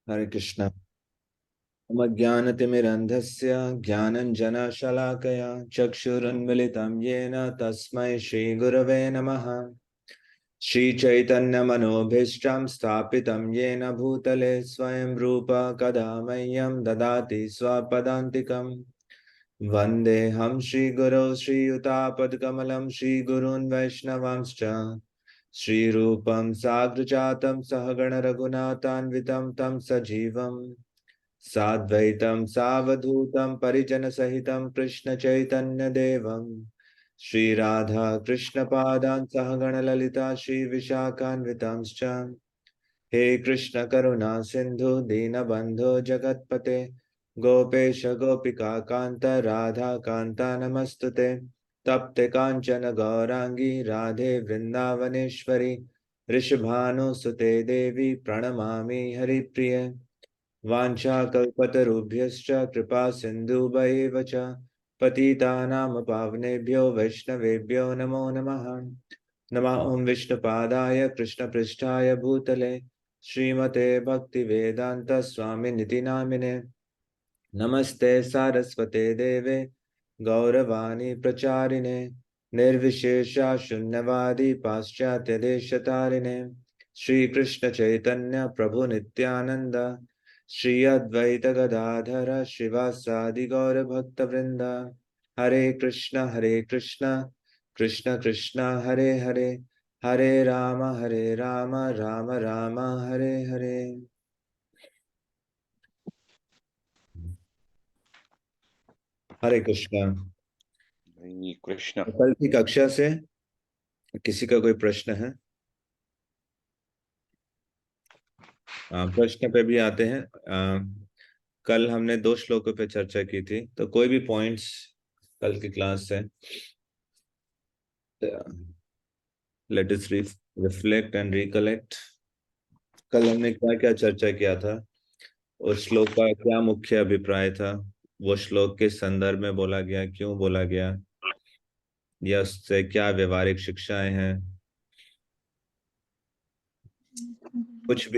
हरे कृष्ण। मम ज्ञानतिमिरन्धस्य ज्ञानञ्जनशलाकया चक्षुरुन्मिलितं येन तस्मै श्रीगुरवे नमः। श्रीचैतन्यमनोभीष्टं स्थापितं येन भूतले स्वयं रूप कदा मह्यं ददाति स्वपदान्तिकम्। वन्देऽहं श्रीगुरौ श्रीयुतापदकमलं श्रीगुरून् वैष्णवांश्च श्रीरूपं साग्रजातं सहगण रघुनाथान्वितं तं सजीवम् साद्वैतं सावधूतं परिजनसहितं कृष्णचैतन्यदेवं श्रीराधा कृष्णपादान् सहगण ललिता श्रीविशाखान्वितांश्च। हे कृष्ण करुणा सिंधु दीनबंधो जगतपते गोपेश गोपिका कांत राधा कांता नमस्तुते। तप्त कांचन गौरांगी राधे वृंदावनेश्वरी ऋषभानुसुते देवी प्रणमामि हरिप्रिये। वाञ्छाकल्पतरुभ्यश्च कृपा सिन्धुभैव च पतितानां पावनेभ्यो वैष्णवेभ्यो नमो नमः। नमः ओं विष्णुपादाय कृष्णपृष्ठाय भूतले श्रीमते भक्तिवेदांत स्वामिनिति नामिने। नमस्ते सारस्वते देवे गौरवाणी प्रचारिणे निर्विशेषा शून्यवादी पाश्चात्य देशतारिणे। श्री कृष्ण चैतन्य प्रभु नित्यानंद श्री अद्वैत गदाधर श्रीवासादि गौर भक्त वृंद। हरे कृष्ण कृष्ण कृष्ण हरे हरे हरे राम राम राम हरे हरे। हरे कृष्ण। कृष्ण। कल की कक्षा से किसी का कोई प्रश्न है? प्रश्न पे भी आते हैं। कल हमने 2 श्लोकों पे चर्चा की थी, तो कोई भी पॉइंट्स कल की क्लास से let us reflect and recollect. कल हमने क्या क्या चर्चा किया था, उस श्लोक का क्या मुख्य अभिप्राय था, वो श्लोक के संदर्भ में बोला गया, क्यों बोला गया, या उससे क्या व्यवहारिक शिक्षाएं हैं। कुछ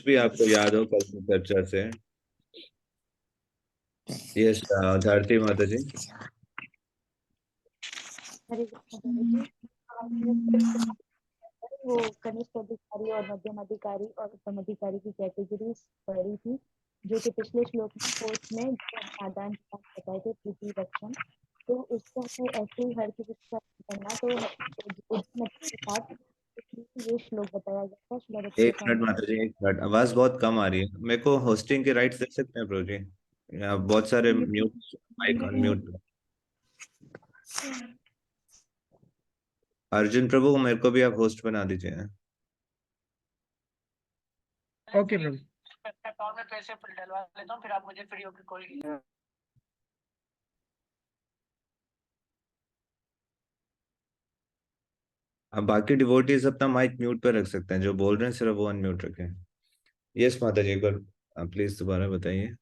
भी आपको याद हो कल की चर्चा से? यस, धरती माता जी। हरे कृष्ण प्रभु जी। हमने वो कनिष्ठ अधिकारी और मध्यम अधिकारी और उत्तम अधिकारी की कैटेगरीज पढ़ी थी, जो कि पिछले श्लोक में फोर्थ में जो आदान प्रदान बताए थे, प्रीति रक्षण। तो उसको हमें ऐसे ही हर किसी के साथ करना, तो बुद्धिमत्ता के साथ ये श्लोक बताया गया था श्रीमद् एक मिनट गोस्वामी। माता जी, एक मिनट, आवाज बहुत कम आ रही है मेरे को। होस्टिंग के राइट्स दे सकते हैं प्रभु जी? यहाँ बहुत सारे म्यूट, माइक अनम्यूट। अर्जुन प्रभु, मेरे को भी आप होस्ट बना दीजिए। ओके प्रभु। अकाउंट में पैसे डलवा लेता हूँ, फिर आप मुझे फ्री होकर कॉल कीजिए। अब बाकी डिवोटीज अपना माइक म्यूट पे रख सकते हैं, जो बोल रहे हैं सिर्फ वो अनम्यूट रखें। यस माता जी, एक बार प्लीज दोबारा बताइए।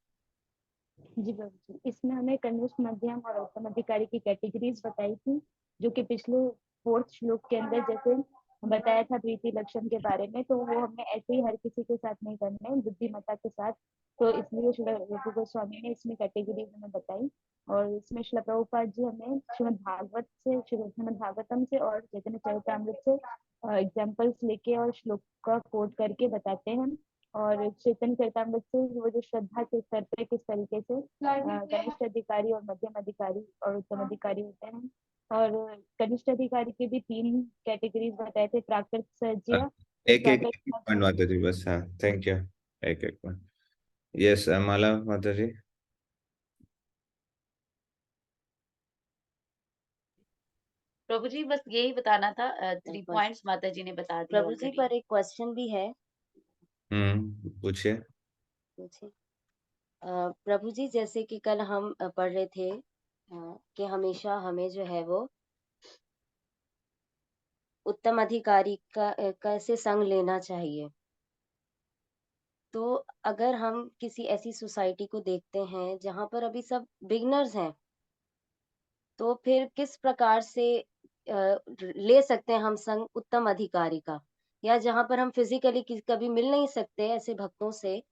जी प्रभु जी, इसमें हमें कनिष्ठ मध्यम और उत्तम अधिकारी की कैटेगरीज बताई थी, जो कि पिछले फोर्थ श्लोक के अंदर जैसे बताया था प्रीति लक्षण के बारे में, तो वो हमें ऐसे ही हर किसी के साथ नहीं करना है, बुद्धिमत्ता के साथ। तो इसलिए श्री रूप गोस्वामी ने इसमें कैटेगरीज हमें बताई। और इसमें श्री प्रभुपाद जी हमें श्रीमद् भागवत से, श्रीमद् भागवतम से और चैतन्य चरितामृत से एग्जाम्पल्स लेके और श्लोक का कोट करके बताते हैं। और चेतन चरितामृत से वो जो श्रद्धा के स्तर पे किस तरीके से कनिष्ठ अधिकारी और मध्यम अधिकारी और उत्तम अधिकारी होते हैं। और कनिष्ठ अधिकारी के भी 3 कैटेगरीज बताए थे, प्राकृत सज्य, एक एक पॉइंट माता जी बस। हाँ, थैंक यू। एक एक पॉइंट। यस माला माता जी। प्रभु जी बस यही बताना था, 3 पॉइंट्स माता जी ने बता दिए प्रभु जी, पर एक क्वेश्चन भी है। पूछिए। पूछिए। प्रभु जी, जैसे कि कल हम पढ़ रहे थे कि हमेशा हमें जो है वो उत्तम अधिकारी का कैसे संग लेना चाहिए। तो अगर हम किसी ऐसी सोसाइटी को देखते हैं जहाँ पर अभी सब बिगनर्स हैं, तो फिर किस प्रकार से ले सकते हैं हम संग उत्तम अधिकारी का, या जहाँ पर हम फिजिकली कभी मिल नहीं सकते ऐसे भक्तों से,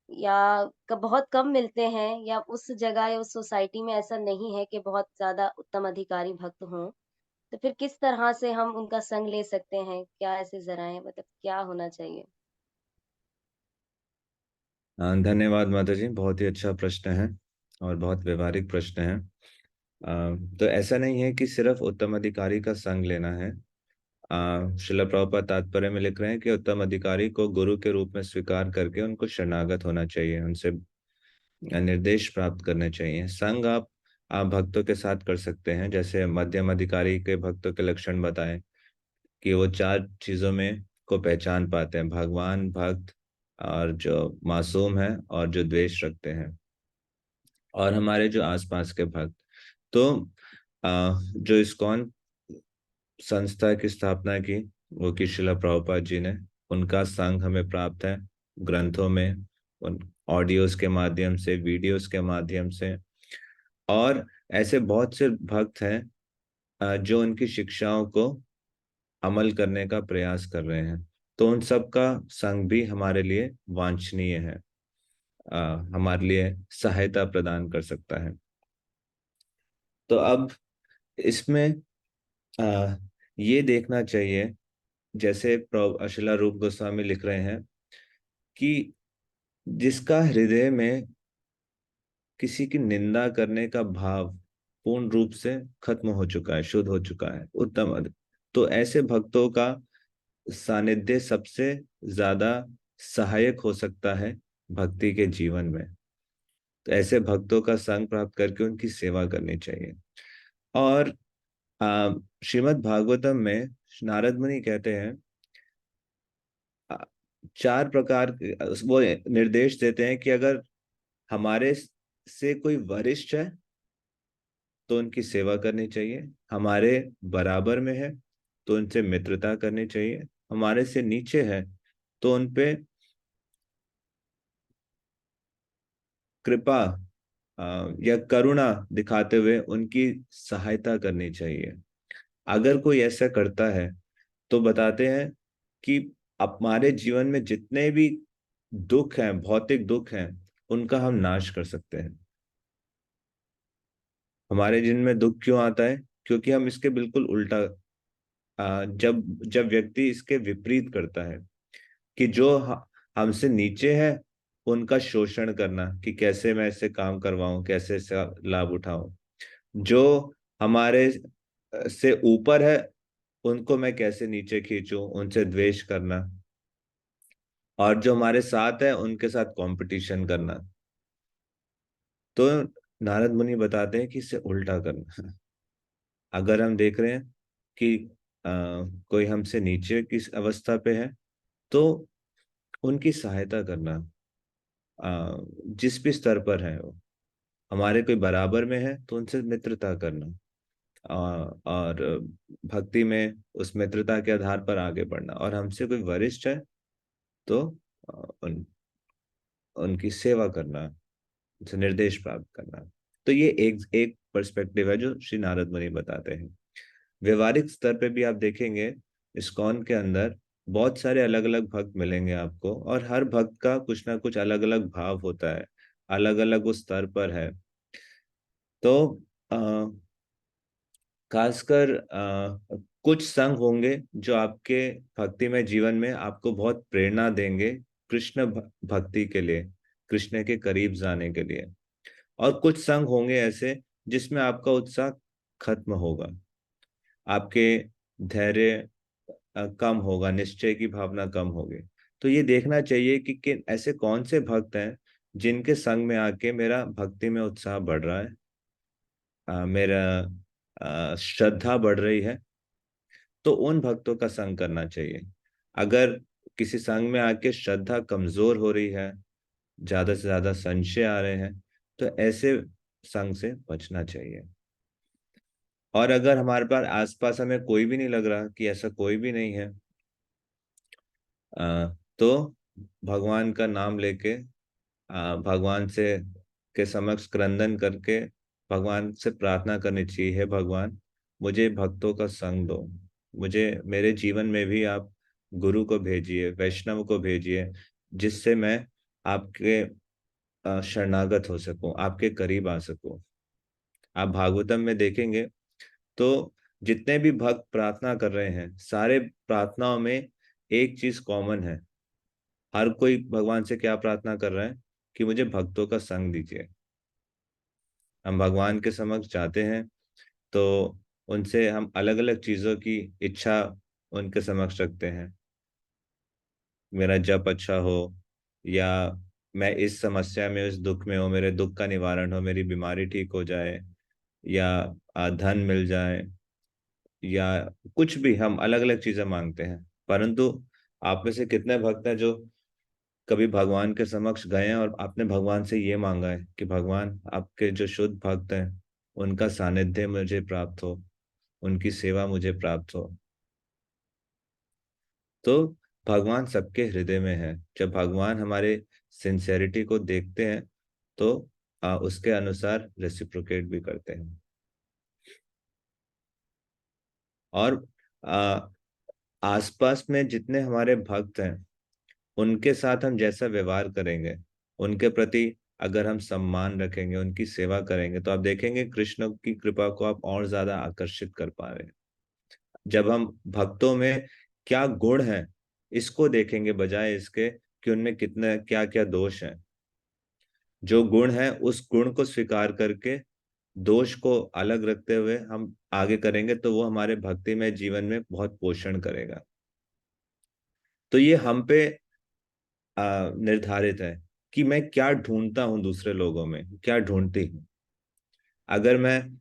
या बहुत कम मिलते हैं, या उस जगह या उस सोसाइटी में ऐसा नहीं है कि बहुत ज्यादा उत्तम अधिकारी भक्त हों, तो फिर किस तरह से हम उनका संग ले सकते हैं? क्या ऐसे जराए, मतलब क्या होना चाहिए? धन्यवाद माता जी, बहुत ही अच्छा प्रश्न है और बहुत व्यवहारिक प्रश्न है। तो ऐसा नहीं है कि सिर्फ उत्तम अधिकारी का संग लेना है। श्रील प्रभुपाद तात्पर्य में लिख रहे हैं कि उत्तम अधिकारी को गुरु के रूप में स्वीकार करके उनको शरणागत होना चाहिए, उनसे निर्देश प्राप्त करने चाहिए। संग आप भक्तों के साथ कर सकते हैं, जैसे मध्यम अधिकारी के भक्तों के लक्षण बताएं कि वो 4 चीजों में को पहचान पाते हैं: भगवान, भक्त, और जो मासूम है, और जो द्वेष रखते हैं, और हमारे जो आसपास के भक्त। तो जो इस्कॉन संस्था की स्थापना की वो की श्रील प्रभुपाद जी ने, उनका संग हमें प्राप्त है ग्रंथों में, उन ऑडियोज के माध्यम से, वीडियोज के माध्यम से। और ऐसे बहुत से भक्त हैं जो उनकी शिक्षाओं को अमल करने का प्रयास कर रहे हैं, तो उन सब का संग भी हमारे लिए वांछनीय है, हमारे लिए सहायता प्रदान कर सकता है। तो अब इसमें ये देखना चाहिए, जैसे श्रील रूप गोस्वामी लिख रहे हैं कि जिसका हृदय में किसी की निंदा करने का भाव पूर्ण रूप से खत्म हो चुका है, शुद्ध हो चुका है, उत्तम, तो ऐसे भक्तों का सानिध्य सबसे ज्यादा सहायक हो सकता है भक्ति के जीवन में। तो ऐसे भक्तों का संग प्राप्त करके उनकी सेवा करनी चाहिए। और श्रीमद् भागवतम में नारद मुनि कहते हैं, 4 प्रकार वो निर्देश देते हैं कि अगर हमारे से कोई वरिष्ठ है तो उनकी सेवा करनी चाहिए, हमारे बराबर में है तो उनसे मित्रता करनी चाहिए, हमारे से नीचे है तो उनपे कृपा या करुणा दिखाते हुए उनकी सहायता करनी चाहिए। अगर कोई ऐसा करता है तो बताते हैं कि हमारे जीवन में जितने भी दुख हैं, भौतिक दुख हैं, उनका हम नाश कर सकते हैं। हमारे जीवन में दुख क्यों आता है? क्योंकि हम इसके बिल्कुल उल्टा, जब जब व्यक्ति इसके विपरीत करता है कि जो हमसे नीचे है उनका शोषण करना, कि कैसे मैं इससे काम करवाऊं, कैसे इससे लाभ उठाऊं, जो हमारे से ऊपर है उनको मैं कैसे नीचे खींचूं, उनसे द्वेष करना, और जो हमारे साथ है उनके साथ कंपटीशन करना। तो नारद मुनि बताते हैं कि इससे उल्टा करना। अगर हम देख रहे हैं कि कोई हमसे नीचे की अवस्था पे है तो उनकी सहायता करना, जिस भी स्तर पर है वो, हमारे कोई बराबर में है तो उनसे मित्रता करना, और भक्ति में उस मित्रता के आधार पर आगे बढ़ना, और हमसे कोई वरिष्ठ है तो उनकी सेवा करना, उनसे निर्देश प्राप्त करना। तो ये एक एक पर्सपेक्टिव है जो श्री नारद मुनि बताते हैं। व्यवहारिक स्तर पे भी आप देखेंगे इस्कॉन के अंदर बहुत सारे अलग अलग भक्त मिलेंगे आपको, और हर भक्त का कुछ ना कुछ अलग अलग भाव होता है, अलग अलग उस स्तर पर है। तो खासकर कुछ संघ होंगे जो आपके भक्ति में जीवन में आपको बहुत प्रेरणा देंगे कृष्ण भक्ति के लिए, कृष्ण के करीब जाने के लिए। और कुछ संघ होंगे ऐसे जिसमें आपका उत्साह खत्म होगा, आपके धैर्य कम होगा, निश्चय की भावना कम होगी। तो ये देखना चाहिए कि ऐसे कौन से भक्त हैं जिनके संग में आके मेरा भक्ति में उत्साह बढ़ रहा है, मेरा श्रद्धा बढ़ रही है, तो उन भक्तों का संग करना चाहिए। अगर किसी संग में आके श्रद्धा कमजोर हो रही है, ज्यादा से ज्यादा संशय आ रहे हैं, तो ऐसे संग से बचना चाहिए। और अगर हमारे पास आसपास हमें कोई भी नहीं लग रहा, कि ऐसा कोई भी नहीं है, तो भगवान का नाम लेके भगवान से के समक्ष क्रंदन करके भगवान से प्रार्थना करनी चाहिए, हे भगवान मुझे भक्तों का संग दो, मुझे मेरे जीवन में भी आप गुरु को भेजिए, वैष्णव को भेजिए, जिससे मैं आपके शरणागत हो सकूं, आपके करीब आ सकूं। आप भागवतम में देखेंगे तो जितने भी भक्त प्रार्थना कर रहे हैं, सारे प्रार्थनाओं में एक चीज कॉमन है। हर कोई भगवान से क्या प्रार्थना कर रहा है कि मुझे भक्तों का संग दीजिए। हम भगवान के समक्ष जाते हैं तो उनसे हम अलग अलग चीजों की इच्छा उनके समक्ष रखते हैं। मेरा जप अच्छा हो, या मैं इस समस्या में, इस दुख में हो, मेरे दुख का निवारण हो, मेरी बीमारी ठीक हो जाए, या धन मिल जाए, या कुछ भी हम अलग अलग चीजें मांगते हैं। परंतु आप में से कितने भक्त हैं जो कभी भगवान के समक्ष गए हैं और आपने भगवान से ये मांगा है कि भगवान, आपके जो शुद्ध भक्त हैं उनका सानिध्य मुझे प्राप्त हो, उनकी सेवा मुझे प्राप्त हो। तो भगवान सबके हृदय में है। जब भगवान हमारे सिंसेरिटी को देखते हैं तो उसके अनुसार रेसिप्रोकेट भी करते हैं। और आ, आसपास में जितने हमारे भक्त हैं उनके साथ हम जैसा व्यवहार करेंगे, उनके प्रति अगर हम सम्मान रखेंगे, उनकी सेवा करेंगे, तो आप देखेंगे कृष्ण की कृपा को आप और ज्यादा आकर्षित कर पा रहे हैं। जब हम भक्तों में क्या गुण है इसको देखेंगे, बजाय इसके कि उनमें कितने क्या क्या दोष हैं, जो गुण है उस गुण को स्वीकार करके दोष को अलग रखते हुए हम आगे करेंगे, तो वो हमारे भक्ति में जीवन में बहुत पोषण करेगा। तो ये हम पे निर्धारित है कि मैं क्या ढूंढता हूं, दूसरे लोगों में क्या ढूंढती हूँ। अगर मैं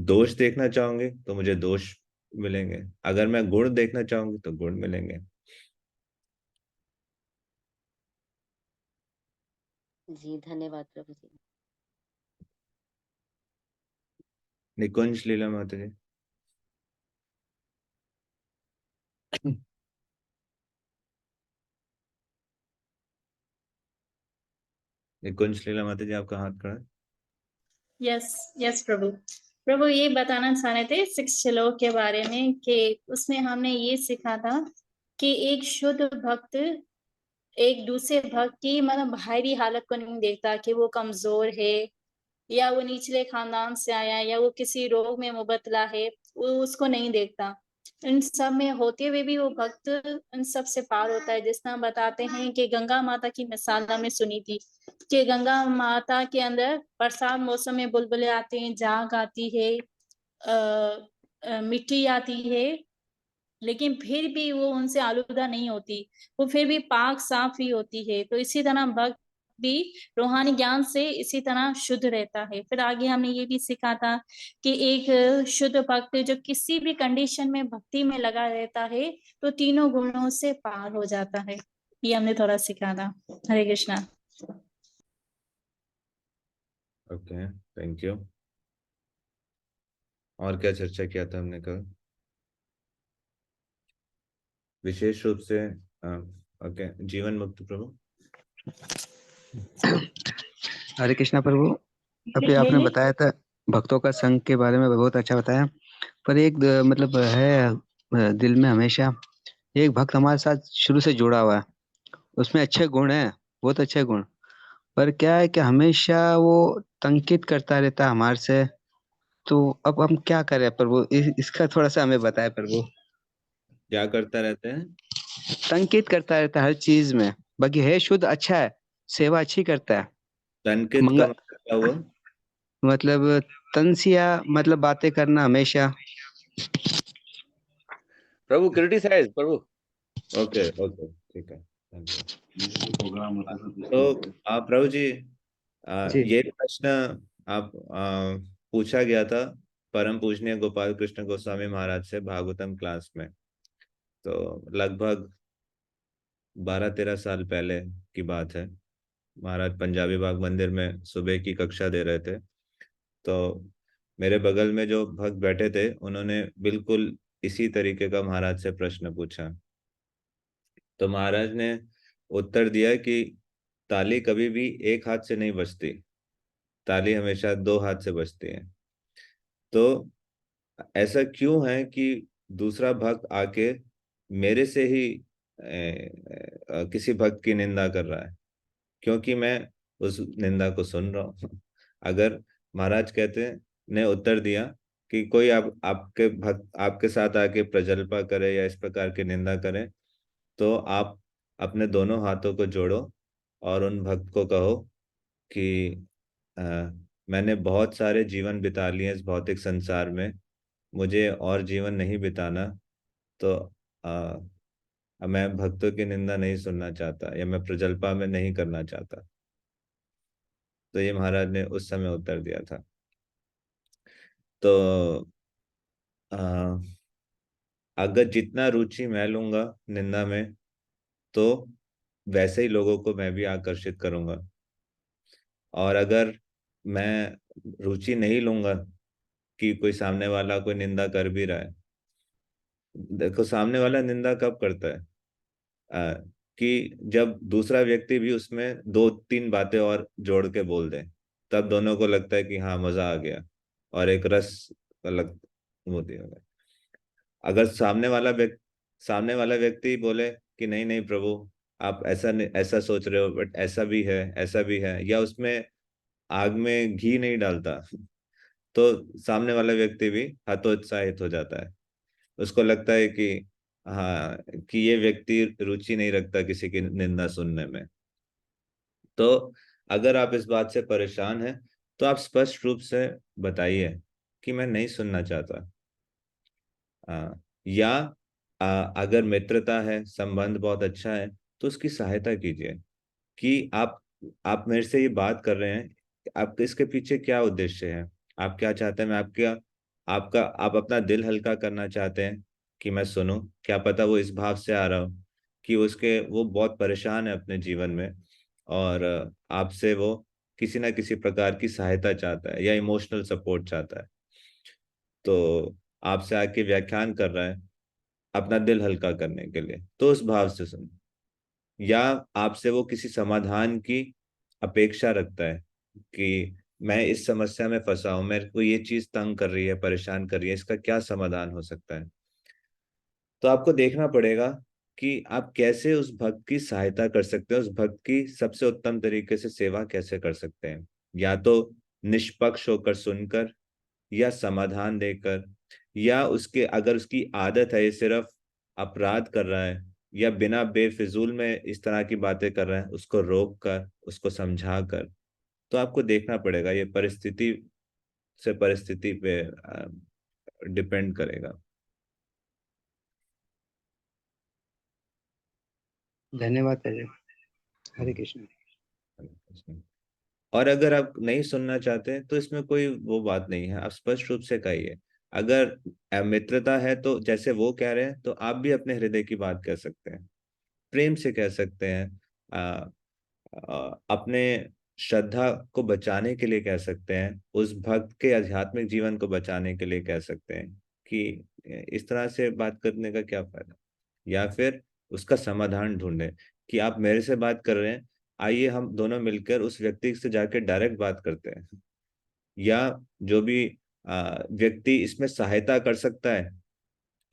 दोष देखना चाहूंगी तो मुझे दोष मिलेंगे, अगर मैं गुण देखना चाहूंगी तो गुण मिलेंगे। जी धन्यवाद प्रभु जी। निकुंज लीला माता जी। निकुंज लीला माता जी, आपका हाथ खड़ा है। यस यस प्रभु। प्रभु ये बताना चाह रहे थे 6 श्लोक के बारे में कि उसमें हमने ये सीखा था कि एक शुद्ध भक्त एक दूसरे भक्त की मतलब बाहरी हालत को नहीं देखता कि वो कमजोर है या वो निचले खानदान से आया है या वो किसी रोग में मुबतला है, वो उसको नहीं देखता। इन सब में होते हुए भी वो भक्त इन सब से पार होता है। जिस तरह बताते हैं कि गंगा माता की मिसाल हमने सुनी थी कि गंगा माता के अंदर बरसात मौसम में बुलबुले आते हैं, झाग आती है, मिट्टी आती है, लेकिन फिर भी वो उनसे आलूदा नहीं होती, वो फिर भी पाक साफ ही होती है। तो इसी तरह भक्त भी रूहानी ज्ञान से इसी तरह शुद्ध रहता है। फिर आगे हमने ये भी सीखा था कि एक शुद्ध भक्त जो किसी भी कंडीशन में भक्ति में लगा रहता है तो तीनों गुणों से पार हो जाता है। ये हमने थोड़ा सीखा था। Hare Krishna. Okay, thank you. और क्या चर्चा किया था हमने कल? विशेष रूप से ओके, जीवन मुक्त प्रभु। हरे कृष्णा प्रभु। अभी आपने बताया था भक्तों का संग के बारे में, बहुत अच्छा बताया। पर एक मतलब है दिल में हमेशा एक भक्त हमारे साथ शुरू से जुड़ा हुआ है, उसमें अच्छे गुण हैं, बहुत अच्छे गुण, पर क्या है कि हमेशा वो तंकित करता रहता है हमारे से। तो अब हम क्या करें प्रभु, इसका थोड़ा सा हमें बताए प्रभु। क्या करता रहते हैं? तंकित करता रहता है हर चीज में। बाकी है शुद्ध, अच्छा है, सेवा अच्छी करता है। तनकित मंगल का मतलब क्या हुआ? मतलब तंसिया, मतलब बातें करना हमेशा। प्रभु क्रिटिसाइज प्रभु। ओके ओके, ठीक है, तो आप प्रभु जी, जी ये प्रश्न आप पूछा गया था परम पूजनीय गोपाल कृष्ण गोस्वामी महाराज से भागवतम क्लास में। तो लगभग 12-13 साल पहले की बात है। महाराज पंजाबी बाग मंदिर में सुबह की कक्षा दे रहे थे, तो मेरे बगल में जो भक्त बैठे थे उन्होंने बिल्कुल इसी तरीके का महाराज से प्रश्न पूछा। तो महाराज ने उत्तर दिया कि ताली कभी भी एक हाथ से नहीं बजती, ताली हमेशा 2 हाथ से बजती है। तो ऐसा क्यों है कि दूसरा भक्त आके मेरे से ही किसी भक्त की निंदा कर रहा है? क्योंकि मैं उस निंदा को सुन रहा हूँ। अगर महाराज कहते ने उत्तर दिया कि कोई आपके भक्त आपके साथ आके प्रजल्पा करे या इस प्रकार की निंदा करे, तो आप अपने दोनों हाथों को जोड़ो और उन भक्त को कहो कि अ, मैंने बहुत सारे जीवन बिता लिए इस भौतिक संसार में, मुझे और जीवन नहीं बिताना, तो मैं भक्तों की निंदा नहीं सुनना चाहता या मैं प्रजल्पा में नहीं करना चाहता। तो ये महाराज ने उस समय उत्तर दिया था। तो आ, अगर जितना रुचि मैं लूंगा निंदा में, तो वैसे ही लोगों को मैं भी आकर्षित करूंगा। और अगर मैं रुचि नहीं लूंगा कि कोई सामने वाला कोई निंदा कर भी रहा है, देखो सामने वाला निंदा कब करता है, आ, कि जब दूसरा व्यक्ति भी उसमें दो तीन बातें और जोड़ के बोल दे, तब दोनों को लगता है कि हाँ मजा आ गया और एक रस अलग होती है। अगर सामने वाला व्यक्ति बोले कि नहीं नहीं प्रभु, आप ऐसा सोच रहे हो, बट ऐसा भी है, ऐसा भी है, या उसमें आग में घी नहीं डालता, तो सामने वाला व्यक्ति भी हतोत्साहित हो जाता है। उसको लगता है कि हाँ, कि ये व्यक्ति रुचि नहीं रखता किसी की निंदा सुनने में। तो अगर आप इस बात से परेशान हैं, तो आप स्पष्ट रूप से बताइए कि मैं नहीं सुनना चाहता। या अगर मित्रता है, संबंध बहुत अच्छा है, तो उसकी सहायता कीजिए कि आप मेरे से ये बात कर रहे हैं, आपके इसके पीछे क्या उद्देश्य है, आप क्या चाहते हैं, मैं आपका आपका आप अपना दिल हल्का करना चाहते हैं कि मैं सुनूं, क्या पता वो इस भाव से आ रहा हो कि वो बहुत परेशान है अपने जीवन में, और आपसे वो किसी ना किसी प्रकार की सहायता चाहता है या इमोशनल सपोर्ट चाहता है, तो आपसे आके व्याख्यान कर रहा है अपना दिल हल्का करने के लिए, तो उस भाव से सुनो। या आपसे वो किसी समाधान की अपेक्षा रखता है कि मैं इस समस्या में फंसा हूं, मेरे को ये चीज तंग कर रही है, परेशान कर रही है, इसका क्या समाधान हो सकता है, तो आपको देखना पड़ेगा कि आप कैसे उस भक्त की सहायता कर सकते हैं, उस भक्त की सबसे उत्तम तरीके से सेवा कैसे कर सकते हैं। या तो निष्पक्ष होकर सुनकर, या समाधान देकर, या उसके अगर उसकी आदत है ये सिर्फ अपराध कर रहा है या बिना बेफिजूल में इस तरह की बातें कर रहा है, उसको रोक कर, उसको समझा कर। तो आपको देखना पड़ेगा, ये परिस्थिति से परिस्थिति पे डिपेंड करेगा। धन्यवाद आचार्य। हरे कृष्ण। और अगर आप नहीं सुनना चाहते तो इसमें कोई वो बात नहीं है, आप स्पष्ट रूप से कहिए। अगर मित्रता है तो जैसे वो कह रहे हैं, तो आप भी अपने हृदय की बात कह सकते हैं, प्रेम से कह सकते हैं, अपने श्रद्धा को बचाने के लिए कह सकते हैं, उस भक्त के आध्यात्मिक जीवन को बचाने के लिए कह सकते हैं कि इस तरह से बात करने का क्या फायदा। या फिर उसका समाधान ढूंढे कि आप मेरे से बात कर रहे हैं, आइए हम दोनों मिलकर उस व्यक्ति से जाके डायरेक्ट बात करते हैं, या जो भी व्यक्ति इसमें सहायता कर सकता है,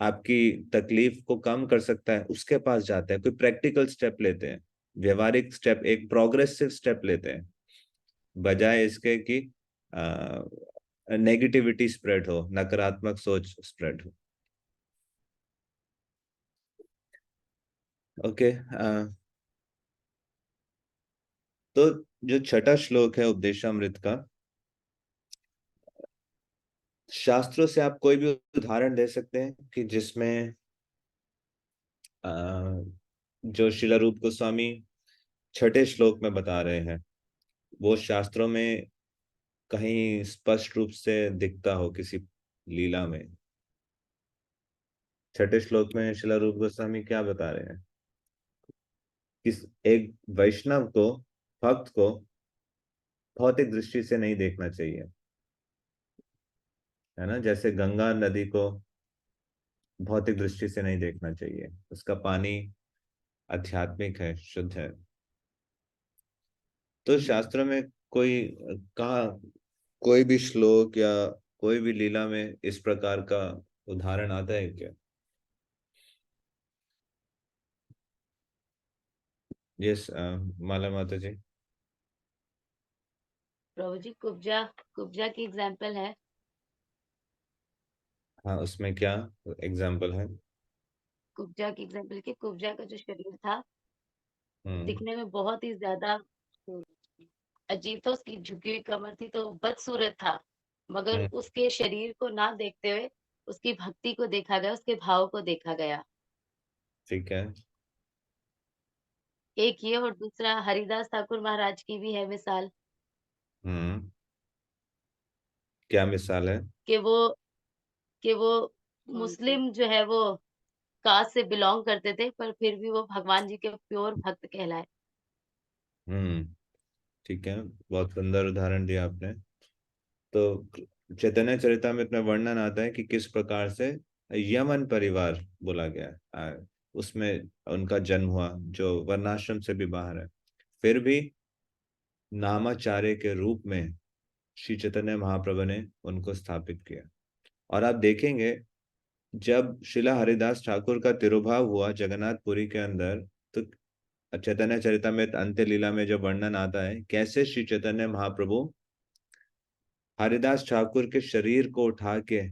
आपकी तकलीफ को कम कर सकता है, उसके पास जाते हैं, कोई प्रैक्टिकल स्टेप लेते हैं, व्यवहारिक स्टेप, एक प्रोग्रेसिव स्टेप लेते हैं, बजाय इसके कि नेगेटिविटी स्प्रेड हो, नकारात्मक सोच स्प्रेड हो। ओके। तो जो छठा श्लोक है उपदेशामृत का, शास्त्रों से आप कोई भी उदाहरण दे सकते हैं कि जिसमें जो श्रील रूप गोस्वामी छठे श्लोक में बता रहे हैं, वो शास्त्रों में कहीं स्पष्ट रूप से दिखता हो किसी लीला में। छठे श्लोक में श्रील रूप गोस्वामी क्या बता रहे हैं, किस एक वैष्णव को, भक्त को भौतिक दृष्टि से नहीं देखना चाहिए, है ना, जैसे गंगा नदी को भौतिक दृष्टि से नहीं देखना चाहिए, उसका पानी आध्यात्मिक है, शुद्ध है। तो शास्त्र में कोई कहा, कोई भी श्लोक या कोई भी लीला में इस प्रकार का उदाहरण आता है क्या? यस, माला माता जी। प्रभु जी कुब्जा कुब्जा की एग्जाम्पल है। हाँ, उसमें क्या एग्जाम्पल है? कुब्जा की एग्जाम्पल के कुब्जा का जो शरीर था हम्म। दिखने में बहुत ही ज्यादा अजीब था। उसकी झुकी हुई कमर थी तो बदसूरत था, मगर हम्म, उसके शरीर को ना देखते हुए उसकी भक्ति को देखा गया, उसके भाव को देखा गया। ठीक है। एक ये, और दूसरा हरिदास ठाकुर महाराज की भी है मिसाल हम्म। क्या मिसाल है? कि वो मुस्लिम जो है वो कास्ट से बिलोंग करते थे, पर फिर भी वो भगवान जी के प्योर भक्त कहलाए। हम्म। ठीक है, बहुत सुंदर उदाहरण दिया आपने। तो चैतन्य चरितामृत में वर्णन आता है कि किस प्रकार से यमन परिवार बोला गया उसमें उनका जन्म हुआ, जो वर्णाश्रम से भी बाहर है। फिर भी नामाचार्य के रूप में श्री चैतन्य महाप्रभु ने उनको स्थापित किया। और आप देखेंगे, जब शिला हरिदास ठाकुर का तिरुभाव हुआ जगन्नाथपुरी के अंदर, तो चैतन्य चरितामृत अंत्य लीला में जो वर्णन आता है कैसे श्री चैतन्य महाप्रभु हरिदास ठाकुर के शरीर को उठा के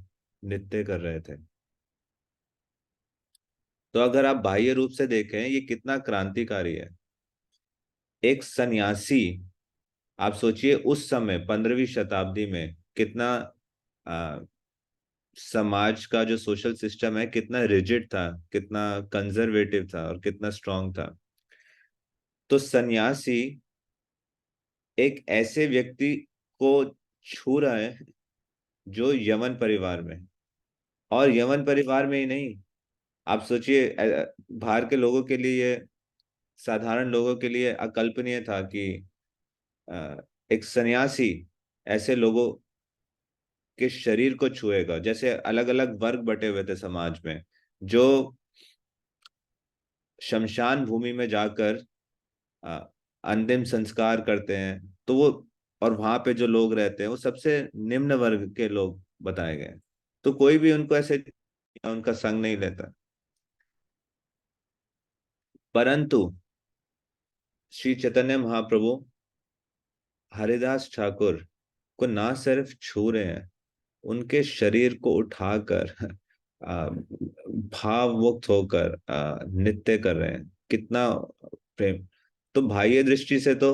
नृत्य कर रहे थे। तो अगर आप बाह्य रूप से देखें, ये कितना क्रांतिकारी है। एक सन्यासी, आप सोचिए उस समय 15वीं शताब्दी में कितना आ, समाज का जो सोशल सिस्टम है कितना रिजिड था, कितना कंजर्वेटिव था और कितना स्ट्रांग था। तो सन्यासी एक ऐसे व्यक्ति को छू रहा है जो यमन परिवार में, और यमन परिवार में ही नहीं, आप सोचिए बाहर के लोगों के लिए, साधारण लोगों के लिए अकल्पनीय था कि अ, एक सन्यासी ऐसे लोगों के शरीर को छुएगा। जैसे अलग अलग वर्ग बटे हुए थे समाज में, जो शमशान भूमि में जाकर अ, अंतिम संस्कार करते हैं, तो वो, और वहां पे जो लोग रहते हैं वो सबसे निम्न वर्ग के लोग बताए गए। तो कोई भी उनको ऐसे उनका संग नहीं लेता। परंतु श्री चैतन्य महाप्रभु हरिदास ठाकुर को ना सिर्फ छू रहे हैं, उनके शरीर को उठाकर भाव मुक्त होकर नृत्य कर रहे हैं। कितना प्रेम! तो बाह्य दृष्टि से तो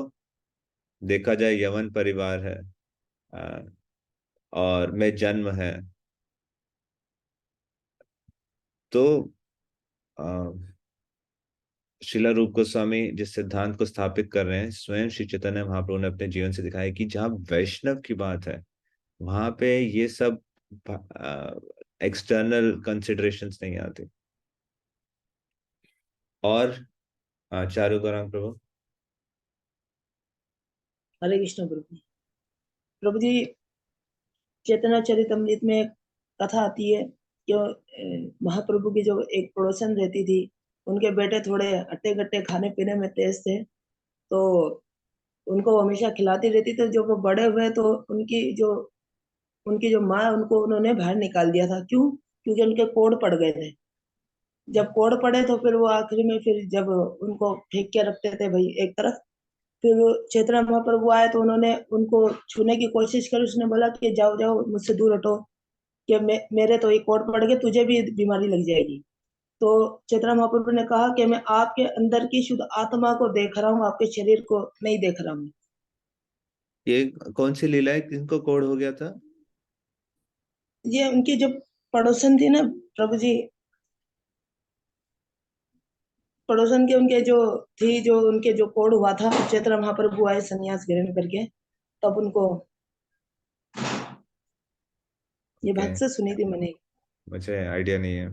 देखा जाए यमन परिवार है, आ, और में जन्म है, तो आ, शिला रूप गोस्वामी जिस सिद्धांत को स्थापित कर रहे हैं, स्वयं श्री चैतन्य महाप्रभु ने अपने जीवन से दिखाया कि जहाँ वैष्णव की बात है वहां पे ये सब एक्सटर्नल कंसिडरेशंस नहीं आती। और चारू गौरांग प्रभु। हरे कृष्ण प्रभु। प्रभु जी, चैतन्य चरितमृत में एक कथा आती है कि महाप्रभु की जो एक पड़ोसन रहती थी, उनके बेटे थोड़े हट्टे कट्टे खाने पीने में तेज थे, तो उनको हमेशा खिलाती रहती थी। जब वो बड़े हुए तो उनकी जो माँ, उनको उन्होंने बाहर निकाल दिया था। क्यों? क्योंकि उनके कोढ़ पड़ गए थे। जब कोढ़ पड़े तो फिर वो आखिरी में, फिर जब उनको फेंक के रखते थे भाई एक तरफ, फिर वो चैतन्य महाप्रभु आए तो उन्होंने उनको छूने की कोशिश करी। उसने बोला कि जाओ जाओ, मुझसे दूर हटो, कि मेरे तो एक कोढ़ पड़ गए, तुझे भी बीमारी लग जाएगी। तो चैतन्य महाप्रभु ने कहा कि मैं आपके अंदर की शुद्ध आत्मा को देख रहा हूँ, आपके शरीर को नहीं देख रहा हूँ। ये कौन सी लीला है, किनको कोढ़ हो गया था? ये उनकी जो पड़ोसन थी ना प्रभु जी, पड़ोसन के उनके जो थी, जो उनके जो कोढ़ हुआ था, चैतन्य महाप्रभु आए संन्यास ग्रहण करके, तब उनको ये ओके, भक्त से सुनी थी मैंने। मुझे आइडिया नहीं है।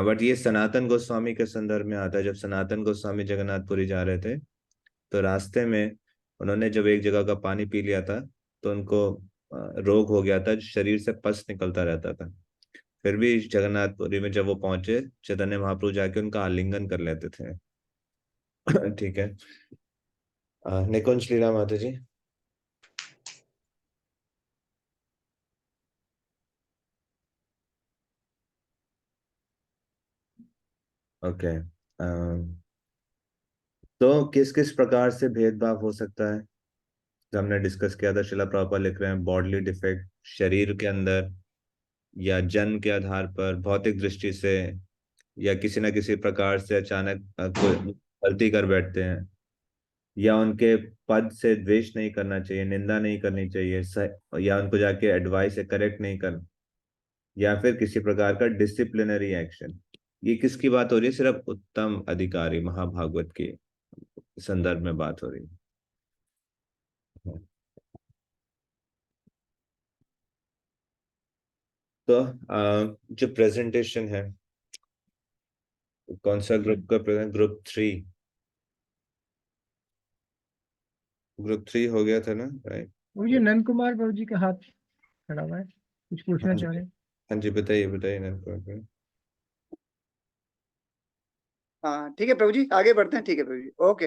बट ये सनातन गोस्वामी के संदर्भ में आता है। जब सनातन गोस्वामी जगन्नाथपुरी जा रहे थे, तो रास्ते में उन्होंने जब एक जगह का पानी पी लिया था, तो उनको रोग हो गया था, शरीर से पस निकलता रहता था। फिर भी जगन्नाथपुरी में जब वो पहुंचे, चैतन्य महाप्रभु जाके उनका आलिंगन कर लेते थे। ठीक है। निकुंज लीला माता जी। ओके। तो किस किस प्रकार से भेदभाव हो सकता है? जो हमने डिस्कस किया था, शिला प्रभुपाद लिख रहे हैं बॉडली डिफेक्ट, शरीर के अंदर या जन्म के आधार पर भौतिक दृष्टि से या किसी न किसी प्रकार से अचानक कोई गलती कर बैठते हैं, या उनके पद से द्वेष नहीं करना चाहिए, निंदा नहीं करनी चाहिए, या उनको जाके एडवाइस या करेक्ट नहीं कर, या फिर किसी प्रकार का डिसिप्लिनरी एक्शन। ये किसकी बात हो रही है? सिर्फ उत्तम अधिकारी महाभागवत के संदर्भ में बात हो रही है। तो जो प्रेजेंटेशन है, कौन सा ग्रुप का प्रेजेंट? ग्रुप थ्री हो गया था ना, राइट? मुझे नंद कुमार बाबू जी का हाथ खड़ा हुआ है, कुछ पूछना चाह रहे हैं। हाँ जी, बताइए बताइए नंद कुमार। हाँ ठीक है प्रभु जी, आगे बढ़ते हैं। ठीक है प्रभु जी, ओके।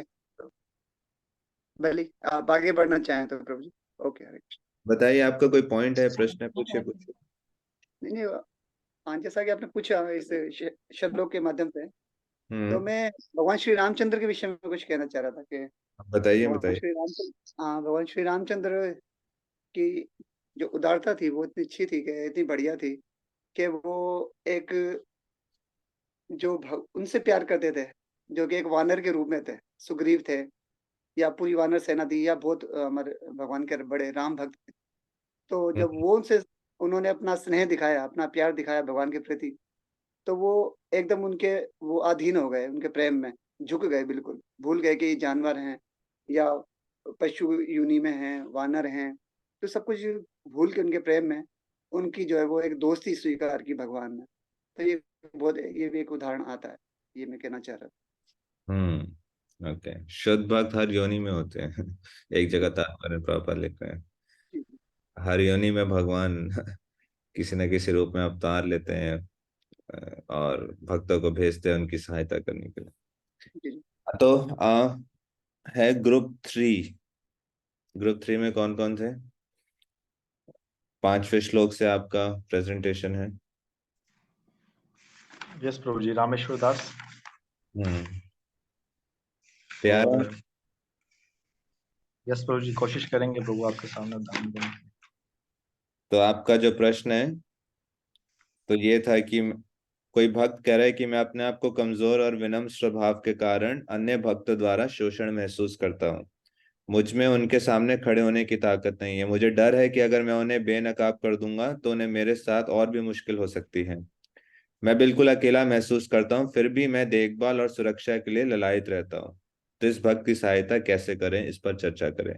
भले आप आगे बढ़ना चाहें तो प्रभु जी, ओके। हरे कृष्ण। बताइए, आपका कोई पॉइंट है, प्रश्न है, पूछिए पूछिए। नहीं, हाँ जैसा कि आपने पूछा इस श्लोक के माध्यम से, तो मैं भगवान श्री रामचंद्र के विषय में कुछ कहना चाह रहा था कि बताइए भगवान बताइए। श्री रामचंद्र, हाँ भगवान श्री रामचंद्र की जो उदारता थी वो इतनी अच्छी थी, कि इतनी बढ़िया थी कि वो एक जो उनसे प्यार करते थे, जो कि एक वानर के रूप में थे, सुग्रीव थे, या पूरी वानर सेना थी, या बहुत हमारे भगवान के बड़े राम भक्त थे। तो जब वो उन्होंने अपना स्नेह दिखाया, अपना प्यार दिखाया भगवान के प्रति, तो वो एकदम उनके वो अधीन हो गए, उनके प्रेम में झुक गए, बिल्कुल भूल गए कि जानवर हैं या पशु योनि में हैं, वानर हैं, तो सब कुछ भूल के उनके प्रेम में उनकी जो है वो एक दोस्ती स्वीकार की भगवान ने। तो ये भी एक उदाहरण आता है, ये मैं कहना चाह रहा था। ओके। शुद्ध भक्त हर योनि में होते हैं। एक जगह तात्पर्य प्रॉपर लिख रहे हैं, हर योनि में भगवान किसी न किसी रूप में अवतार लेते हैं और भक्तों को भेजते हैं उनकी सहायता करने के लिए। तो है ग्रुप थ्री। ग्रुप थ्री में कौन कौन थे? 5वें श्लोक से आपका प्रेजेंटेशन है। यस प्रभु जी, रामेश्वर दास। प्यार। यस प्रभु जी, कोशिश करेंगे प्रभु आपके सामने उदाहरण देने की। तो आपका जो प्रश्न है तो ये था कि कोई भक्त कह रहा है कि मैं अपने आप को कमजोर और विनम्र स्वभाव के कारण अन्य भक्तों द्वारा शोषण महसूस करता हूँ। मुझ में उनके सामने खड़े होने की ताकत नहीं है। मुझे डर है कि अगर मैं उन्हें बेनकाब कर दूंगा तो उन्हें मेरे साथ और भी मुश्किल हो सकती है। मैं बिल्कुल अकेला महसूस करता हूँ, फिर भी मैं देखभाल और सुरक्षा के लिए ललायत रहता हूँ। तो इस भक्त की सहायता कैसे करें, इस पर चर्चा करें।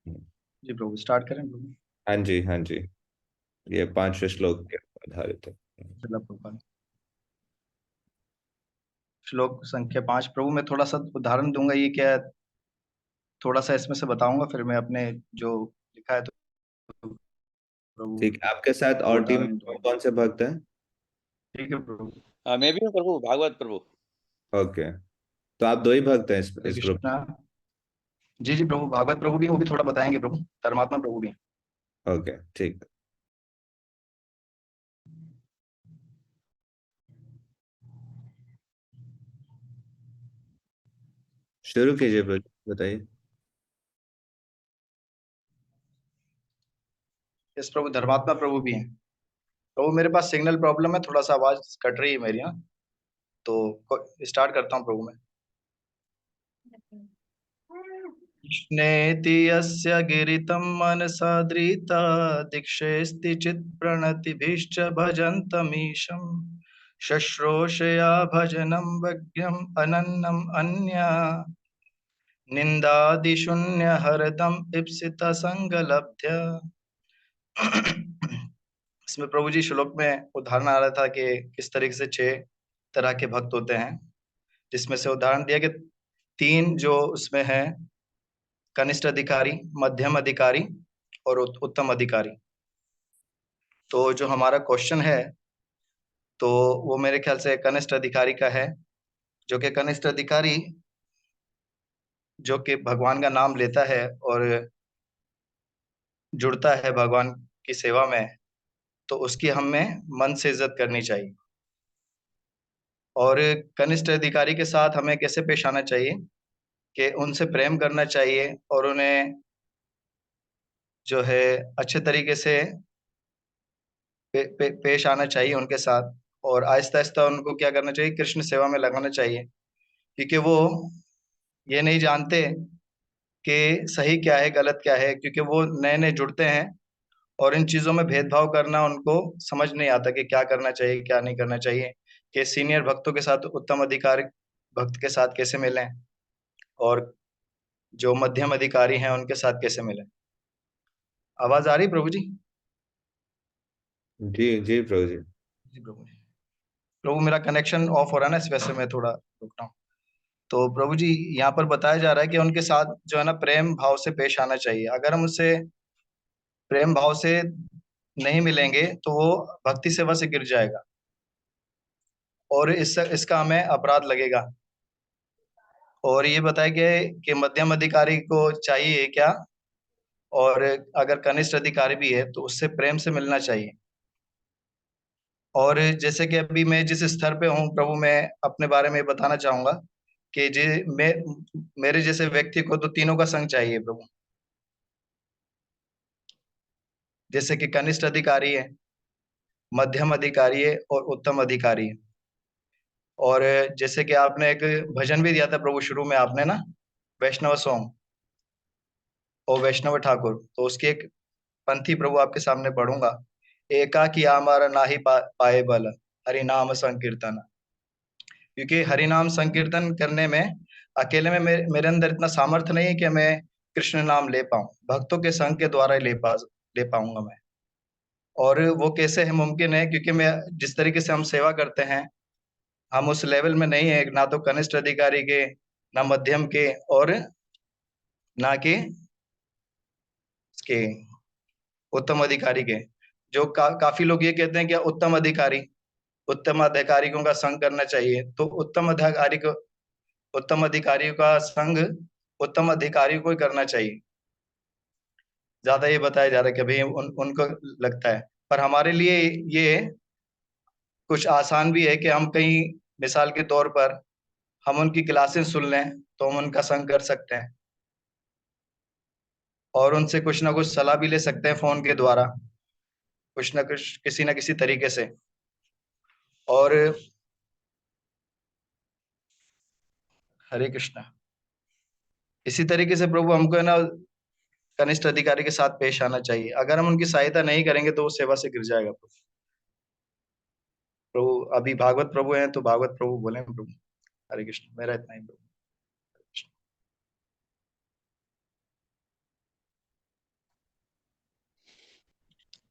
जी प्रभु, स्टार्ट करें प्रभु? हाँ जी हाँ जी, ये 5वें श्लोक के आधारित है। श्लोक संख्या 5 प्रभु, मैं थोड़ा सा उदाहरण दूंगा, ये क्या है थोड़ा सा इसमें से बताऊंगा, फिर मैं अपने जो लिखा है तो प्रभु। ठीक है, आपके साथ और टीम में कौन से भक्त हैं? ठीक है प्रभु। मैं भी हूँ प्रभु, भागवत प्रभु। ओके, तो आप 2 ही भक्त हैं इस ग्रुप में? जी जी प्रभु, भागवत प्रभु भी, वो भी थोड़ा बताएंगे प्रभु, धर्मात्मा प्रभु भी। ओके ठीक। शुरू कीजिए, बताइए। यस प्रभु, धर्मात्मा प्रभु भी हैं। प्रभु मेरे पास सिग्नल प्रॉब्लम है, थोड़ा सा आवाज कट रही है मेरी, यहाँ तो स्टार्ट करता हूँ प्रभु मैं। कृष्णेति यस्य गिरितं मनसा धृता दीक्षेऽस्ति चित्प्रणतिभिश्च भजन्तमीशं शुश्रूषया भजनं वज्ञम् अनन्नम् अन्या निन्दादिशून्य हरदम इप्सित संगलब्ध्य। इसमें प्रभु जी श्लोक में उदाहरण आ रहा था कि किस तरीके से 6 तरह के भक्त होते हैं, जिसमें से उदाहरण दिया कि 3 जो उसमें है, कनिष्ठ अधिकारी, मध्यम अधिकारी और उत्तम अधिकारी। तो जो हमारा क्वेश्चन है तो वो मेरे ख्याल से कनिष्ठ अधिकारी का है, जो कि कनिष्ठ अधिकारी जो कि भगवान का नाम लेता है और जुड़ता है भगवान की सेवा में, तो उसकी हमें मन से इज्जत करनी चाहिए। और कनिष्ठ अधिकारी के साथ हमें कैसे पेश आना चाहिए कि उनसे प्रेम करना चाहिए और उन्हें जो है अच्छे तरीके से पेश आना चाहिए उनके साथ, और आहिस्ता आहिस्ता उनको क्या करना चाहिए, कृष्ण सेवा में लगाना चाहिए, क्योंकि वो ये नहीं जानते कि सही क्या है गलत क्या है, क्योंकि वो नए नए जुड़ते हैं और इन चीजों में भेदभाव करना उनको समझ नहीं आता कि क्या करना चाहिए क्या नहीं करना चाहिए, कि सीनियर भक्तों के साथ उत्तम अधिकारी भक्त के साथ कैसे मिलें और जो मध्यम अधिकारी हैं उनके साथ कैसे मिलें। आवाज आ रही प्रभु जी? जी जी प्रभु जी। जी प्रभु जी। प्रभु मेरा कनेक्शन ऑफ हो रहा है ना, इस वजह से मैं थोड़ा रुक रहा हूँ। तो प्रभु जी यहाँ पर बताया जा रहा है कि उनके साथ जो है ना प्रेम भाव से पेश आना चाहिए। अगर हम उससे प्रेम भाव से नहीं मिलेंगे तो वो भक्ति सेवा से गिर जाएगा और इसका हमें अपराध लगेगा। और ये बताया गया है कि मध्यम अधिकारी को चाहिए क्या, और अगर कनिष्ठ अधिकारी भी है तो उससे प्रेम से मिलना चाहिए। और जैसे कि अभी मैं जिस स्तर पे हूँ प्रभु, मैं अपने बारे में बताना चाहूंगा कि मेरे जैसे व्यक्ति को तो तीनों का संग चाहिए प्रभु। जैसे कि कनिष्ठ अधिकारी है, मध्यम अधिकारी है और उत्तम अधिकारी है। और जैसे कि आपने एक भजन भी दिया था प्रभु शुरू में आपने ना, वैष्णव सॉन्ग और वैष्णव ठाकुर, तो उसकी एक पंक्ति प्रभु आपके सामने पढ़ूंगा। एका की हमारा नाही पाए बल हरि नाम संकीर्तन। क्योंकि हरि नाम संकीर्तन करने में अकेले में मेरे अंदर इतना सामर्थ्य नहीं है कि मैं कृष्ण नाम ले पाऊं, भक्तों के संग के द्वारा ही ले पाऊंगा मैं। और वो कैसे है मुमकिन है, क्योंकि मैं जिस तरीके से हम सेवा करते हैं हम उस लेवल में नहीं है, ना तो कनिष्ठ अधिकारी के, ना मध्यम के, और ना कि इसके उत्तम अधिकारी के। जो काफी लोग ये कहते हैं कि उत्तम अधिकारियों का संग करना चाहिए, तो उत्तम अधिकारियों का संग उत्तम अधिकारियों को ही करना चाहिए। ज्यादा ये बताया जा रहा है कि भाई उनको लगता है, पर हमारे लिए ये कुछ आसान भी है कि हम कहीं मिसाल के तौर पर हम उनकी क्लासेस सुन लें तो हम उनका संग कर सकते हैं और उनसे कुछ ना कुछ सलाह भी ले सकते हैं फोन के द्वारा, कुछ ना कुछ किसी ना किसी तरीके से। और हरे कृष्णा, इसी तरीके से प्रभु हमको है ना कनिष्ठ अधिकारी के साथ पेश आना चाहिए। अगर हम उनकी सहायता नहीं करेंगे तो वो सेवा से गिर जाएगा प्रभु। प्रभु अभी भागवत प्रभु हैं तो भागवत प्रभु बोले प्रभु। हरे कृष्ण, मेरा इतना ही प्रभु।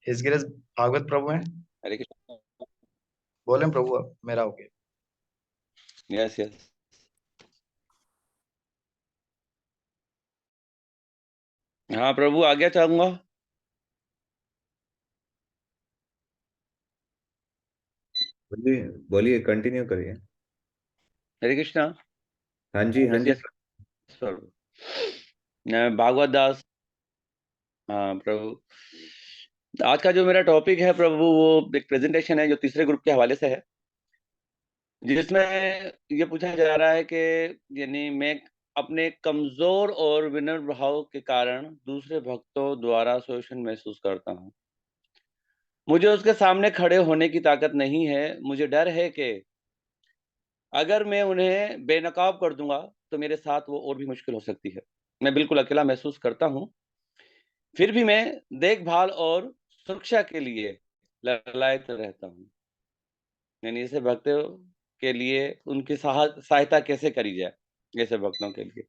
हिज ग्रेस भागवत प्रभु हैं। हरे कृष्ण। बोले प्रभु, अब मेरा हो गया। Yes yes. हाँ प्रभु, आज्ञा चाहूंगा। बोलिए बोलिए, कंटिन्यू करिए। हरे कृष्णा। हाँ जी हाँ जी। यस प्रभु। भागवत दास। हाँ प्रभु, आज का जो मेरा टॉपिक है प्रभु, वो एक प्रेजेंटेशन है जो तीसरे ग्रुप के हवाले से है, जिसमें ये पूछा जा रहा है कि यानी मैं अपने कमजोर और विनम्र भाव के कारण दूसरे भक्तों द्वारा शोषण महसूस करता हूँ। मुझे उसके सामने खड़े होने की ताकत नहीं है। मुझे डर है कि अगर मैं उन्हें बेनकाब कर दूंगा तो मेरे साथ वो और भी मुश्किल हो सकती है। मैं बिल्कुल अकेला महसूस करता हूँ, फिर भी मैं देखभाल और सुरक्षा के लिए ललायत रहता हूँ। यानी ऐसे भक्तों के लिए उनकी सहायता कैसे करी जाए, ऐसे भक्तों के लिए।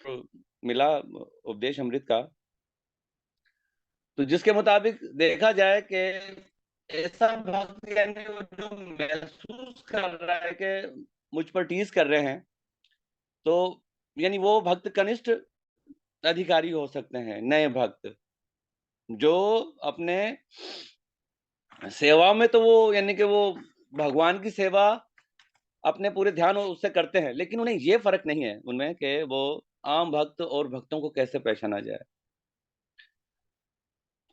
तो मिला उपदेश अमृत का, तो जिसके मुताबिक देखा जाए कि ऐसा भक्त यानी वो जो महसूस कर रहा है कि मुझ पर टीज कर रहे हैं, तो यानी वो भक्त कनिष्ठ अधिकारी हो सकते हैं। नए भक्त जो अपने सेवा में तो वो यानी कि वो भगवान की सेवा अपने पूरे ध्यान उससे करते हैं, लेकिन उन्हें ये फर्क नहीं है उनमें कि वो आम भक्त और भक्तों को कैसे पहचाना जाए।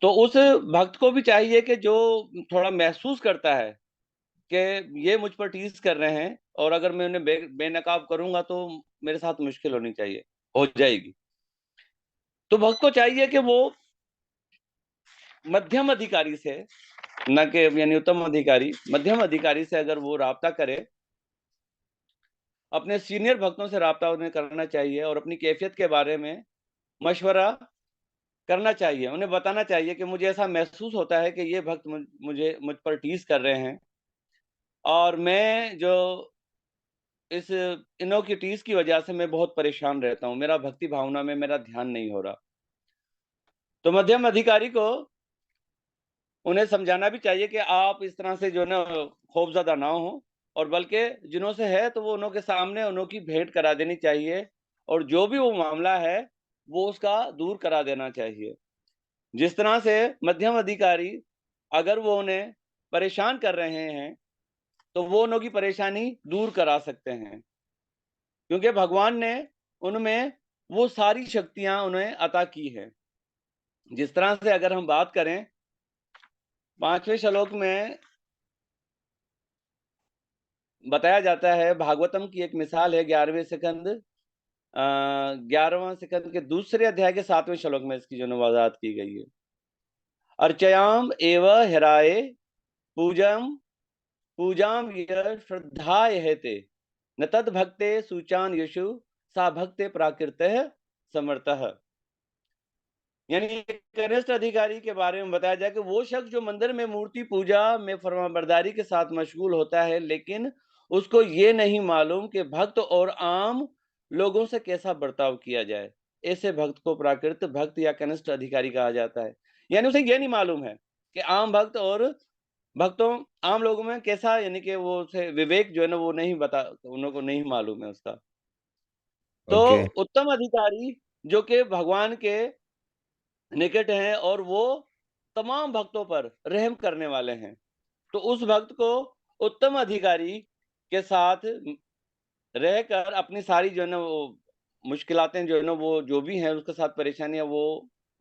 तो उस भक्त को भी चाहिए कि जो थोड़ा महसूस करता है कि ये मुझ पर टीज कर रहे हैं और अगर मैं उन्हें बेनकाब करूंगा तो मेरे साथ मुश्किल होनी चाहिए, हो जाएगी। तो भक्त को चाहिए कि वो मध्यम अधिकारी से, न कि यानी उत्तम अधिकारी, मध्यम अधिकारी से अगर वो राब्ता करे, अपने सीनियर भक्तों से राब्ता उन्हें करना चाहिए और अपनी कैफियत के बारे में मशवरा करना चाहिए। उन्हें बताना चाहिए कि मुझे ऐसा महसूस होता है कि ये भक्त मुझ पर टीस कर रहे हैं और मैं जो इस इन्हों की टीस की वजह से मैं बहुत परेशान रहता हूँ, मेरा भक्ति भावना में मेरा ध्यान नहीं हो रहा। तो मध्यम अधिकारी को उन्हें समझाना भी चाहिए कि आप इस तरह से जो है ना खौफज़दा ना हो, और बल्कि जिन्हों से है तो वो उन्हों के सामने उन्हों की भेंट करा देनी चाहिए और जो भी वो मामला है वो उसका दूर करा देना चाहिए। जिस तरह से मध्यम अधिकारी अगर वो उन्हें परेशान कर रहे हैं तो वो उन्हों की परेशानी दूर करा सकते हैं, क्योंकि भगवान ने उनमें वो सारी शक्तियां उन्हें अता की है। जिस तरह से अगर हम बात करें 5वें श्लोक में बताया जाता है, भागवतम की एक मिसाल है 11वें स्कंद 11वां स्कंद के दूसरे अध्याय के 7वें श्लोक में इसकी जो वजाहत की गई है। अर्चयाम एव हिराए पूजाम य श्रद्धाय हेते न तद भक्ते सूचान यशु सा भक्ते प्राकृतः समर्थः। यानी कनिष्ठ अधिकारी के बारे में बताया जाए कि वो शख्स जो मंदिर में मूर्ति पूजा में फरमाबरदारी के साथ मशगूल होता है, लेकिन उसको ये नहीं मालूम कि भक्त और आम लोगों से कैसा बर्ताव किया जाए, ऐसे भक्त को प्राकृत भक्त या कनिष्ठ अधिकारी कहा जाता है। यानी उसे ये नहीं मालूम है कि आम भक्त और भक्तों आम लोगों में कैसा, यानी कि वो उसे विवेक जो है ना वो नहीं बता, उनको नहीं मालूम है उसका। तो ओके। उत्तम अधिकारी जो कि भगवान के निकट हैं और वो तमाम भक्तों पर रहम करने वाले हैं, तो उस भक्त को उत्तम अधिकारी के साथ रहकर अपनी सारी जो है ना वो मुश्किलातें जो है ना वो जो भी हैं उसके साथ परेशानियां वो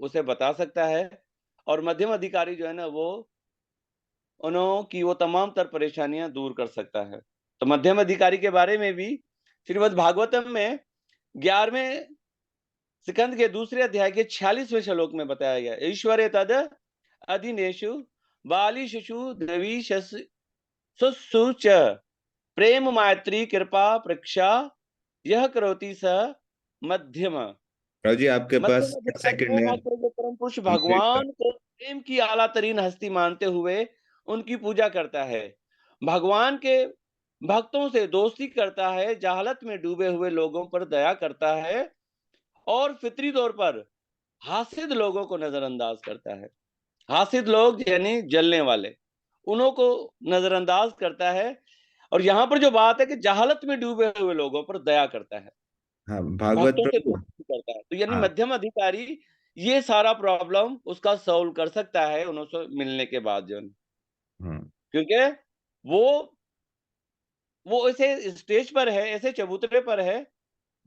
उसे बता सकता है, और मध्यम अधिकारी जो है ना वो उन्हों की वो तमाम तर परेशानियां दूर कर सकता है। तो मध्यम अधिकारी के बारे में भी श्रीमद् भागवतम में 11वें स्कंद के दूसरे अध्याय के 46वें श्लोक में बताया गया, ईश्वरे तद अधिनेषु बाली शिशु द्रवी सुसुच प्रेम मैत्री कृपा परीक्षा यह करोति स मध्यम। राव जी आपके पास मध्यम 10 अधिकारी सेकंड वो है, भक्त है जो परम पुरुष कंप्लीट कर। भगवान को प्रेम की आला तरीन हस्ती मानते हुए उनकी पूजा करता है, भगवान के भक्तों से दोस्ती करता है, जहालत में डूबे हुए लोगों पर दया करता है और फितरी तौर पर हासिद लोगों को नजरअंदाज करता है। हासिद लोग यानी जलने वाले, उन्हों को नजरअंदाज करता है, और यहाँ पर जो बात है कि जहालत में डूबे हुए लोगों पर दया करता है, हाँ भागवत भक्तों से प्रभु। दोस्ती करता है। तो यानी हाँ। मध्यम अधिकारी ये सारा प्रॉब्लम उसका सॉल्व कर सकता है उन्हों से मिलने के बाद जो है। हम्म। क्योंकि वो ऐसे स्टेज पर है, ऐसे चबूतरे पर है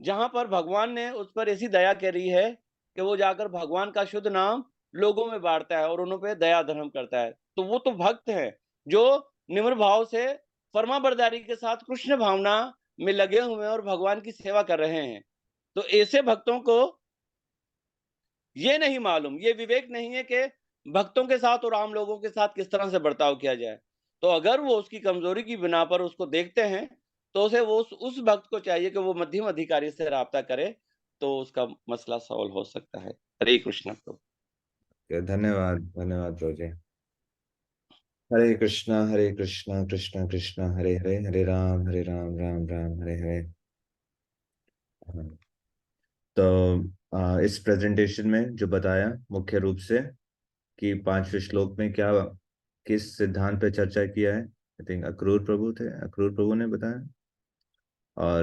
जहां पर भगवान ने उस पर ऐसी दया करी है कि वो जाकर भगवान का शुद्ध नाम लोगों में बांटता है और उन पे दया धर्म करता है। तो वो तो भक्त है जो निम्र भाव से फर्माबरदारी के साथ कृष्ण भावना में लगे हुए हैं और भगवान की सेवा कर रहे हैं। तो ऐसे भक्तों को ये नहीं मालूम, ये विवेक नहीं है कि भक्तों के साथ और आम लोगों के साथ किस तरह से बर्ताव किया जाए। तो अगर वो उसकी कमजोरी की बिना पर उसको देखते हैं, तो उसे वो उस भक्त को चाहिए कि वो मध्यम अधिकारी से राब्ता करे, तो उसका मसला सॉल्व हो सकता है। हरे कृष्ण प्रभु। धन्यवाद धन्यवाद प्रभु जी। हरे कृष्णा कृष्ण कृष्ण हरे हरे, हरे राम राम राम हरे हरे। हाँ। तो इस प्रेजेंटेशन में जो बताया मुख्य रूप से कि 5वें श्लोक में क्या किस सिद्धांत पे चर्चा किया है, आई थिंक अक्रूर प्रभु ने बताया, और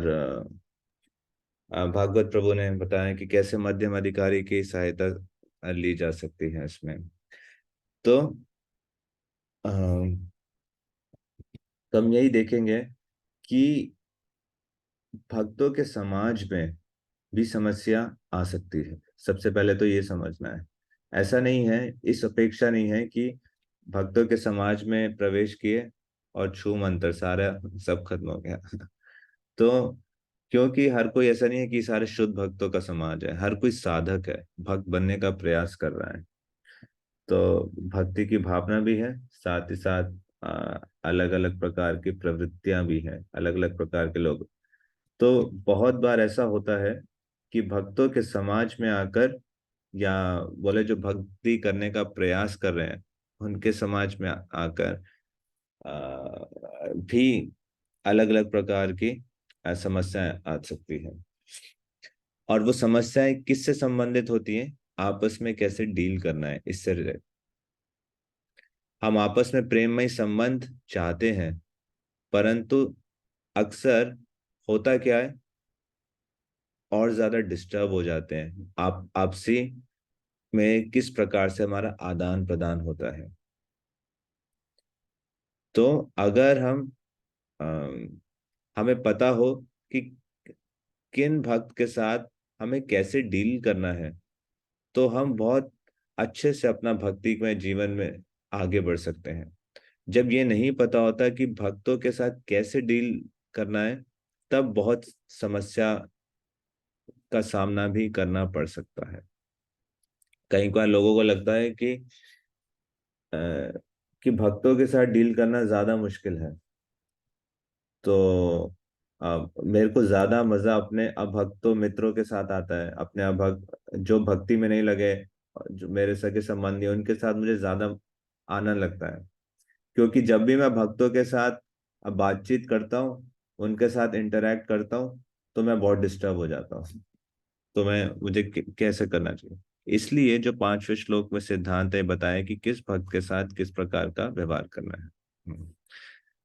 भागवत प्रभु ने बताया कि कैसे मध्यम अधिकारी की सहायता ली जा सकती है इसमें। तो हम यही देखेंगे कि भक्तों के समाज में भी समस्या आ सकती है। सबसे पहले तो ये समझना है, ऐसा नहीं है, इस अपेक्षा नहीं है कि भक्तों के समाज में प्रवेश किए और छू मंतर सारा सब खत्म हो गया। तो क्योंकि हर कोई ऐसा नहीं है कि सारे शुद्ध भक्तों का समाज है, हर कोई साधक है, भक्त बनने का प्रयास कर रहा है। तो भक्ति की भावना भी है, साथ ही साथ अलग अलग प्रकार की प्रवृत्तियां भी हैं, अलग अलग प्रकार के लोग। तो बहुत बार ऐसा होता है कि भक्तों के समाज में आकर, या बोले जो भक्ति करने का प्रयास कर रहे हैं उनके समाज में आकर भी अलग अलग प्रकार की समस्याएं आ सकती है। और वो समस्याएं किससे संबंधित होती हैं? आपस में कैसे डील करना है इससे रिलेटेड। हम आपस में प्रेममय संबंध चाहते हैं, परंतु अक्सर होता क्या है, और ज्यादा डिस्टर्ब हो जाते हैं। आपसी में किस प्रकार से हमारा आदान प्रदान होता है। तो अगर हमें पता हो कि किन भक्त के साथ हमें कैसे डील करना है, तो हम बहुत अच्छे से अपना भक्ति में जीवन में आगे बढ़ सकते हैं। जब ये नहीं पता होता कि भक्तों के साथ कैसे डील करना है, तब बहुत समस्या का सामना भी करना पड़ सकता है। कई बार लोगों को लगता है कि भक्तों के साथ डील करना ज्यादा मुश्किल है। तो मेरे को ज्यादा मजा अपने अभक्तों मित्रों के साथ आता है, अपने जो भक्ति में नहीं लगे, जो मेरे सगे संबंधी, उनके साथ मुझे ज्यादा आनंद लगता है। क्योंकि जब भी मैं भक्तों के साथ बातचीत करता हूँ, उनके साथ इंटरेक्ट करता हूँ, तो मैं बहुत डिस्टर्ब हो जाता हूँ। तो मुझे कैसे करना चाहिए। इसलिए जो 5वें श्लोक में सिद्धांत है बताया कि किस भक्त के साथ किस प्रकार का व्यवहार करना है।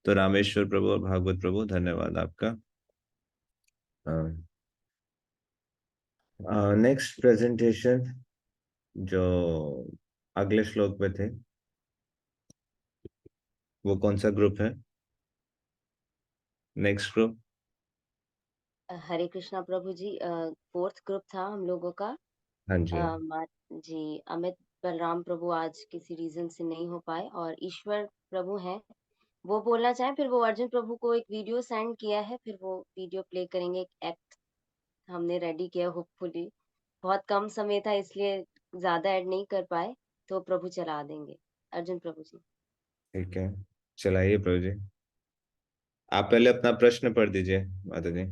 तो रामेश्वर प्रभु और भागवत प्रभु, धन्यवाद आपका। नेक्स्ट प्रेजेंटेशन जो अगले श्लोक में थे, वो कौन सा ग्रुप है? Next group. Hare Krishna Prabhu ji, 4th group था हम लोगों का। हाँ जी। जी, अमित बलराम प्रभु आज किसी रीजन से नहीं हो पाए, और ईश्वर प्रभु हैं, वो बोलना चाहें। फिर वो अर्जुन प्रभु को एक वीडियो सेंड किया है, फिर वो वीडियो प्ले करेंगे। एक एक्ट हमने रेडी किया, होपफुली। बहुत कम समय था इसलिए ज्यादा ऐड नहीं कर पाए, तो प्रभु चला देंगे। अर्जुन प्रभु जी। ठीक है, चलाइए प्रभु जी। आप पहले अपना प्रश्न पढ़ दीजिए माता जी।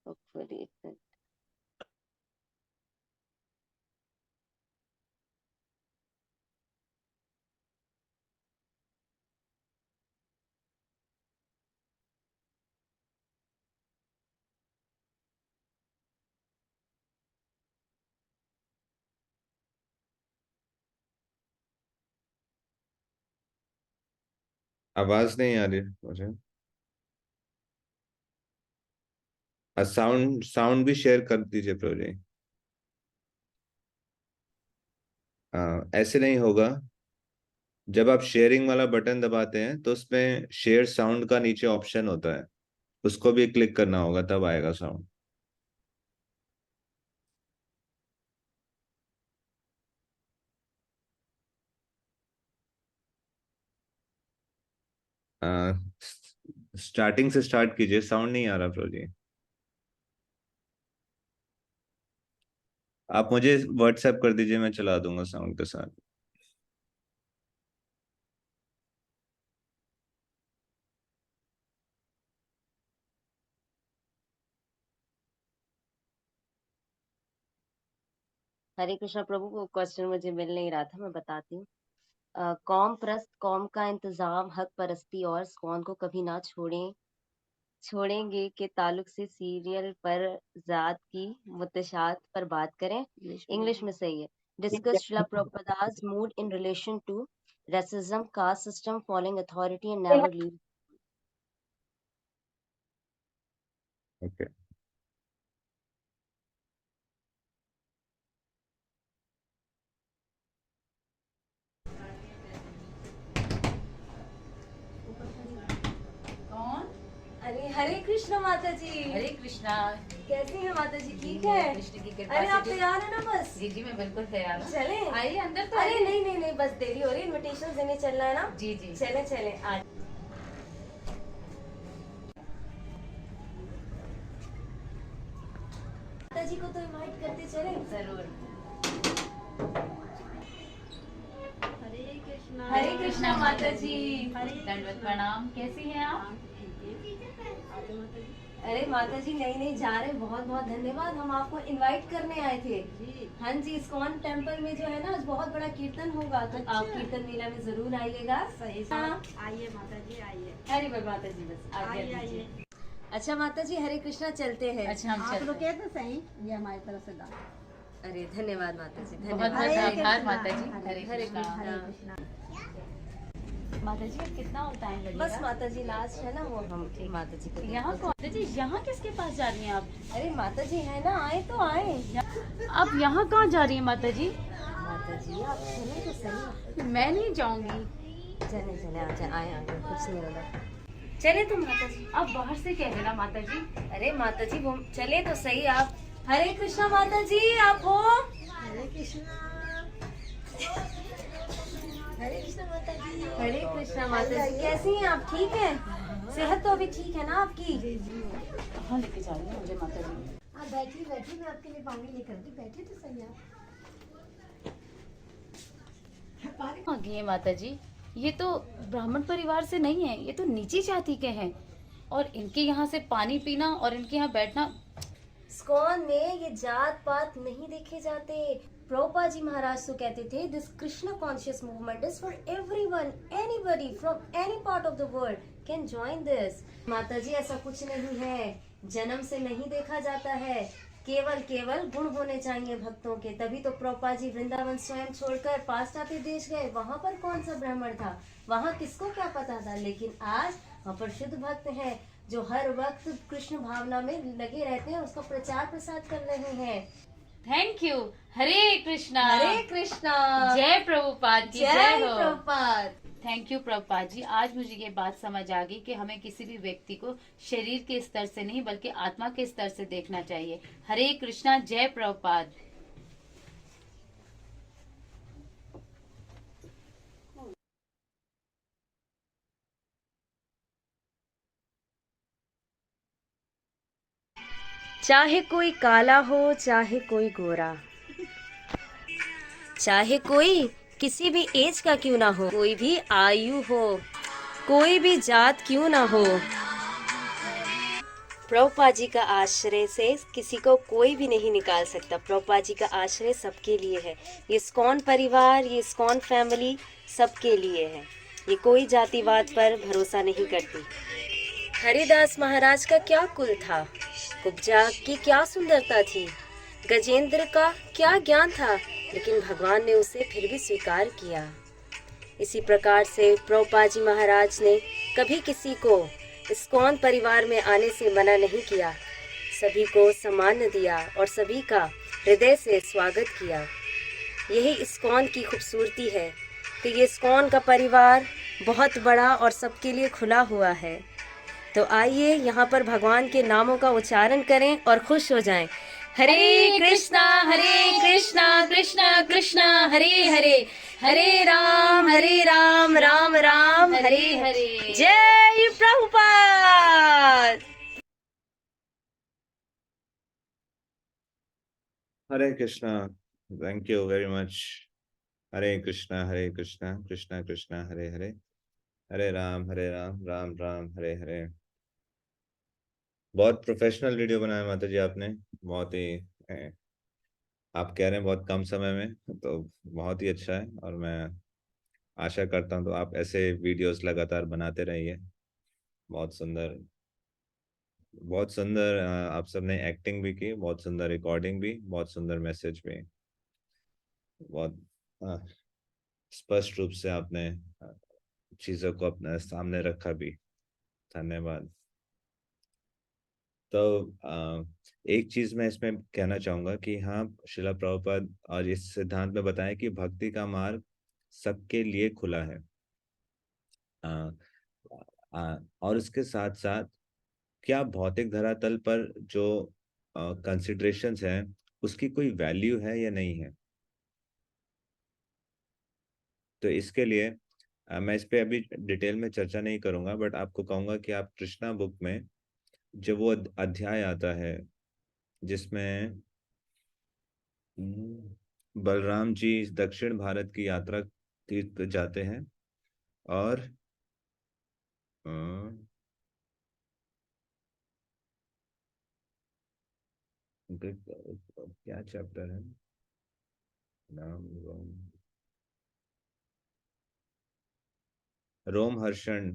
होपफुली आवाज नहीं आ रही मुझे। साउंड साउंड भी शेयर कर दीजिए प्रभु जी। ऐसे नहीं होगा। जब आप शेयरिंग वाला बटन दबाते हैं तो उसमें शेयर साउंड का नीचे ऑप्शन होता है, उसको भी क्लिक करना होगा, तब आएगा साउंड। स्टार्टिंग से स्टार्ट कीजिए, साउंड नहीं आ रहा प्रभु जी। आप मुझे व्हाट्सएप कर दीजिए, मैं चला दूंगा साउंड के साथ। हरे कृष्णा प्रभु, वो क्वेश्चन मुझे मिल नहीं रहा था, मैं बताती हूँ। कौम प्रस्त कौम का इंतजाम, हक परस्ती और स्कॉन को कभी ना छोड़ेंगे के ताल्लुक से सीरियल पर जात की मुतशात पर बात करें। इंग्लिश में सही है। Discuss Srila Prabhupada's mood in relation to racism, caste system, following authority and never leave. Okay. अरे हरे कृष्णा माता जी। हरे कृष्णा। कैसी हैं माता जी? ठीक जी, है। कृष्ण की कृपा अरे से आप जी। तैयार है ना? बस जी जी मैं बिल्कुल तैयार हूँ। चले आइए अंदर तो अरे आइए। नहीं नहीं नहीं, बस देरी हो रही है, इनविटेशन देने चलना है ना। जी जी चले चले आज। माता जी को तो इनवाइट करते चले। जरूर। हरे कृष्णा माता जी। दंडवत प्रणाम। कैसी हैं आप? अरे माता जी नहीं नहीं जा रहे, बहुत बहुत धन्यवाद। हम आपको इनवाइट करने आए थे। हाँ जी, इस्कॉन टेम्पल में जो है ना आज बहुत बड़ा कीर्तन होगा, तो आप कीर्तन मेला में जरूर आइएगा। सही। आइए माता जी आइए। अरे बस माता जी बस आगे आइए। अच्छा माता जी हरे कृष्णा चलते हैं। अच्छा, हम आप चलते लोग हैं। कह तो सही, ये हमारी तरफ से दान। अरे धन्यवाद माता जी, बहुत धन्यवाद। बहुत हरे आभार कृष्णा, माता जी। हरे हरे कृष्णा। कृष्णा। हरे कृष्णा। माता जी अब कितना और टाइम लगेगा? बस माता जी लास्ट है ना वो, हम माता जी को देते यहाँ हैं। कौन? माता जी यहाँ किसके पास जा रही हैं आप? अरे माता जी है ना, आए तो आए। आप यहाँ कहाँ जा रही हैं माता जी? माता जी आप चले तो सही। मैं नहीं जाऊंगी। चले चले आए आए कुछ नहीं होगा। चले तो माता जी। आप बाहर से कह देना माता जी। अरे माता जी वो चले तो सही आप। हरे कृष्णा माता जी आप हो? हरे कृष्णा। हरे कृष्णा माता जी। हरे कृष्णा माता जी, कैसी हैं आप? ठीक है, सेहत तो अभी ठीक है ना आपकी? कहाँ लेके जा रही हैं मुझे माता जी? आप बैठिए बैठिए, मैं आपके लिए पानी लेकर आती। बैठिए तो सही आप। आ गई है माता जी। ये तो ब्राह्मण परिवार से नहीं है, ये तो नीची जाति के हैं, और इनके यहाँ से पानी पीना और इनके यहाँ बैठना। इस्कॉन में ये जात पात नहीं देखे जाते। प्रभुपाद जी महाराज तो कहते थे this Krishna conscious movement is for everyone, anybody from any part of the world can join this. माता जी ऐसा कुछ नहीं है, जन्म से नहीं देखा जाता है, केवल केवल गुण होने चाहिए भक्तों के। तभी तो प्रभुपाद जी वृंदावन स्वयं छोड़कर पाश्चात्य देश गए। वहाँ पर कौन सा ब्राह्मण था, वहाँ किसको क्या पता था। लेकिन आज वहाँ पर शुद्ध भक्त हैं जो हर वक्त कृष्ण भावना में लगे रहते हैं, उसका प्रचार प्रसार कर रहे हैं। Thank you. हरे कृष्णा। हरे कृष्णा। जय प्रभुपाद की जय जय हो। प्रभुपाद। Thank you Prabhupad ji. आज मुझे ये बात समझ आ गई कि हमें किसी भी व्यक्ति को शरीर के स्तर से नहीं बल्कि आत्मा के स्तर से देखना चाहिए। हरे कृष्णा। जय प्रभुपाद। चाहे कोई काला हो चाहे कोई गोरा, चाहे कोई किसी भी एज का क्यों ना हो, कोई भी आयु हो, कोई भी जात क्यों ना हो, प्रभुपाद जी का आश्रय से किसी को कोई भी नहीं निकाल सकता। प्रभुपाद जी का आश्रय सबके लिए है। ये इस्कॉन परिवार, ये इस्कॉन फैमिली सबके लिए है। ये कोई जातिवाद पर भरोसा नहीं करती। हरिदास महाराज का क्या कुल था, कुब्जा की क्या सुंदरता थी, गजेंद्र का क्या ज्ञान था, लेकिन भगवान ने उसे फिर भी स्वीकार किया। इसी प्रकार से प्रभुपाद जी महाराज ने कभी किसी को इस्कॉन परिवार में आने से मना नहीं किया, सभी को सम्मान दिया और सभी का हृदय से स्वागत किया। यही इस्कॉन की खूबसूरती है कि ये इस्कॉन का परिवार बहुत बड़ा और सबके लिए खुला हुआ है। तो आइए यहाँ पर भगवान के नामों का उच्चारण करें और खुश हो जाएं। हरे कृष्णा कृष्णा कृष्णा हरे हरे, हरे राम राम राम हरे हरे। जय Prabhupad. Hare Krishna. Thank you very much. Hare Krishna Krishna Krishna Hare Hare, Hare Ram Ram Ram Hare Hare. बहुत प्रोफेशनल वीडियो बनाया माता जी आपने। बहुत ही आप कह रहे हैं बहुत कम समय में, तो बहुत ही अच्छा है। और मैं आशा करता हूँ तो आप ऐसे वीडियोस लगातार बनाते रहिए। बहुत सुंदर, बहुत सुंदर। आप सबने एक्टिंग भी की, बहुत सुंदर रिकॉर्डिंग भी, बहुत सुंदर मैसेज भी, बहुत स्पष्ट रूप से आपने चीजों को अपने सामने रखा भी। धन्यवाद। तो एक चीज मैं इसमें कहना चाहूंगा कि हाँ, श्रीला प्रभुपाद और इस सिद्धांत में बताया कि भक्ति का मार्ग सबके लिए खुला है। और इसके साथ साथ क्या भौतिक धरातल पर जो कंसिडरेशंस हैं उसकी कोई वैल्यू है या नहीं है। तो इसके लिए मैं इस पे अभी डिटेल में चर्चा नहीं करूंगा, बट आपको कहूंगा कि आप कृष्णा बुक में जो वो अध्याय आता है जिसमें बलराम जी दक्षिण भारत की यात्रा तीर्थ जाते हैं और क्या चैप्टर है नाम रोमहर्षण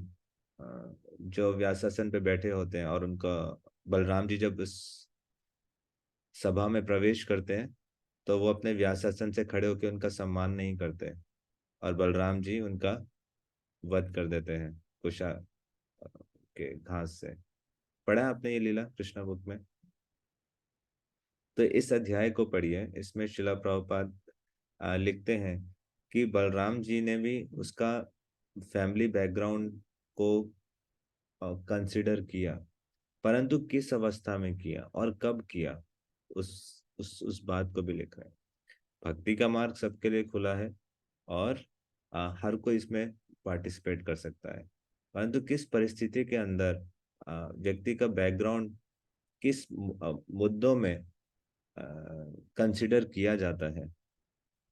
जो व्यासासन पे बैठे होते हैं और उनका बलराम जी जब इस सभा में प्रवेश करते हैं तो वो अपने व्यासासन से खड़े होकर उनका सम्मान नहीं करते और बलराम जी उनका वध कर देते हैं कुशा के घास से। पढ़ा है आपने ये लीला कृष्णा बुक में? तो इस अध्याय को पढ़िए। इसमें शिला प्रभुपाद लिखते हैं कि बलराम जी ने भी उसका फैमिली बैकग्राउंड को कंसिडर किया, परंतु किस अवस्था में किया और कब किया उस बात को भी लिख रहे हैं। भक्ति का मार्ग सबके लिए खुला है और हर कोई इसमें पार्टिसिपेट कर सकता है, परंतु किस परिस्थिति के अंदर व्यक्ति का बैकग्राउंड किस मुद्दों में कंसिडर किया जाता है,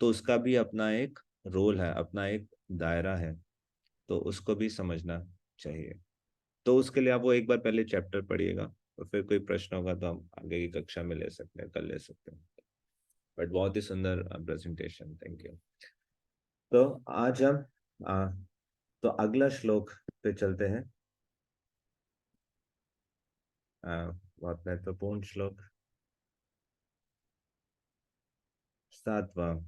तो उसका भी अपना एक रोल है, अपना एक दायरा है, तो उसको भी समझना चाहिए। तो उसके लिए आप वो एक बार पहले चैप्टर पढ़िएगा और फिर कोई प्रश्न होगा तो हम आगे की कक्षा में ले सकते हैं, कल ले सकते हैं। बट बहुत ही सुंदर प्रेजेंटेशन, थैंक यू। तो आज हम तो अगला श्लोक पे चलते हैं। बहुत महत्वपूर्ण श्लोक 7वां।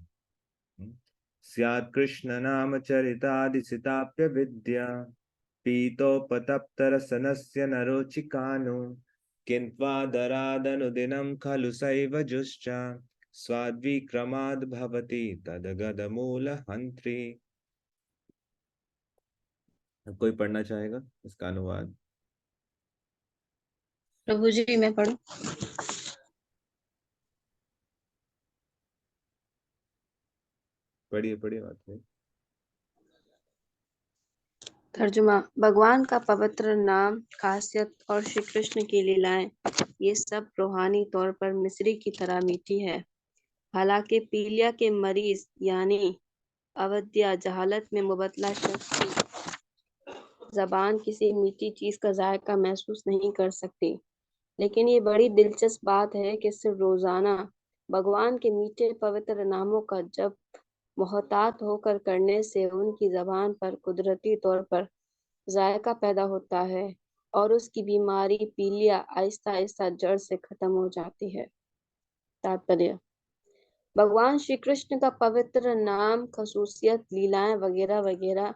स्यात् कृष्ण नाम चरितादिसिताप्य विद्या पीतोपतप्तरसनस्य नरोचिकानु किन्त्वादरादनुदिनं खलु सैव जुश्च स्वाद्विक्रमाद् भवति तद्गदमूलहन्त्री। कोई पढ़ना चाहेगा इसका अनुवाद? प्रभु जी मैं पढ़ूं? पढ़िए पढ़िए, बात नहीं। तर्जुमा। भगवान का पवित्र नाम, खासियत और श्री कृष्ण की लीलाएं, ये सब रूहानी तौर पर मिश्री की तरह मीठी है। हालांकि पीलिया के मरीज यानी अवध्या जहालत में मुबतला शख्स की जबान किसी मीठी चीज का जायका महसूस नहीं कर सकती, लेकिन ये बड़ी दिलचस्प बात है कि सिर्फ रोजाना भगवान के मीठे पवित्र नामों का जप मोहतात होकर करने से उनकी जबान पर कुदरती तौर पर जायका पैदा होता है और उसकी बीमारी पीलिया आहिस्ता आहिस्ता जड़ से खत्म हो जाती है। तात्पर्य: भगवान श्री कृष्ण का पवित्र नाम, खसूसियत, लीलाएं वगैरह वगैरह,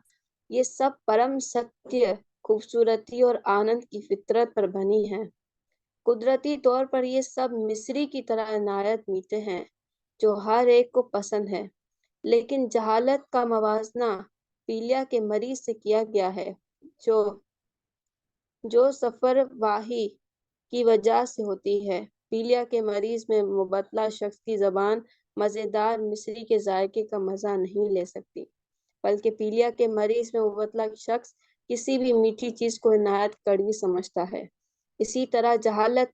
ये सब परम सत्य, खूबसूरती और आनंद की फितरत पर बनी है। कुदरती तौर पर ये सब मिस्री की तरह नायत मीठे हैं जो हर एक को पसंद है, लेकिन जहालत का मवाजना पीलिया के मरीज से किया गया है जो सफरवाही की वजह से होती है। पीलिया के मरीज में मुबतला शख्स की जबान मजेदार मिस्री के जायके का मजा नहीं ले सकती, बल्कि पीलिया के मरीज में मुबतला शख्स किसी भी मीठी चीज को नायत कड़वी समझता है। इसी तरह जहालत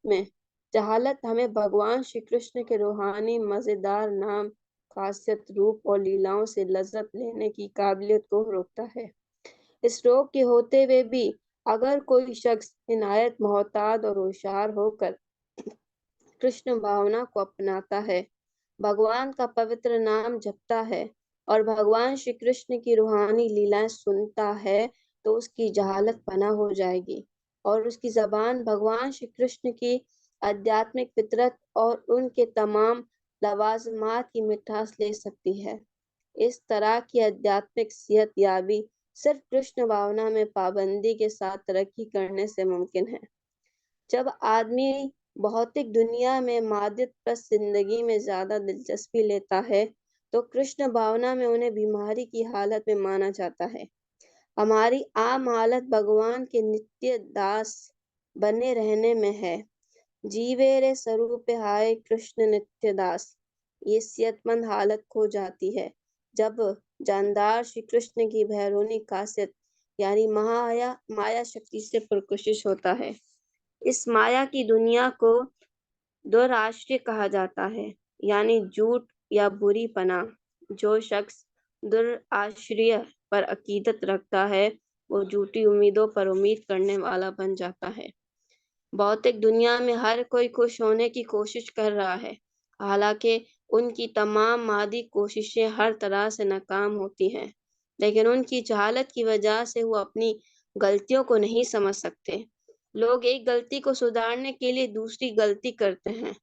हमें भगवान श्री कृष्ण के रूहानी मजेदार नाम, खासियत, रूप और लीलाओं से लज्जत लेने की काबिलियत को रोकता है। इस रोग के होते हुए भी अगर कोई शख्स इनायत, मोहताद और होशियार होकर कृष्ण भावना को अपनाता है, भगवान का पवित्र नाम जपता है और भगवान श्री कृष्ण की रूहानी लीलाएं सुनता है, तो उसकी जहालत पनाह हो जाएगी और उसकी जबान भगवान श्री कृष्ण की आध्यात्मिक फितरत और उनके तमाम लवाजमात की मिठास ले सकती है। इस तरह की आध्यात्मिक सेहत याबी सिर्फ कृष्ण भावना में पाबंदी के साथ तरक्की करने से मुमकिन है। जब आदमी भौतिक दुनिया में मादियत प्रस्त जिंदगी में ज्यादा दिलचस्पी लेता है, तो कृष्ण भावना में उन्हें बीमारी की हालत में माना जाता है। हमारी आम हालत भगवान के नित्य दास बने रहने में है। जीवे रे स्वरूप हाय कृष्ण नित्य दास। ये सेहतमंद हालत खो जाती है जब जानदार श्री कृष्ण की भैरूनी खासियत यानी माया शक्ति से पुरकशिश होता है। इस माया की दुनिया को दो राष्ट्रीय कहा जाता है। यानी झूठ या बुरी पना। जो शख्स दुराश्रय पर अकीदत रखता है वो झूठी उम्मीदों पर उम्मीद करने वाला बन जाता है। भौतिक दुनिया में हर कोई खुश होने की कोशिश कर रहा है, हालांकि उनकी तमाम मादी कोशिशें हर तरह से नाकाम होती हैं, लेकिन उनकी जहालत की वजह से वो अपनी गलतियों को नहीं समझ सकते। लोग एक गलती को सुधारने के लिए दूसरी गलती करते हैं।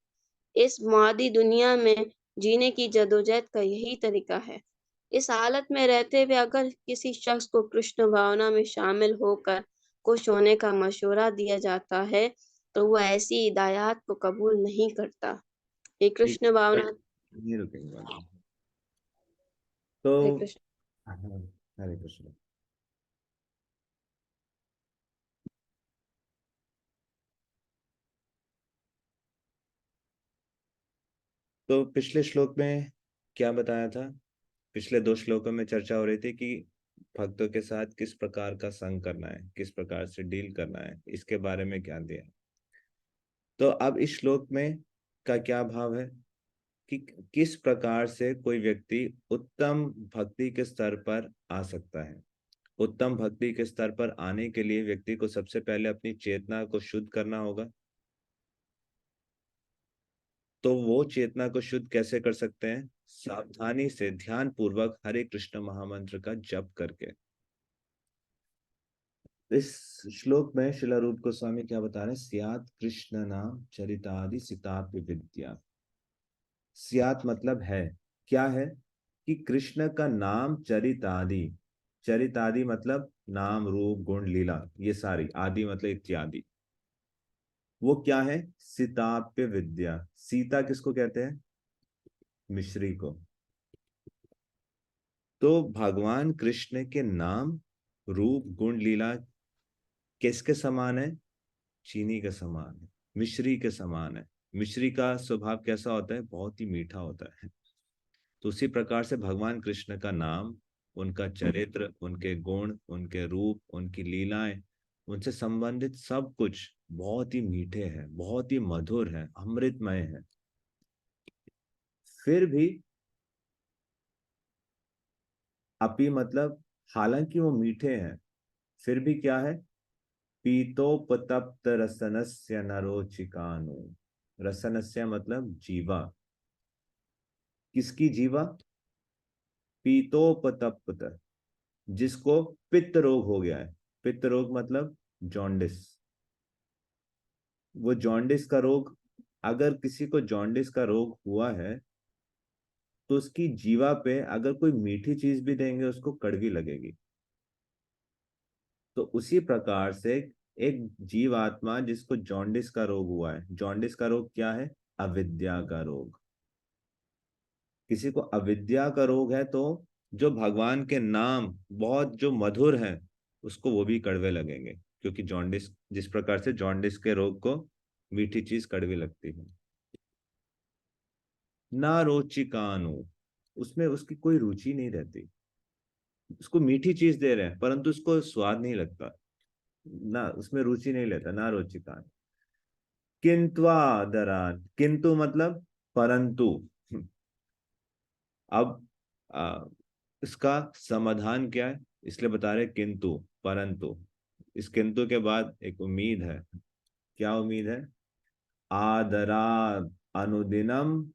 इस मादी दुनिया में जीने की जद्दोजहद का यही तरीका है। इस हालत में रहते हुए अगर किसी शख्स को कृष्ण भावना में शामिल होकर खुश होने का मशवरा दिया जाता है तो वह ऐसी हिदायत को कबूल नहीं करता। ये कृष्ण भावना। नहीं रुकेंगे वाले। हरे तो कृष्ण। हाँ, हरे कृष्ण। तो पिछले श्लोक में क्या बताया था? पिछले 2 श्लोकों में चर्चा हो रही थी कि भक्तों के साथ किस प्रकार का संग करना है, किस प्रकार से डील करना है, इसके बारे में ज्ञान दिया। तो अब इस श्लोक में का क्या भाव है कि किस प्रकार से कोई व्यक्ति उत्तम भक्ति के स्तर पर आ सकता है। उत्तम भक्ति के स्तर पर आने के लिए व्यक्ति को सबसे पहले अपनी चेतना को शुद्ध करना होगा। तो वो चेतना को शुद्ध कैसे कर सकते हैं? सावधानी से ध्यान पूर्वक हरे कृष्ण महामंत्र का जप करके। इस श्लोक में श्रील रूप गोस्वामी क्या बता रहे हैं? स्यात् कृष्ण नाम चरितादि सितापि विद्या। स्यात् मतलब है, क्या है? कि कृष्ण का नाम चरितादि, चरितादि मतलब नाम रूप गुण लीला, ये सारी, आदि मतलब इत्यादि, वो क्या है? सिताप्य विद्या। सीता किसको कहते हैं? मिश्री को। तो भगवान कृष्ण के नाम रूप गुण लीला किसके समान है? चीनी के समान है, मिश्री के समान है। मिश्री का स्वभाव कैसा होता है? बहुत ही मीठा होता है। तो उसी प्रकार से भगवान कृष्ण का नाम, उनका चरित्र, उनके गुण, उनके रूप, उनकी लीलाएं, उनसे संबंधित सब कुछ बहुत ही मीठे हैं, बहुत ही मधुर है, अमृतमय है। फिर भी अपी मतलब हालांकि वो मीठे हैं, फिर भी क्या है? पीतोपतप्त रसनस्य नरोचिकानु। रसनस्य मतलब जीवा। किसकी जीवा? पीतोपतप्त, जिसको पित्त रोग हो गया है। पित्त रोग मतलब जॉन्डिस। वो जॉन्डिस का रोग, अगर किसी को जॉन्डिस का रोग हुआ है तो उसकी जीवा पे अगर कोई मीठी चीज भी देंगे उसको कड़वी लगेगी। तो उसी प्रकार से एक जीवात्मा जिसको जॉन्डिस का रोग हुआ है, जॉन्डिस का रोग क्या है? अविद्या का रोग। किसी को अविद्या का रोग है तो जो भगवान के नाम बहुत जो मधुर हैं उसको वो भी कड़वे लगेंगे, क्योंकि जॉन्डिस, जिस प्रकार से जॉन्डिस के रोग को मीठी चीज कड़वी लगती है। ना रोचिकानु, उसमें उसकी कोई रुचि नहीं रहती। उसको मीठी चीज दे रहे हैं परंतु उसको स्वाद नहीं लगता, ना उसमें रुचि नहीं लेता। ना रोचिकानु। किंत्वादरात, किंतु मतलब परंतु। अब इसका समाधान क्या है? इसलिए बता रहे किंतु परंतु। इस किंतु के बाद एक उम्मीद है। क्या उम्मीद है? आदरात अनुदिनम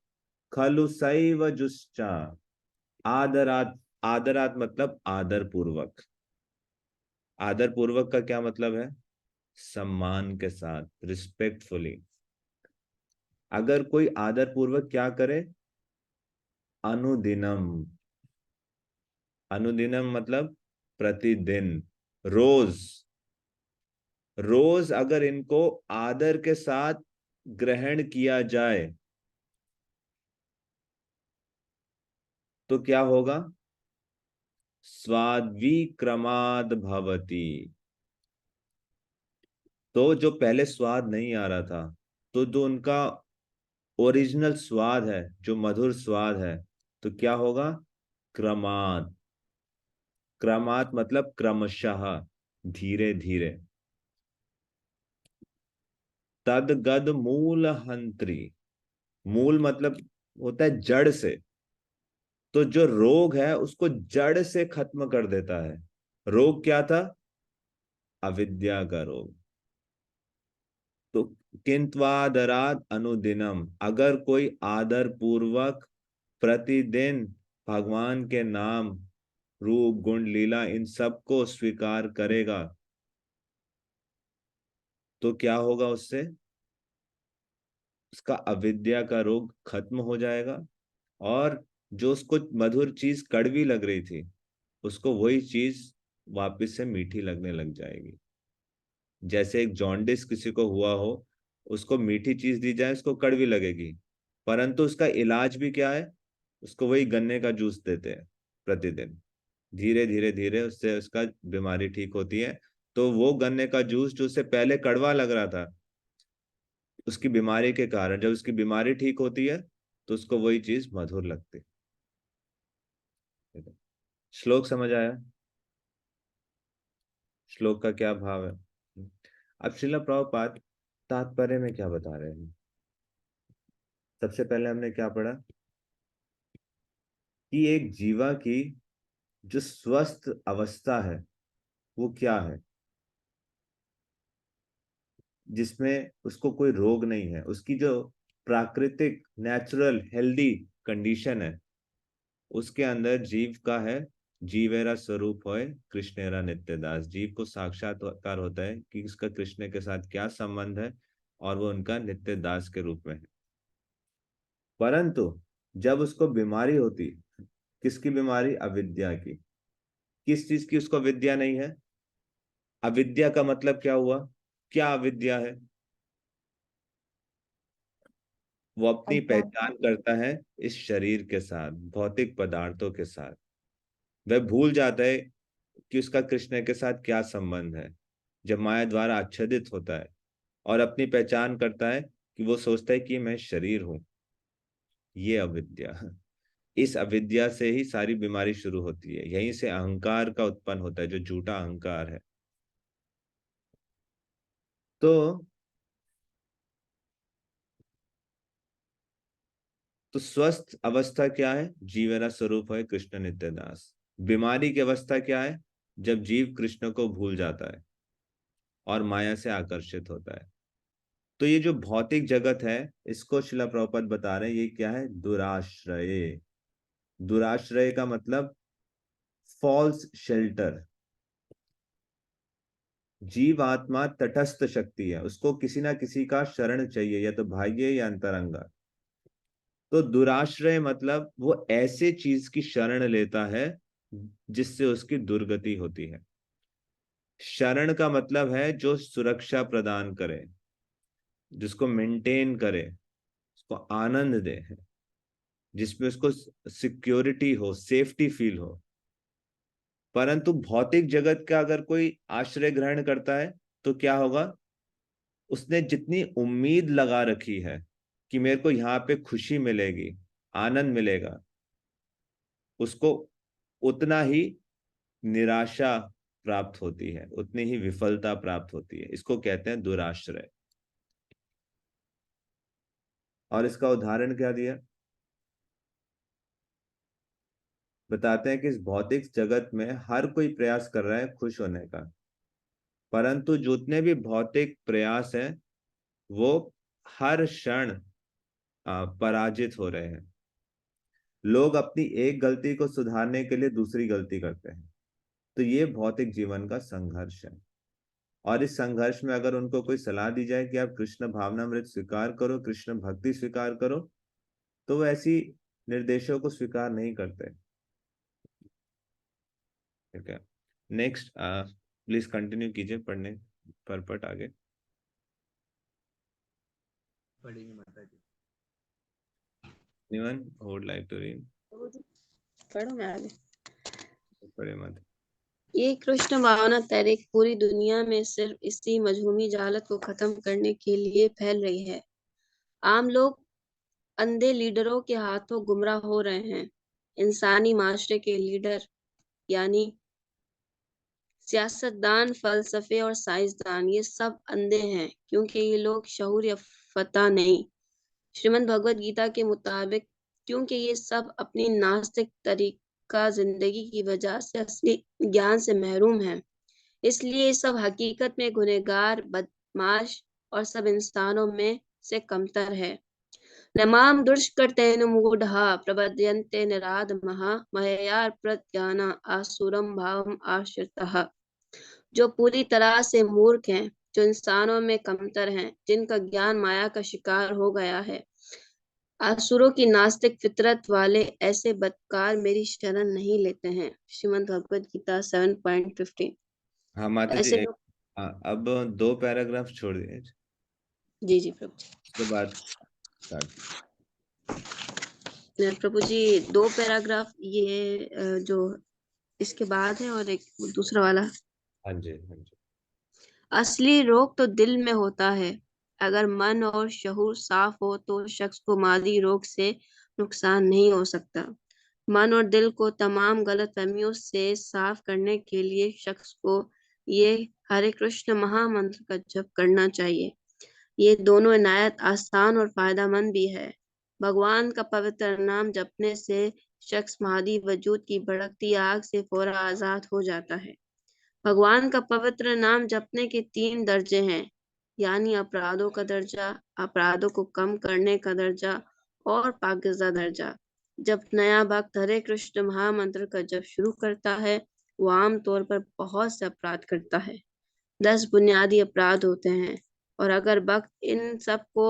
खलु सैव जुश्चा। आदरात, आदरात मतलब आदर पूर्वक। आदर पूर्वक का क्या मतलब है? सम्मान के साथ, रिस्पेक्टफुली। अगर कोई आदर पूर्वक क्या करे? अनुदिनम, अनुदिनम मतलब प्रतिदिन, रोज। रोज अगर इनको आदर के साथ ग्रहण किया जाए तो क्या होगा? स्वाद्विक्रमाद भवति। तो जो पहले स्वाद नहीं आ रहा था, तो जो उनका ओरिजिनल स्वाद है, जो मधुर स्वाद है, तो क्या होगा? क्रमाद। क्रमात मतलब क्रमशः, धीरे धीरे। तद गद मूल हंत्री। मूल मतलब होता है जड़ से। तो जो रोग है उसको जड़ से खत्म कर देता है। रोग क्या था? अविद्या का रोग। तो किंत्वादराद अनुदिनम, अगर कोई आदर पूर्वक प्रतिदिन भगवान के नाम, रूप, गुण, लीला इन सब को स्वीकार करेगा तो क्या होगा? उससे उसका अविद्या का रोग खत्म हो जाएगा, और जो उसको मधुर चीज कड़वी लग रही थी उसको वही चीज वापस से मीठी लगने लग जाएगी। जैसे एक जॉन्डिस किसी को हुआ हो, उसको मीठी चीज दी जाए उसको कड़वी लगेगी, परंतु उसका इलाज भी क्या है? उसको वही गन्ने का जूस देते हैं प्रतिदिन। धीरे धीरे धीरे उससे उसका बीमारी ठीक होती है। तो वो गन्ने का जूस जो उससे पहले कड़वा लग रहा था, उसकी बीमारी के कारण जब उसकी बीमारी ठीक होती है तो उसको वही चीज मधुर लगती है। श्लोक समझ आया? श्लोक का क्या भाव है? अब श्रीला प्रभुपाद तात्पर्य में क्या बता रहे हैं? सबसे पहले हमने क्या पढ़ा कि एक जीवा की जो स्वस्थ अवस्था है वो क्या है, जिसमें उसको कोई रोग नहीं है, उसकी जो प्राकृतिक नेचुरल हेल्दी कंडीशन है, उसके अंदर जीव का है जीवेरा स्वरूप होए कृष्णेरा नित्य दास। जीव को साक्षात्कार होता है कि उसका कृष्ण के साथ क्या संबंध है और वो उनका नित्य दास के रूप में है। परंतु जब उसको बीमारी होती, किसकी बीमारी? अविद्या की। किस चीज की उसको विद्या नहीं है? अविद्या का मतलब क्या हुआ? क्या अविद्या है? वो अपनी पहचान करता है इस शरीर के साथ, भौतिक पदार्थों के साथ। वह भूल जाता है कि उसका कृष्ण के साथ क्या संबंध है जब माया द्वारा आच्छादित होता है, और अपनी पहचान करता है कि वो सोचता है कि मैं शरीर हूं। ये अविद्या। इस अविद्या से ही सारी बीमारी शुरू होती है, यहीं से अहंकार का उत्पन्न होता है, जो झूठा अहंकार है। तो स्वस्थ अवस्था क्या है? जीवेरा स्वरूप है कृष्ण नित्य दास। बीमारी की अवस्था क्या है? जब जीव कृष्ण को भूल जाता है और माया से आकर्षित होता है। तो ये जो भौतिक जगत है इसको शिला प्रभुपाद बता रहे हैं, ये क्या है? दुराश्रय। दुराश्रय का मतलब फॉल्स शेल्टर। जीव आत्मा तटस्थ शक्ति है, उसको किसी ना किसी का शरण चाहिए, या तो बाह्य या अंतरंगा। तो दुराश्रय मतलब वो ऐसे चीज की शरण लेता है जिससे उसकी दुर्गति होती है। शरण का मतलब है जो सुरक्षा प्रदान करे, जिसको मेंटेन करे, उसको आनंद दे, जिसमें उसको सिक्योरिटी हो, सेफ्टी फील हो। परंतु भौतिक जगत का अगर कोई आश्रय ग्रहण करता है तो क्या होगा? उसने जितनी उम्मीद लगा रखी है कि मेरे को यहाँ पे खुशी मिलेगी, आनंद मिलेगा, उसको उतना ही निराशा प्राप्त होती है, उतनी ही विफलता प्राप्त होती है। इसको कहते हैं दुराश्रय। और इसका उदाहरण क्या दिया? बताते हैं कि इस भौतिक जगत में हर कोई प्रयास कर रहा है खुश होने का, परंतु जितने भी भौतिक प्रयास हैं वो हर क्षण पराजित हो रहे हैं। लोग अपनी एक गलती को सुधारने के लिए दूसरी गलती करते हैं। तो ये भौतिक जीवन का संघर्ष है। और इस संघर्ष में अगर उनको कोई सलाह दी जाए कि आप कृष्ण भावनामृत स्वीकार करो, कृष्ण भक्ति स्वीकार करो, तो वो ऐसी निर्देशों को स्वीकार नहीं करते। ठीक है, नेक्स्ट प्लीज कंटिन्यू कीजिए पढ़ने परपट आगे। पढ़ेंगे माता जी। Anyone who would like to read? पढ़ो मैं आगे। पढ़े मत। ये कृष्ण भावना तहरीक पूरी दुनिया में सिर्फ इसी मजहूमी जालत को खत्म करने के लिए फैल रही है। आम लोग अंधे लीडरों के हाथों गुमराह हो रहे हैं। इंसानी माशरे के लीडर यानी सियासतदान, फलसफे और साइंसदान ये सब अंधे हैं, क्योंकि ये लोग शऊर या फतह नहीं। श्रीमद् भगवद गीता के मुताबिक क्योंकि ये सब अपनी नास्तिक तरीका जिंदगी की वजह से असली ज्ञान से महरूम हैं। इसलिए ये सब हकीकत में गुनहगार, बदमाश और सब इंसानों में से कमतर है। नमाम दुष्कृतेन मूढ़ा प्रपद्यन्ते निराधमः मयया प्रज्ञाना आसुरम भावम आश्रितः। जो पूरी तरह से मूर्ख हैं, जो इंसानों में कमतर हैं, जिनका ज्ञान माया का शिकार हो गया है। असुरों की नास्तिक फितरत वाले ऐसे बदकार मेरी शरण नहीं लेते हैं। श्रीमद् भगवद गीता 7.15। हाँ माता जी, ऐसे लोग, अब 2 पैराग्राफ छोड़ दिए, जी प्रभु जी। उसके बाद start। प्रभु जी 2 पैराग्राफ ये जो इसके बाद है और एक दूसरा वाला। हाँ जी, हाँ जी। असली रोग तो दिल में होता है। अगर मन और शहूर साफ हो तो शख्स को मादी रोग से नुकसान नहीं हो सकता। मन और दिल को तमाम गलतफहमियों से साफ करने के लिए शख्स को ये हरे कृष्ण महामंत्र का जप करना चाहिए। ये दोनों इनायत आसान और फायदेमंद भी है। भगवान का पवित्र नाम जपने से शख्स मादी वजूद की भड़कती आग से फौरन आजाद हो जाता है। भगवान का पवित्र नाम जपने के 3 दर्जे हैं, यानी अपराधों का दर्जा, अपराधों को कम करने का दर्जा और पाकीज़ा दर्जा। जब नया भक्त हरे कृष्ण महामंत्र का जप शुरू करता है, वो आमतौर पर बहुत से अपराध करता है। 10 बुनियादी अपराध होते हैं, और अगर भक्त इन सब को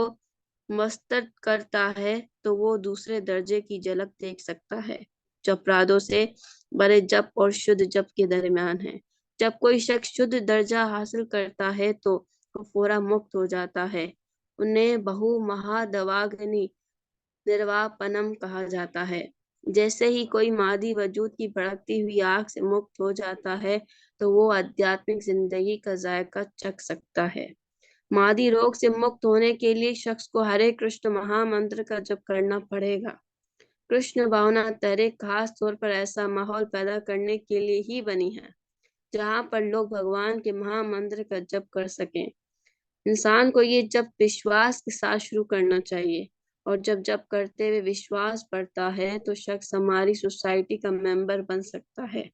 मस्तरद करता है तो वो दूसरे दर्जे की झलक देख सकता है, जो अपराधों से बड़े जप और शुद्ध जप के दरमियान है। जब कोई शख्स शुद्ध दर्जा हासिल करता है तो वो पूरा मुक्त हो जाता है। उन्हें बहु महादवाग्नि निर्वापनम कहा जाता है। जैसे ही कोई मादी वजूद की भड़कती हुई आग से मुक्त हो जाता है तो वो आध्यात्मिक जिंदगी का जायका चख सकता है। मादी रोग से मुक्त होने के लिए शख्स को हरे कृष्ण महामंत्र का जप करना पड़ेगा। कृष्ण भावना तहरीक खास तौर पर ऐसा माहौल पैदा करने के लिए ही बनी है जहाँ पर लोग भगवान के महामंत्र का जप कर सकें। इंसान को ये जप विश्वास के साथ शुरू करना चाहिए, और जब जप करते हुए विश्वास बढ़ता है तो शख्स हमारी सोसाइटी का मेंबर बन सकता है।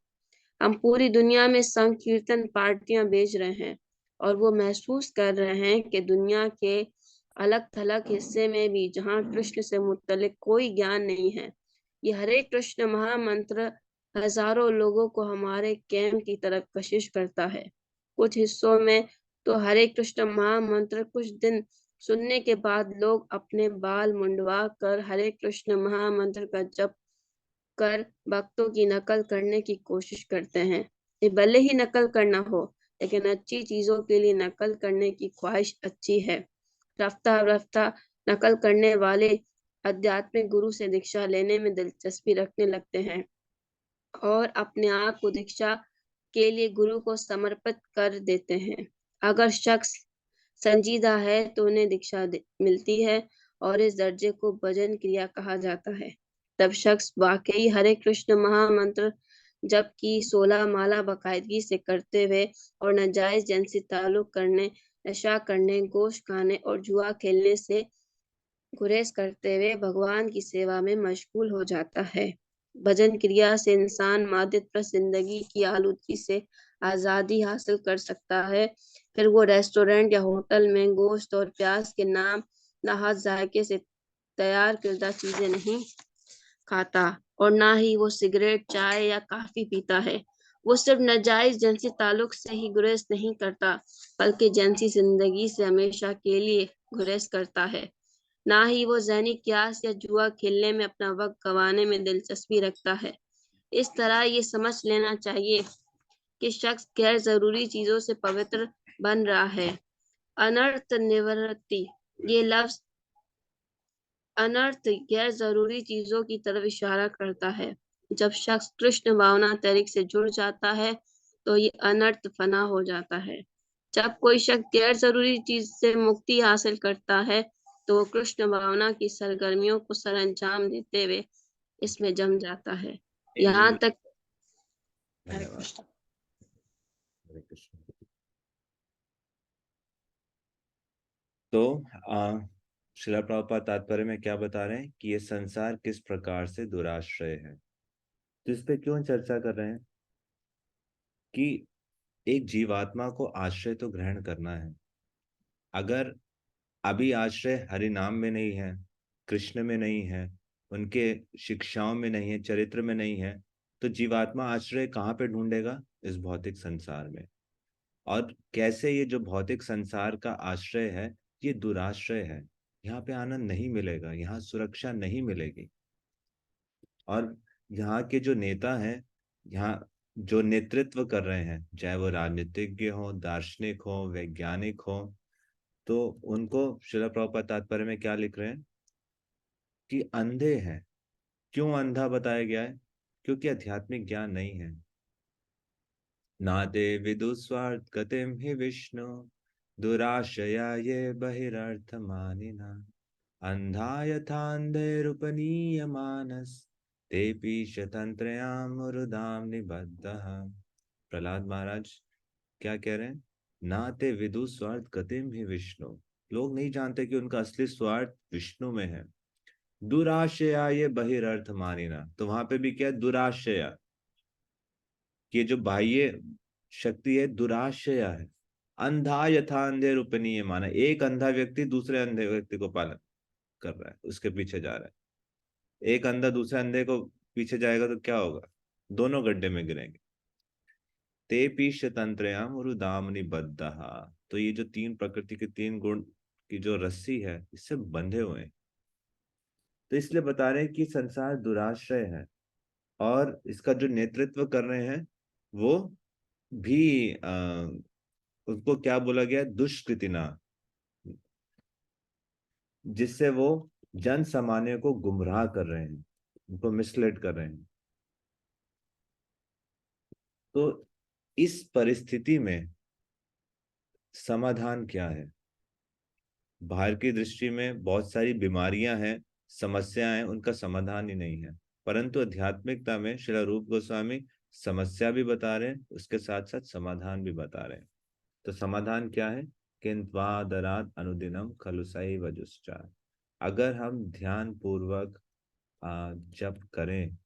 हम पूरी दुनिया में संकीर्तन पार्टियां भेज रहे हैं, और वो महसूस कर रहे हैं कि दुनिया के अलग थलग हिस्से में भी जहाँ कृष्ण से मुतल्लिक कोई ज्ञान नहीं है, ये हरे कृष्ण महामंत्र हजारों लोगों को हमारे कैंप की तरफ कशिश करता है। कुछ हिस्सों में तो हरे कृष्ण महामंत्र कुछ दिन सुनने के बाद लोग अपने बाल मुंडवा कर हरे कृष्ण महामंत्र का जप कर भक्तों की नकल करने की कोशिश करते हैं। ये भले ही नकल करना हो, लेकिन अच्छी चीजों के लिए नकल करने की ख्वाहिश अच्छी है। रफ्ता रफ्ता नकल करने वाले आध्यात्मिक गुरु से दीक्षा लेने में दिलचस्पी रखने लगते हैं और अपने आप को दीक्षा के लिए गुरु को समर्पित कर देते हैं। अगर शख्स संजीदा है तो उन्हें दीक्षा मिलती है, और इस दर्जे को भजन क्रिया कहा जाता है। तब शख्स वाकई हरे कृष्ण महामंत्र जप की 16 माला बाकायदगी से करते हुए और नाजायज जिनसी ताल्लुक करने, नशा करने, गोश्त खाने और जुआ खेलने से गुरेज करते हुए भगवान की सेवा में मशगूल हो जाता है। भजन क्रिया से इंसान मादित्य जिंदगी की आलूदगी से आजादी हासिल कर सकता है। फिर वो रेस्टोरेंट या होटल में गोश्त और प्याज के नाम नाहक जायके से तैयार किरदा चीजें नहीं खाता, और ना ही वो सिगरेट, चाय या कॉफी पीता है। वो सिर्फ नाजायज जिनसी ताल्लुक से ही गुरेज नहीं करता, बल्कि जिनसी जिंदगी से हमेशा के लिए गुरेज करता है। ना ही वो ज़हनी क्यास या जुआ खेलने में अपना वक्त गंवाने में दिलचस्पी रखता है। इस तरह ये समझ लेना चाहिए कि शख्स गैर जरूरी चीजों से पवित्र बन रहा है। अनर्थ निवृत्ति, ये लफ्ज अनर्थ गैर जरूरी चीजों की तरफ इशारा करता है। जब शख्स कृष्ण भावना तहरीक से जुड़ जाता है तो ये अनर्थ फना हो जाता है। जब कोई शख्स गैर जरूरी चीज से मुक्ति हासिल करता है तो कृष्ण भावना की सरगर्मियों को सरअंजाम देते हुए इसमें जम जाता है। यहाँ तक हरे कृष्ण। तो श्रीला प्रभुपाद तात्पर्य में क्या बता रहे हैं कि ये संसार किस प्रकार से दुराश्रय है। तो इस पे क्यों चर्चा कर रहे हैं कि एक जीवात्मा को आश्रय तो ग्रहण करना है। अगर अभी आश्रय हरि नाम में नहीं है, कृष्ण में नहीं है, उनके शिक्षाओं में नहीं है, चरित्र में नहीं है, तो जीवात्मा आश्रय कहाँ पे ढूंढेगा? इस भौतिक संसार में। और कैसे ये जो भौतिक संसार का आश्रय है ये दुराश्रय है, यहाँ पे आनंद नहीं मिलेगा, यहाँ सुरक्षा नहीं मिलेगी। और यहाँ के जो नेता हैं, यहाँ जो नेतृत्व कर रहे हैं, चाहे वो राजनीतिज्ञ हो, दार्शनिक हो, वैज्ञानिक हो, तो उनको श्रील प्रभुपाद तात्पर्य में क्या लिख रहे हैं कि अंधे हैं। क्यों अंधा बताया गया है? क्योंकि आध्यात्मिक ज्ञान नहीं है। नाते विदुस्वार्थ गतिम हि विष्णु दुराशया ये बहिरर्थ मानिना अंधा यथांधेरुपनीय मानस तेपि शतंत्रयाम मुरुदाम निबद्धः। प्रहलाद महाराज क्या कह रहे हैं? नाते विदु स्वार्थ गतिम ही विष्णु। लोग नहीं जानते कि उनका असली स्वार्थ विष्णु में है। दुराशया ये बहिरर्थ मानिना, तो वहां पे भी क्या है? दुराशया, ये जो बाह्य शक्ति है दुराशया है। अंधा यथा अंधे रूपनीय माना, एक अंधा व्यक्ति दूसरे अंधे व्यक्ति को पालन कर रहा है, उसके पीछे जा रहा है। एक अंधा दूसरे अंधे को पीछे जाएगा तो क्या होगा? दोनों गड्ढे में गिरेंगे। ते पीश तंत्रयाम उरुदाम निबद्धः। तो ये जो तीन प्रकृति के तीन गुण की जो रस्सी है, इससे बंधे हुए हैं। तो इसलिए बता रहे हैं कि संसार दुराश्रय है, और इसका जो नेतृत्व कर रहे हैं वो भी उनको क्या बोला गया? दुष्कृतिना, जिससे वो जन सामान्य को गुमराह कर रहे हैं, उनको मिसलीड कर रहे हैं। तो इस परिस्थिति में समाधान क्या है? बाहर की दृष्टि में बहुत सारी बीमारियां हैं, समस्याएं हैं, उनका समाधान ही नहीं है। परंतु आध्यात्मिकता में श्री रूप गोस्वामी समस्या भी बता रहे हैं, उसके साथ साथ समाधान भी बता रहे हैं। तो समाधान क्या है? किंत्वादरात अनुदिनम खलुसाई वजुश्चार। अगर हम ध्यान पूर्वक जप करें,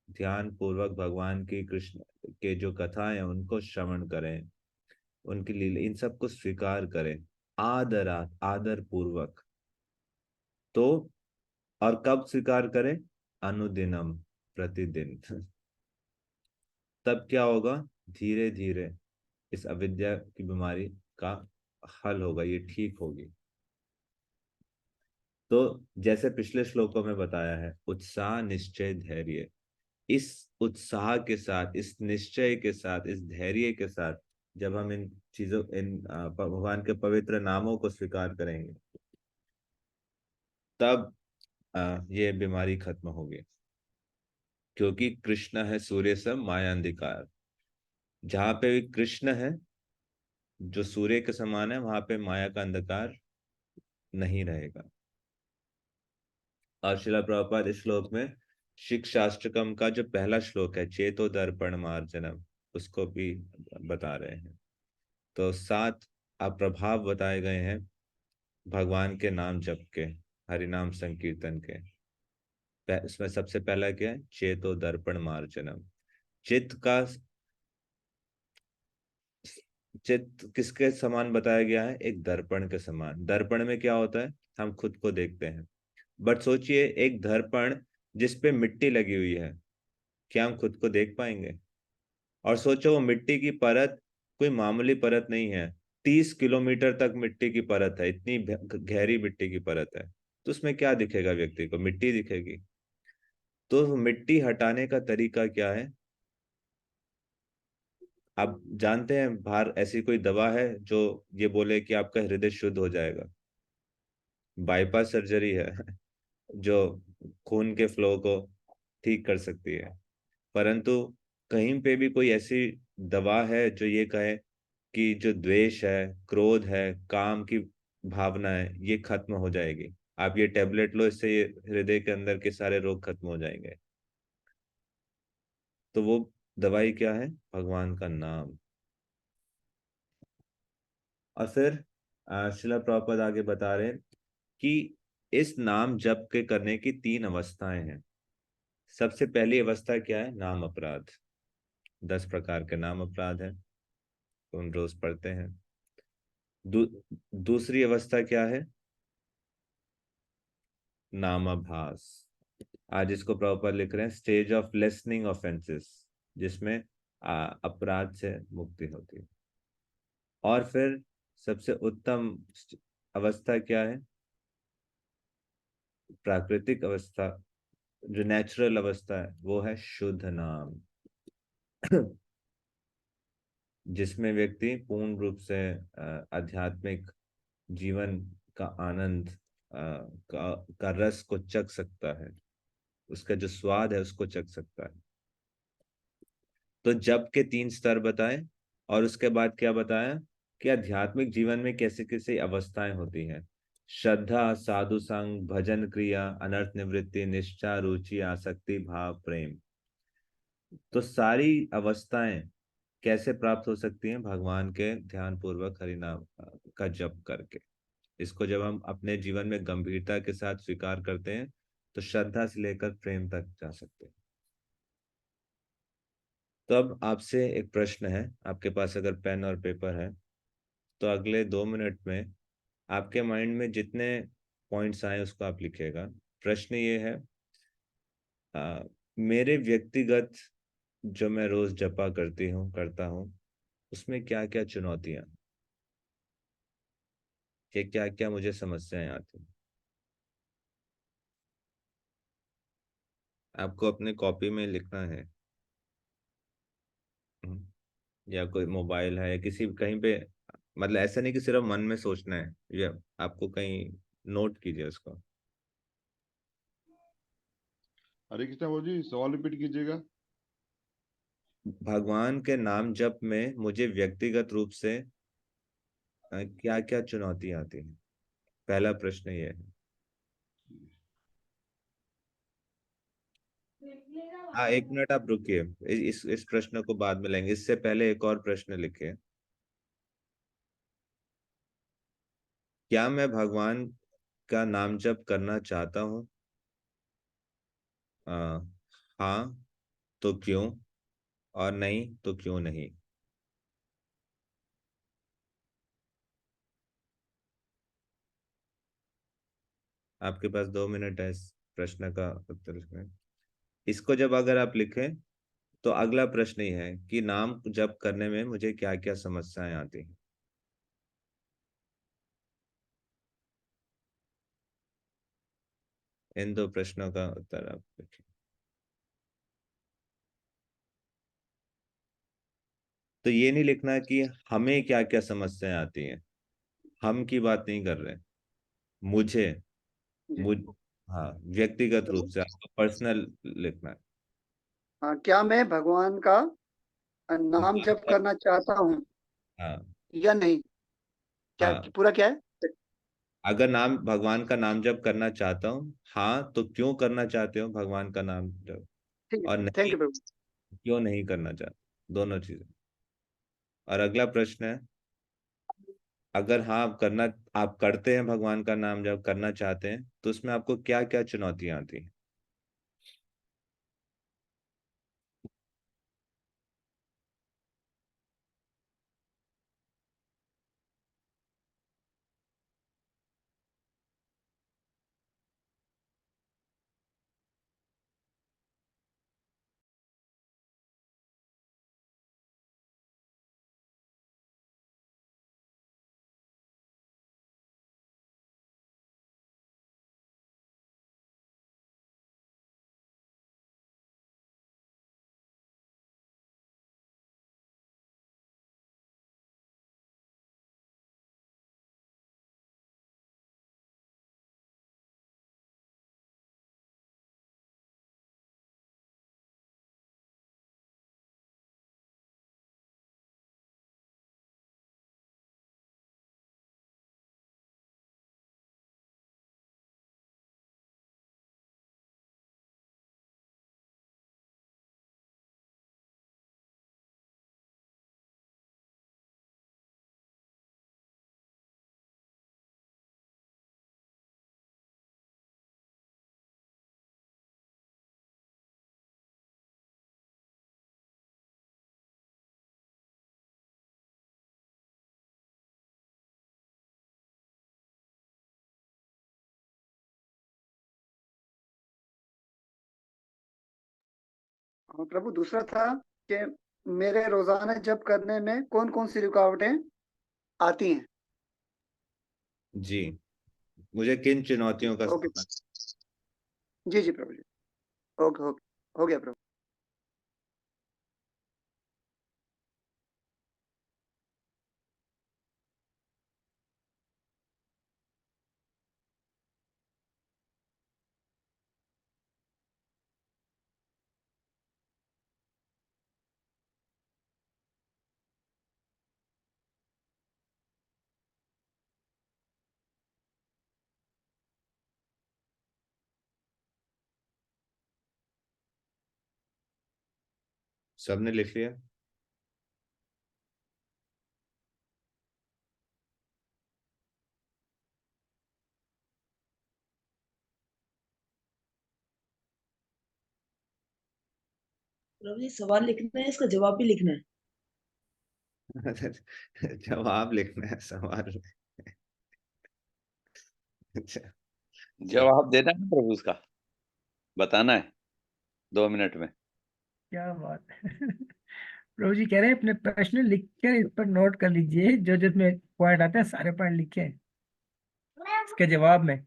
ध्यान पूर्वक भगवान की, कृष्ण के जो कथाएं हैं उनको श्रवण करें, उनकी लीला, इन सब को स्वीकार करें आदरात, आदर पूर्वक, तो और कब स्वीकार करें? अनुदिनम, प्रतिदिन। तब क्या होगा? धीरे धीरे इस अविद्या की बीमारी का हल होगा, ये ठीक होगी। तो जैसे पिछले श्लोकों में बताया है, उत्साह निश्चय धैर्य, इस उत्साह के साथ, इस निश्चय के साथ, इस धैर्य के साथ जब हम इन चीजों, इन भगवान के पवित्र नामों को स्वीकार करेंगे, तब ये बीमारी खत्म होगी। क्योंकि कृष्ण है सूर्य सम माया अंधकार। जहां पे भी कृष्ण है, जो सूर्य के समान है, वहां पे माया का अंधकार नहीं रहेगा। और श्रील प्रभुपाद इस श्लोक में शिक्षाष्टकम का जो पहला श्लोक है, चेतो दर्पण मार्जनम, उसको भी बता रहे हैं। तो 7 अप्रभाव बताए गए हैं भगवान के नाम जप के, हरिनाम संकीर्तन के। इसमें सबसे पहला क्या है? चेतो दर्पण मार्जनम। चित्त किसके समान बताया गया है? एक दर्पण के समान। दर्पण में क्या होता है? हम खुद को देखते हैं। बट सोचिए, एक दर्पण जिसपे मिट्टी लगी हुई है, क्या हम खुद को देख पाएंगे? और सोचो, वो मिट्टी की परत कोई मामूली परत नहीं है, 30 किलोमीटर तक मिट्टी की परत है, इतनी गहरी मिट्टी की परत है। तो उसमें क्या दिखेगा व्यक्ति को? मिट्टी दिखेगी। तो मिट्टी हटाने का तरीका क्या है? आप जानते हैं बाहर ऐसी कोई दवा है जो ये बोले कि आपका हृदय शुद्ध हो जाएगा? बाईपास सर्जरी है जो खून के फ्लो को ठीक कर सकती है। परंतु कहीं पे भी कोई ऐसी दवा है जो ये कहे कि जो द्वेष है, क्रोध है, काम की भावना है, ये खत्म हो जाएगी, आप ये टेबलेट लो, इससे ये हृदय के अंदर के सारे रोग खत्म हो जाएंगे? तो वो दवाई क्या है? भगवान का नाम। और फिर श्रील प्रभुपाद आगे बता रहे हैं कि इस नाम जप के करने की 3 अवस्थाएं हैं। सबसे पहली अवस्था क्या है? नाम अपराध। 10 प्रकार के नाम अपराध हैं, तो उन रोज पढ़ते हैं। दूसरी अवस्था क्या है? नामाभास। आज इसको प्रॉपर लिख रहे हैं, स्टेज ऑफ लेसनिंग ऑफेंसेस, जिसमें अपराध से मुक्ति होती है। और फिर सबसे उत्तम अवस्था क्या है? प्राकृतिक अवस्था, जो नेचुरल अवस्था है, वो है शुद्ध नाम, जिसमें व्यक्ति पूर्ण रूप से आध्यात्मिक जीवन का आनंद का रस को चख सकता है, उसका जो स्वाद है उसको चख सकता है। तो जप के 3 स्तर बताए, और उसके बाद क्या बताया कि आध्यात्मिक जीवन में कैसे कैसे अवस्थाएं होती हैं। श्रद्धा, साधु संग, भजन क्रिया, अनर्थ निवृत्ति, निष्ठा, रुचि, आसक्ति, भाव, प्रेम। तो सारी अवस्थाएं कैसे प्राप्त हो सकती हैं? भगवान के ध्यान पूर्वक हरिनाम का जप करके। इसको जब हम अपने जीवन में गंभीरता के साथ स्वीकार करते हैं, तो श्रद्धा से लेकर प्रेम तक जा सकते हैं। तो अब आपसे एक प्रश्न है, आपके पास अगर पेन और पेपर है तो अगले 2 मिनट में आपके माइंड में जितने पॉइंट्स आए उसको आप लिखिएगा। प्रश्न ये है, मेरे व्यक्तिगत जो मैं रोज जपा करता हूँ, उसमें क्या क्या चुनौतियां, कि क्या क्या मुझे समस्याएं आती हैं। आपको अपने कॉपी में लिखना है, या कोई मोबाइल है या किसी कहीं पे, मतलब ऐसा नहीं कि सिर्फ मन में सोचना है, या आपको कहीं नोट कीजिए उसको। हरे कृष्णा बाबू जी, सवाल रिपीट कीजिएगा। भगवान के नाम जप में मुझे व्यक्तिगत रूप से क्या क्या चुनौतियां आती हैं? पहला प्रश्न ये है। हाँ, 1 मिनट आप रुकिए, इस प्रश्न को बाद में लेंगे, इससे पहले एक और प्रश्न लिखिए। क्या मैं भगवान का नाम जप करना चाहता हूँ? हाँ तो क्यों, और नहीं तो क्यों नहीं? आपके पास 2 मिनट है इस प्रश्न का उत्तर लिखने। इसको जब अगर आप लिखें, तो अगला प्रश्न ही है कि नाम जप करने में मुझे क्या क्या समस्याएं आती हैं। इन 2 प्रश्नों का उत्तर आप लिखें। तो ये नहीं लिखना कि हमें क्या क्या समस्याएं आती हैं, हम की बात नहीं कर रहे, मुझे, मुझ हाँ, व्यक्तिगत रूप से आपको पर्सनल लिखना है। हाँ, क्या मैं भगवान का नाम जप करना चाहता हूँ हाँ या नहीं? क्या हाँ, पूरा क्या है? अगर नाम भगवान का नाम जप करना चाहता हूँ, हाँ तो क्यों करना चाहते हो भगवान का नाम जप, ठीक है, और थैंक नहीं, यू प्रभु। क्यों नहीं करना चाहते, दोनों चीजें। और अगला प्रश्न है, अगर हाँ आप करते हैं भगवान का नाम जप करना चाहते हैं, तो उसमें आपको क्या क्या चुनौतियां आती हैं? प्रभु दूसरा था कि मेरे रोजाना जप करने में कौन कौन सी रुकावटें आती हैं। जी, मुझे किन चुनौतियों का ओके सामना जी जी प्रभु जी। ओके हो गया प्रभु। सबने लिख लिया? प्रभु जी सवाल लिखना है, इसका जवाब भी लिखना है। जवाब लिखना है, सवाल नहीं। अच्छा, जवाब देना है प्रभु, उसका बताना है 2 मिनट में। क्या बात है। प्रभु जी कह रहे हैं अपने प्रश्न लिख कर इस पर नोट कर लीजिए, जो जिसमें पॉइंट आते हैं सारे पॉइंट लिखे इसके जवाब में।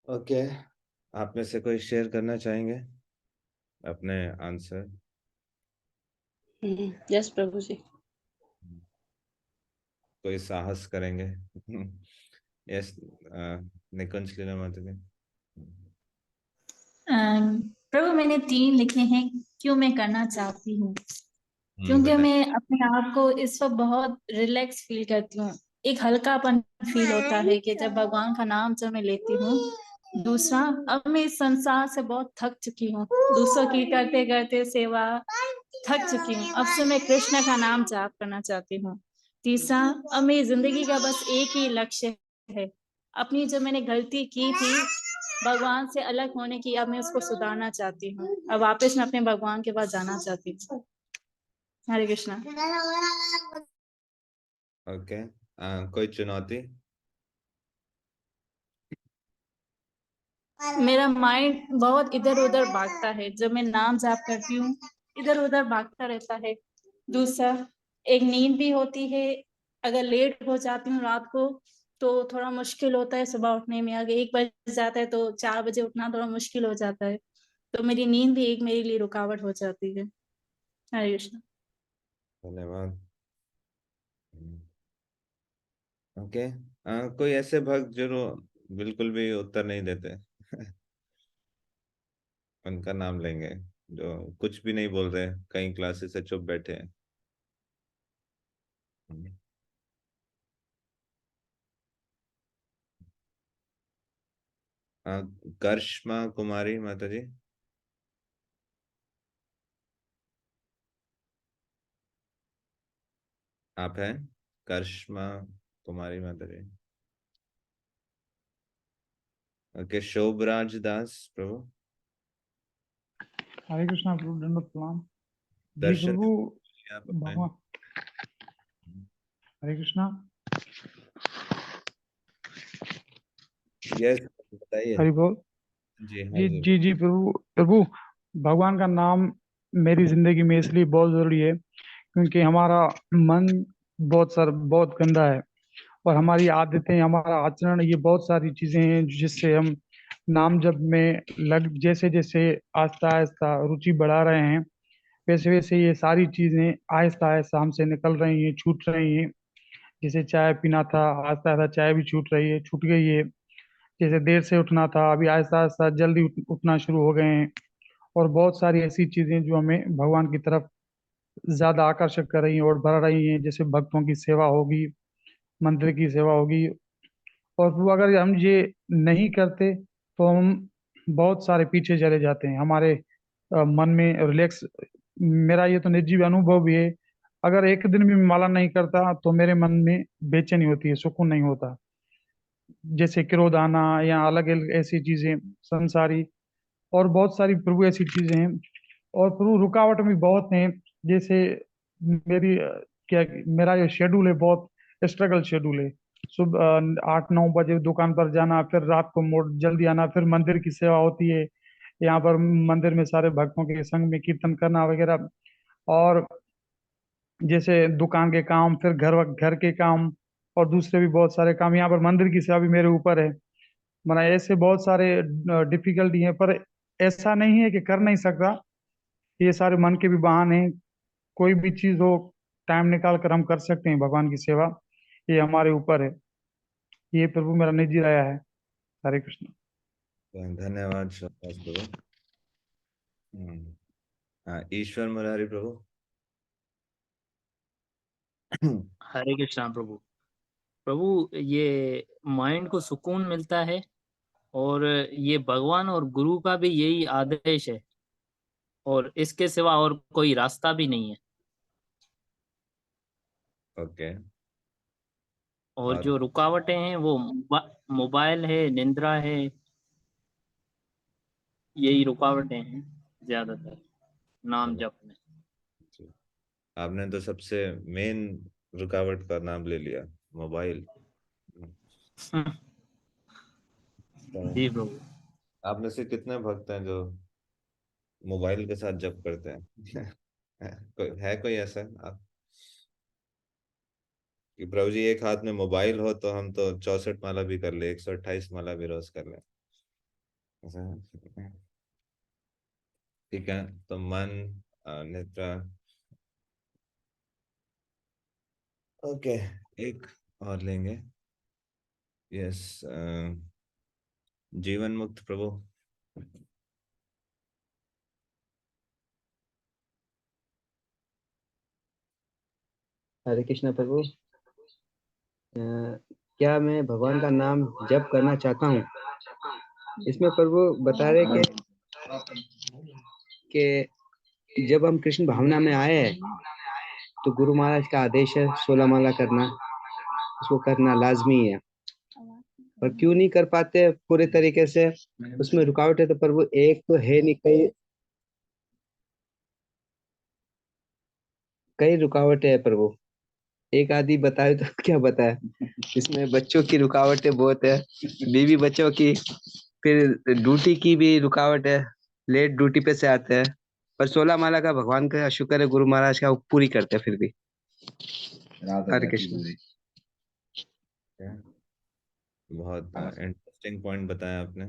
ओके, आप में से कोई शेयर करना चाहेंगे अपने आंसर? यस प्रभु जी। कोई साहस करेंगे? यस, निकुंज लीला माता जी। प्रभु मैंने 3 लिखे हैं, क्यों मैं करना चाहती हूँ, क्योंकि बताइए। मैं अपने आप को इस वक्त बहुत रिलैक्स फील करती हूँ, एक हल्कापन फील होता है कि जब भगवान का नाम जब मैं लेती हूँ। दूसरा, अब मैं इस संसार से बहुत थक चुकी हूँ, दूसरों की करते करते सेवा थक चुकी हूँ, अब से मैं कृष्ण का नाम जाप करना चाहती हूँ। तीसरा, अब मेरी जिंदगी का बस एक ही लक्ष्य है, अपनी जो मैंने गलती की थी भगवान से अलग होने की, अब मैं उसको सुधारना चाहती हूँ, अब वापस मैं अपने भगवान के पास जाना चाहती हूँ। हरे कृष्णा। ओके, कोई चुनौती? मेरा माइंड बहुत इधर उधर भागता है, जब मैं नाम जाप करती हूँ इधर उधर भागता रहता है। दूसरा, एक नींद भी होती है, अगर लेट हो जाती हूँ रात को तो थोड़ा मुश्किल होता है सुबह उठने में, अगर 1 बज जाता है तो 4 बजे उठना थोड़ा मुश्किल हो जाता है, तो मेरी नींद भी एक मेरे लिए रुकावट हो जाती है। हरे कृष्ण। धन्यवाद। ओके, कोई ऐसे भक्त जो बिल्कुल भी उत्तर नहीं देते? उनका नाम लेंगे, जो कुछ भी नहीं बोल रहे, कई क्लासेस से चुप बैठे हैं। करिश्मा कुमारी माता जी। आप हैं करिश्मा कुमारी माता जी? ओके, शोभराज दास प्रभु। हरे कृष्णा प्रभु, दंडवत प्रणाम। जी दर्शन प्रभु, आप अपने। भगवान हरे कृष्णा। यस, बताइए। हरि बोल। जी हाँ जी जी। जी जी प्रभु प्रभु, भगवान का नाम मेरी जिंदगी में इसलिए बहुत जरूरी है क्योंकि हमारा मन बहुत गंदा है, और हमारी आदतें, हमारा आचरण, ये बहुत सारी चीजें हैं जिससे हम नाम जप में जैसे जैसे आहिस्ता आहिस्ता रुचि बढ़ा रहे हैं, वैसे वैसे ये सारी चीजें आहिस्ता आहिस्ता हमसे निकल रही हैं, छूट रही हैं। जैसे चाय पीना था, आहिस्ता आहिस्ता चाय भी छूट रही है, छूट गई है। जैसे देर से उठना था, अभी आहिस्ता आहिस्ता जल्दी उठना शुरू हो गए हैं। और बहुत सारी ऐसी चीजें जो हमें भगवान की तरफ ज्यादा आकर्षक कर रही हैं और बढ़ा रही हैं, जैसे भक्तों की सेवा होगी, मंदिर की सेवा होगी, और प्रभु अगर हम ये नहीं करते तो हम बहुत सारे पीछे चले जाते हैं। हमारे मन में रिलैक्स, मेरा ये तो निजी अनुभव भी है, अगर एक दिन भी माला नहीं करता तो मेरे मन में बेचैनी होती है, सुकून नहीं होता। जैसे क्रोध आना या अलग अलग ऐसी चीजें संसारी, और बहुत सारी प्रभु ऐसी चीजें हैं। और प्रभु रुकावट भी बहुत हैं। जैसे मेरी क्या मेरा ये शेड्यूल है, बहुत स्ट्रगल शेड्यूल है। सुबह 8-9 बजे दुकान पर जाना, फिर रात को मोड़ जल्दी आना, फिर मंदिर की सेवा होती है, यहाँ पर मंदिर में सारे भक्तों के संग में कीर्तन करना वगैरह, और जैसे दुकान के काम, फिर घर घर के काम, और दूसरे भी बहुत सारे काम, यहाँ पर मंदिर की सेवा भी मेरे ऊपर है। माना ऐसे बहुत सारे डिफिकल्टी है, पर ऐसा नहीं है कि कर नहीं सकता। ये सारे मन के भी बहाने हैं। कोई भी चीज हो, टाइम निकाल कर हम कर सकते हैं भगवान की सेवा, ये हमारे ऊपर है। ये प्रभु मेरा निजी राय है। हरे कृष्ण। धन्यवाद श्रीवास प्रभु। हाँ, ईश्वर मुरारी प्रभु। हरे कृष्णा प्रभु। प्रभु ये माइंड को सुकून मिलता है, और ये भगवान और गुरु का भी यही आदेश है, और इसके सिवा और कोई रास्ता भी नहीं है। ओके। और और जो रुकावटें हैं वो मोबाइल है, निंद्रा है, यही रुकावटें हैं ज्यादातर नाम जप में। आपने तो सबसे मेन रुकावट का नाम ले लिया, मोबाइल। जी प्रभु। आप में से कितने भक्त हैं जो मोबाइल के साथ जप करते हैं? कोई ऐसा आप कि प्रभु जी एक हाथ में मोबाइल हो तो हम तो 64 माला भी कर ले, 128 माला भी रोज कर ले, ऐसा है? ठीक है, तो मन, निद्रा। ओके, एक और लेंगे। यस, जीवन मुक्त प्रभु। हरे कृष्ण प्रभु। क्या मैं भगवान का नाम जप करना चाहता हूँ? इसमें प्रभु बता रहे कि जब हम कृष्ण भावना में आए हैं तो गुरु महाराज का आदेश है 16 माला करना, उसको करना लाजमी है। और क्यों नहीं कर पाते पूरे तरीके से, उसमें रुकावट है। तो प्रभु एक तो है नहीं, कई रुकावटें है प्रभु। एक आदि बताए तो क्या बताए। इसमें बच्चों की रुकावटें बहुत है, बीवी बच्चों की, फिर ड्यूटी की भी रुकावट है, लेट ड्यूटी पे से आते हैं। पर 16 माला का भगवान का शुक्र है, गुरु महाराज का, वो पूरी करते हैं फिर भी। हरे कृष्ण। बहुत इंटरेस्टिंग पॉइंट बताया आपने।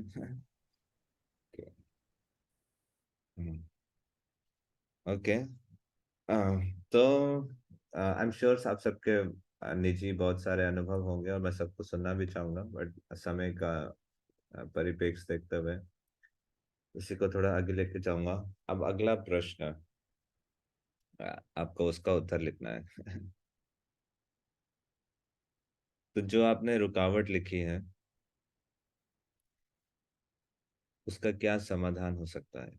ओके, तो आई एम श्योर आप सबके निजी बहुत सारे अनुभव होंगे और मैं सबको सुनना भी चाहूंगा, बट समय का परिप्रेक्ष्य देखते हुए इसी को थोड़ा आगे लेके जाऊंगा। अब अगला प्रश्न, आपको उसका उत्तर लिखना है। तो जो आपने रुकावट लिखी है उसका क्या समाधान हो सकता है?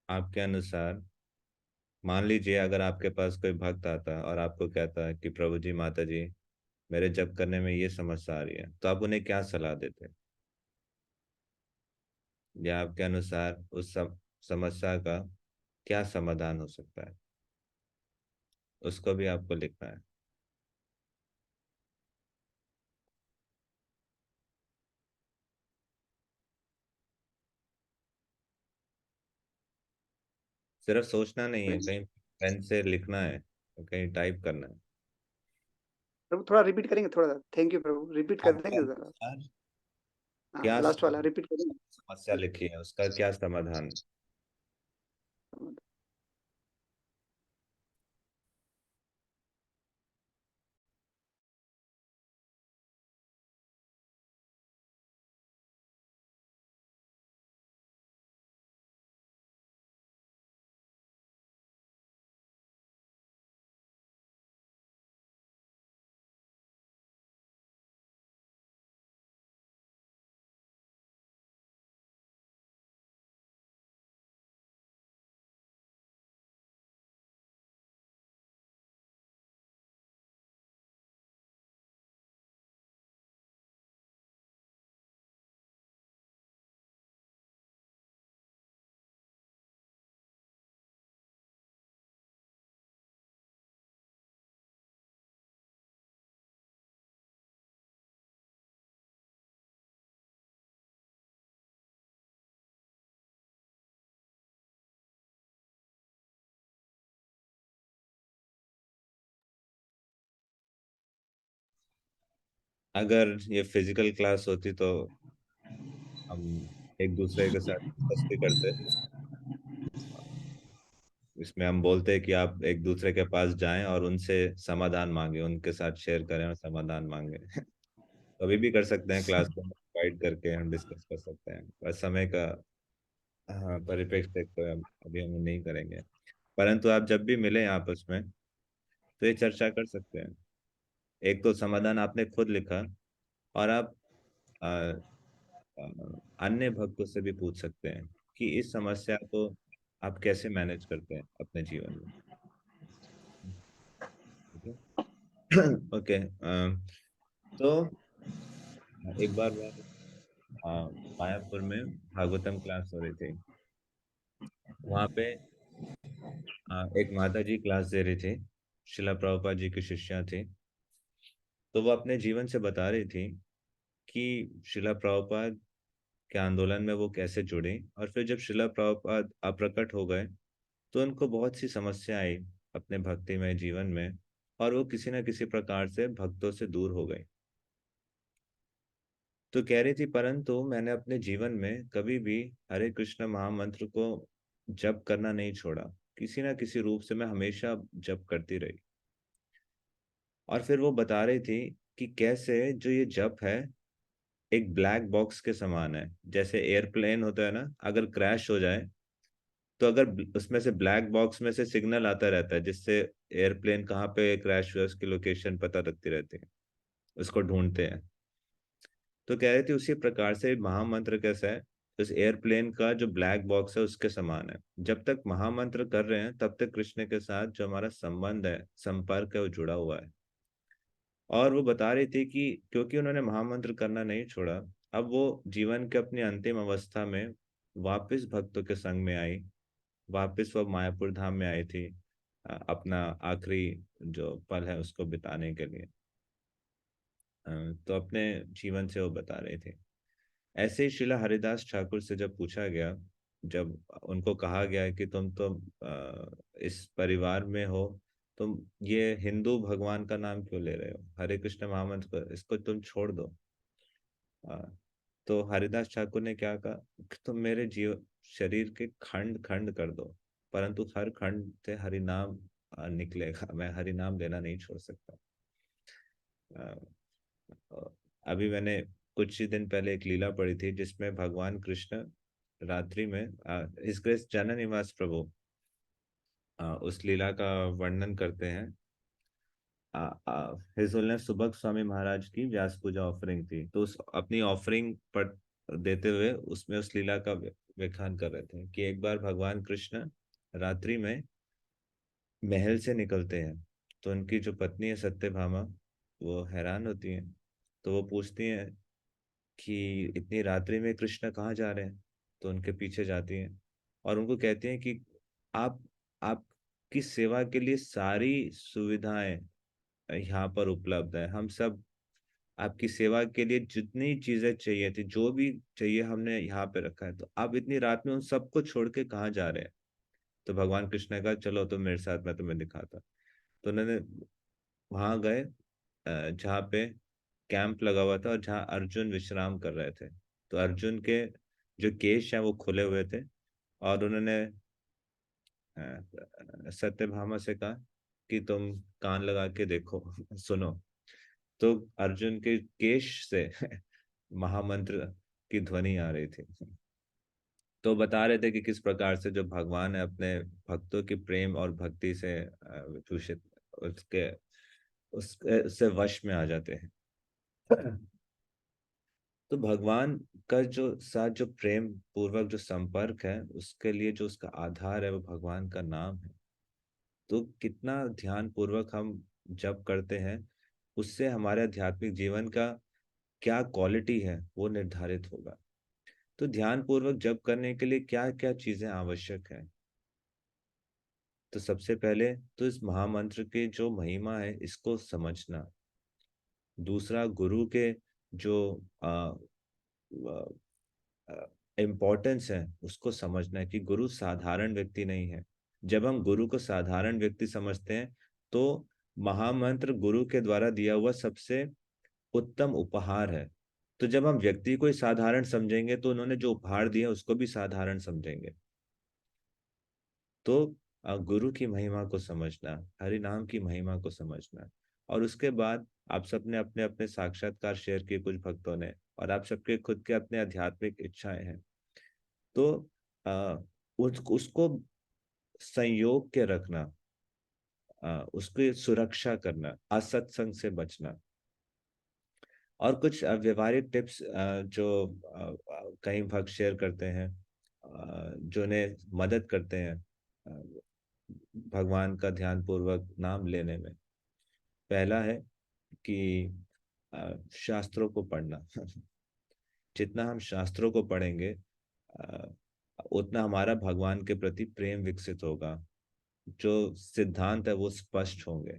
आपके अनुसार, मान लीजिए अगर आपके पास कोई भक्त आता है और आपको कहता है कि प्रभु जी, माता जी, मेरे जप करने में ये समस्या आ रही है, तो आप उन्हें क्या सलाह देते हैं? या आपके अनुसार उस समस्या का क्या समाधान हो सकता है, उसको भी आपको लिखना है। सिर्फ सोचना नहीं है, कहीं पेन से लिखना है, कहीं टाइप करना है। प्रभु थोड़ा रिपीट करेंगे थोड़ा? थैंक यू प्रभु, रिपीट कर आपके देंगे जरा। अनुसार हाँ, क्या लास्ट वाला रिपीट करेंगे। समस्या लिखी है, उसका क्या समाधान है? अगर ये फिजिकल क्लास होती तो हम एक दूसरे के साथ डिस्कस भी करते। इसमें हम बोलते हैं कि आप एक दूसरे के पास जाएं और उनसे समाधान मांगे, उनके साथ शेयर करें और समाधान मांगे। कभी भी कर सकते हैं, क्लास में गाइड करके हम डिस्कस कर सकते हैं, पर समय का हाँ परिप्रेक्ष्य देखते हुए अभी हम नहीं करेंगे। परंतु आप जब भी मिले आपस में तो ये चर्चा कर सकते हैं। एक तो समाधान आपने खुद लिखा, और आप अ, अ, अन्य भक्तों से भी पूछ सकते हैं कि इस समस्या को आप कैसे मैनेज करते हैं अपने जीवन में। ओके। तो एक बार मैं मायापुर में भागवतम क्लास हो रही थी। वहाँ पे एक माता जी क्लास दे रही थी, शिला प्रभुपाद जी की शिष्या थी। तो वो अपने जीवन से बता रही थी कि शिला प्रभुपाद के आंदोलन में वो कैसे जुड़ी, और फिर जब शिला प्रभुपाद अप्रकट हो गए तो उनको बहुत सी समस्या आई अपने भक्तिमय जीवन में, और वो किसी न किसी प्रकार से भक्तों से दूर हो गई। तो कह रही थी, परंतु मैंने अपने जीवन में कभी भी हरे कृष्ण महामंत्र को जप करना नहीं छोड़ा, किसी न किसी रूप से मैं हमेशा जप करती रही। और फिर वो बता रही थी कि कैसे जो ये जप है एक ब्लैक बॉक्स के समान है। जैसे एयरप्लेन होता है ना, अगर क्रैश हो जाए तो अगर उसमें से ब्लैक बॉक्स में से सिग्नल आता रहता है जिससे एयरप्लेन कहाँ पे क्रैश हुआ उसकी लोकेशन पता लगती रहती है, उसको ढूंढते हैं। तो कह रहे थे उसी प्रकार से महामंत्र कैसा है, उस एयरप्लेन का जो ब्लैक बॉक्स है उसके समान है। जब तक महामंत्र कर रहे हैं तब तक कृष्ण के साथ जो हमारा संबंध है, संपर्क है, वो जुड़ा हुआ है। और वो बता रही थी कि क्योंकि उन्होंने महामंत्र करना नहीं छोड़ा, अब वो जीवन के अपनी अंतिम अवस्था में वापस भक्तों के संग में आई, वापस वो मायापुर धाम में आई थी अपना आखिरी जो पल है उसको बिताने के लिए। तो अपने जीवन से वो बता रहे थे। ऐसे ही शिला हरिदास ठाकुर से जब पूछा गया, जब उनको कहा गया कि तुम तो इस परिवार में हो, तुम ये हिंदू भगवान का नाम क्यों ले रहे हो, हरे कृष्ण महामंत्र को इसको तुम छोड़ दो। अ, तो हरिदास ठाकुर ने क्या कहा कि तुम मेरे जीव शरीर के खंड खंड कर दो, परंतु हर खंड से हरि नाम निकलेगा, मैं हरि नाम लेना नहीं छोड़ सकता। अभी मैंने कुछ ही दिन पहले एक लीला पढ़ी थी जिसमें भगवान कृष्ण रात्रि में इस ग्रेस जनन निवास प्रभु उस लीला का वर्णन करते हैं। हिज होलिनेस सुबक स्वामी महाराज की व्यास पूजा ऑफरिंग थी, तो उस अपनी ऑफरिंग पर देते हुए उसमें उस लीला का व्याख्यान कर रहे थे कि एक बार भगवान कृष्ण रात्रि में महल से निकलते हैं, तो उनकी जो पत्नी है सत्यभामा वो हैरान होती हैं। तो वो पूछती हैं कि इतनी रात्रि में कृष्ण कहाँ जा रहे हैं। तो उनके पीछे जाती हैं और उनको कहती हैं कि आप आपकी सेवा के लिए सारी सुविधाएं यहाँ पर उपलब्ध है, हम सब आपकी सेवा के लिए जितनी चीजें चाहिए थी, जो भी चाहिए हमने यहाँ पे रखा है, तो आप इतनी रात में उन सबको छोड़ के कहाँ जा रहे हैं। तो भगवान कृष्ण ने कहा चलो तुम मेरे साथ, मैं तुम्हें दिखाता। तो उन्होंने वहां गए जहाँ पे कैंप लगा हुआ था और जहाँ अर्जुन विश्राम कर रहे थे। तो अर्जुन के जो केश हैं वो खुले हुए थे, और उन्होंने सत्यभामा से कहा कि तुम कान लगा के देखो सुनो। तो अर्जुन के केश से महामंत्र की ध्वनि आ रही थी। तो बता रहे थे कि किस प्रकार से जो भगवान है अपने भक्तों की प्रेम और भक्ति से विभूषित उसके उससे वश में आ जाते हैं। तो भगवान का जो साथ जो प्रेम पूर्वक जो संपर्क है उसके लिए जो उसका आधार है वो भगवान का नाम है। तो कितना ध्यान पूर्वक हम जप करते हैं उससे हमारे आध्यात्मिक जीवन का क्या क्वालिटी है वो निर्धारित होगा। तो ध्यान पूर्वक जप करने के लिए क्या क्या चीजें आवश्यक है। तो सबसे पहले तो इस महामंत्र की जो महिमा है इसको समझना। दूसरा, गुरु के जो इम्पोर्टेंस है उसको समझना है कि गुरु साधारण व्यक्ति नहीं है। जब हम गुरु को साधारण व्यक्ति समझते हैं तो महामंत्र गुरु के द्वारा दिया हुआ सबसे उत्तम उपहार है। तो जब हम व्यक्ति को ही साधारण समझेंगे तो उन्होंने जो उपहार दिया उसको भी साधारण समझेंगे। तो गुरु की महिमा को समझना, हरि नाम की महिमा को समझना, और उसके बाद आप सबने अपने अपने साक्षात्कार शेयर किए कुछ भक्तों ने, और आप सबके खुद के अपने आध्यात्मिक इच्छाएं हैं। तो उसको संयोग के रखना, उसकी सुरक्षा करना, असत्संग से बचना, और कुछ व्यवहारिक टिप्स जो कई भक्त शेयर करते हैं, जो उन्हें मदद करते हैं भगवान का ध्यान पूर्वक नाम लेने में। पहला है कि शास्त्रों को पढ़ना। जितना हम शास्त्रों को पढ़ेंगे उतना हमारा भगवान के प्रति प्रेम विकसित होगा, जो सिद्धांत है वो स्पष्ट होंगे।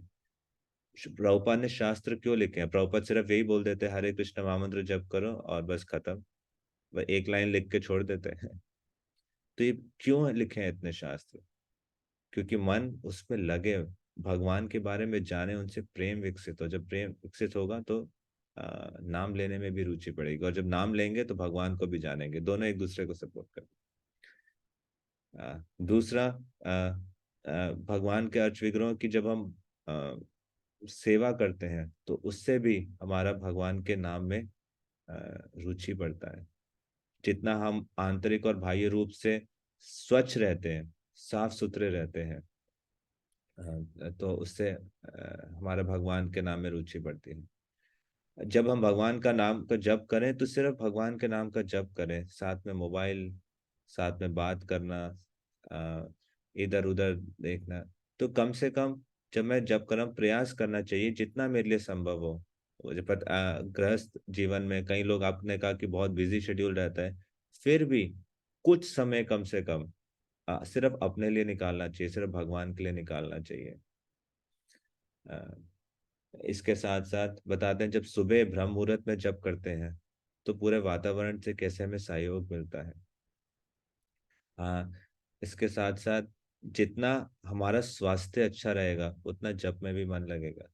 प्रभुपाद ने शास्त्र क्यों लिखे हैं? प्रभुपाद सिर्फ यही बोल देते हैं हरे कृष्ण महामंत्र जप करो और बस खत्म, वह एक लाइन लिख के छोड़ देते हैं। तो ये क्यों लिखे हैं इतने शास्त्र? क्योंकि मन उसमें लगे, भगवान के बारे में जाने, उनसे प्रेम विकसित हो। जब प्रेम विकसित होगा तो नाम लेने में भी रुचि पड़ेगी, और जब नाम लेंगे तो भगवान को भी जानेंगे। दोनों एक दूसरे को सपोर्ट करते। दूसरा, भगवान के अर्च विग्रहों की जब हम सेवा करते हैं तो उससे भी हमारा भगवान के नाम में रुचि बढ़ता है। जितना हम आंतरिक और बाह्य रूप से स्वच्छ रहते हैं, साफ सुथरे रहते हैं, तो उससे हमारा भगवान के नाम में रुचि बढ़ती है। जब हम भगवान का नाम का जप करें तो सिर्फ भगवान के नाम का जप करें, साथ में मोबाइल, साथ में बात करना, इधर उधर देखना। तो कम से कम जब मैं जप कर रहा हूं, प्रयास करना चाहिए जितना मेरे लिए संभव हो। गृहस्थ जीवन में कई लोग, आपने कहा कि बहुत बिजी शेड्यूल रहता है, फिर भी कुछ समय कम से कम सिर्फ अपने लिए निकालना चाहिए, सिर्फ भगवान के लिए निकालना चाहिए। इसके साथ साथ बताते हैं, जब सुबह ब्रह्म मुहूर्त में जप करते हैं तो पूरे वातावरण से कैसे हमें सहयोग मिलता है। इसके साथ साथ जितना हमारा स्वास्थ्य अच्छा रहेगा उतना जप में भी मन लगेगा।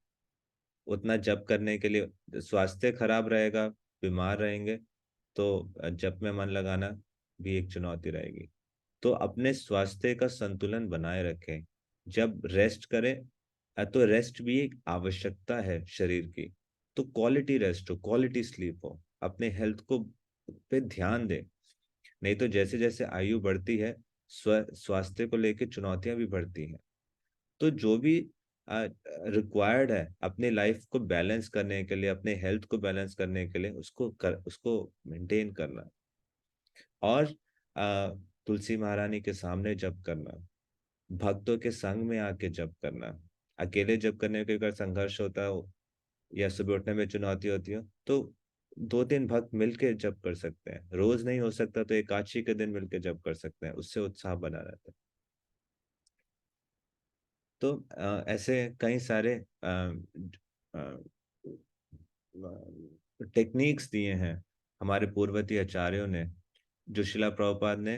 उतना जप करने के लिए, स्वास्थ्य खराब रहेगा, बीमार रहेंगे, तो जप में मन लगाना भी एक चुनौती रहेगी। तो अपने स्वास्थ्य का संतुलन बनाए रखें। जब रेस्ट करें तो रेस्ट भी एक आवश्यकता है शरीर की, तो क्वालिटी रेस्ट हो, क्वालिटी स्लीप हो, अपने हेल्थ को पे ध्यान दें। नहीं तो जैसे जैसे आयु बढ़ती है स्वास्थ्य को लेकर चुनौतियां भी बढ़ती हैं। तो जो भी रिक्वायर्ड है अपनी लाइफ को बैलेंस करने के लिए, अपने हेल्थ को बैलेंस करने के लिए, उसको मेंटेन करना। और तुलसी महारानी के सामने जप करना, भक्तों के संग में आके जप करना। अकेले जप करने के अगर संघर्ष होता हो या सुबह उठने में चुनौती होती हो तो 2-3 भक्त मिलके जप कर सकते हैं। रोज नहीं हो सकता तो एकादशी के दिन मिलके जप कर सकते हैं, उससे उत्साह बना रहता है। तो ऐसे कई सारे टेक्निक्स दिए हैं हमारे पूर्ववर्ती आचार्यों ने, जो शिला प्रभुपाद ने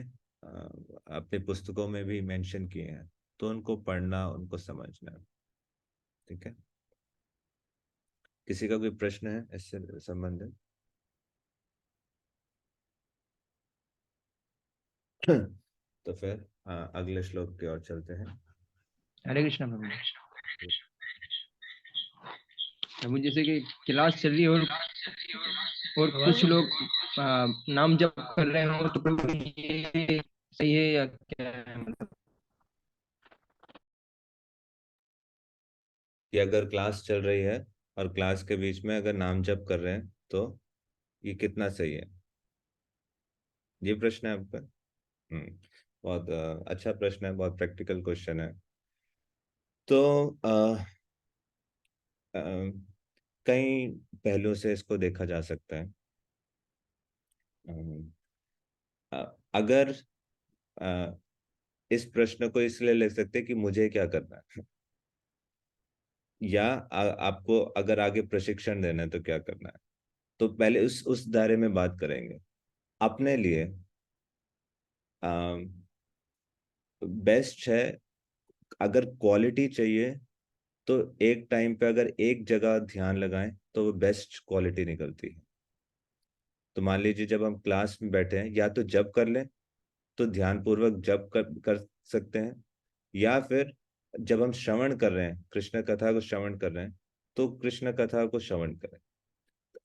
अपने पुस्तकों में भी मेंशन किए हैं। तो उनको पढ़ना, उनको समझना। ठीक है, किसी का कोई प्रश्न है इससे संबंधित? तो फिर अगले श्लोक की ओर चलते हैं। हरे कृष्णा प्रभु। प्रभु जैसे कि क्लास चल रही है और कुछ लोग नाम जप कर रहे हो, तो प्रभु ये सही है या क्या है? मतलब कि अगर क्लास चल रही है और क्लास के बीच में अगर नाम जप कर रहे हैं तो ये कितना सही है, ये प्रश्न है आपका? बहुत अच्छा प्रश्न है, बहुत प्रैक्टिकल क्वेश्चन है। तो कई पहलुओं से इसको देखा जा सकता है। अगर इस प्रश्न को इसलिए ले सकते हैं कि मुझे क्या करना है, या आपको अगर आगे प्रशिक्षण देना है तो क्या करना है। तो पहले उस दायरे में बात करेंगे। अपने लिए बेस्ट है, अगर क्वालिटी चाहिए तो एक टाइम पे अगर एक जगह ध्यान लगाएं तो वो बेस्ट क्वालिटी निकलती है। तो मान लीजिए जब हम क्लास में बैठे हैं, या तो जप कर लें तो ध्यानपूर्वक जप कर सकते हैं, या फिर जब हम श्रवण कर रहे हैं, कृष्ण कथा को श्रवण कर रहे हैं, तो कृष्ण कथा को श्रवण करें।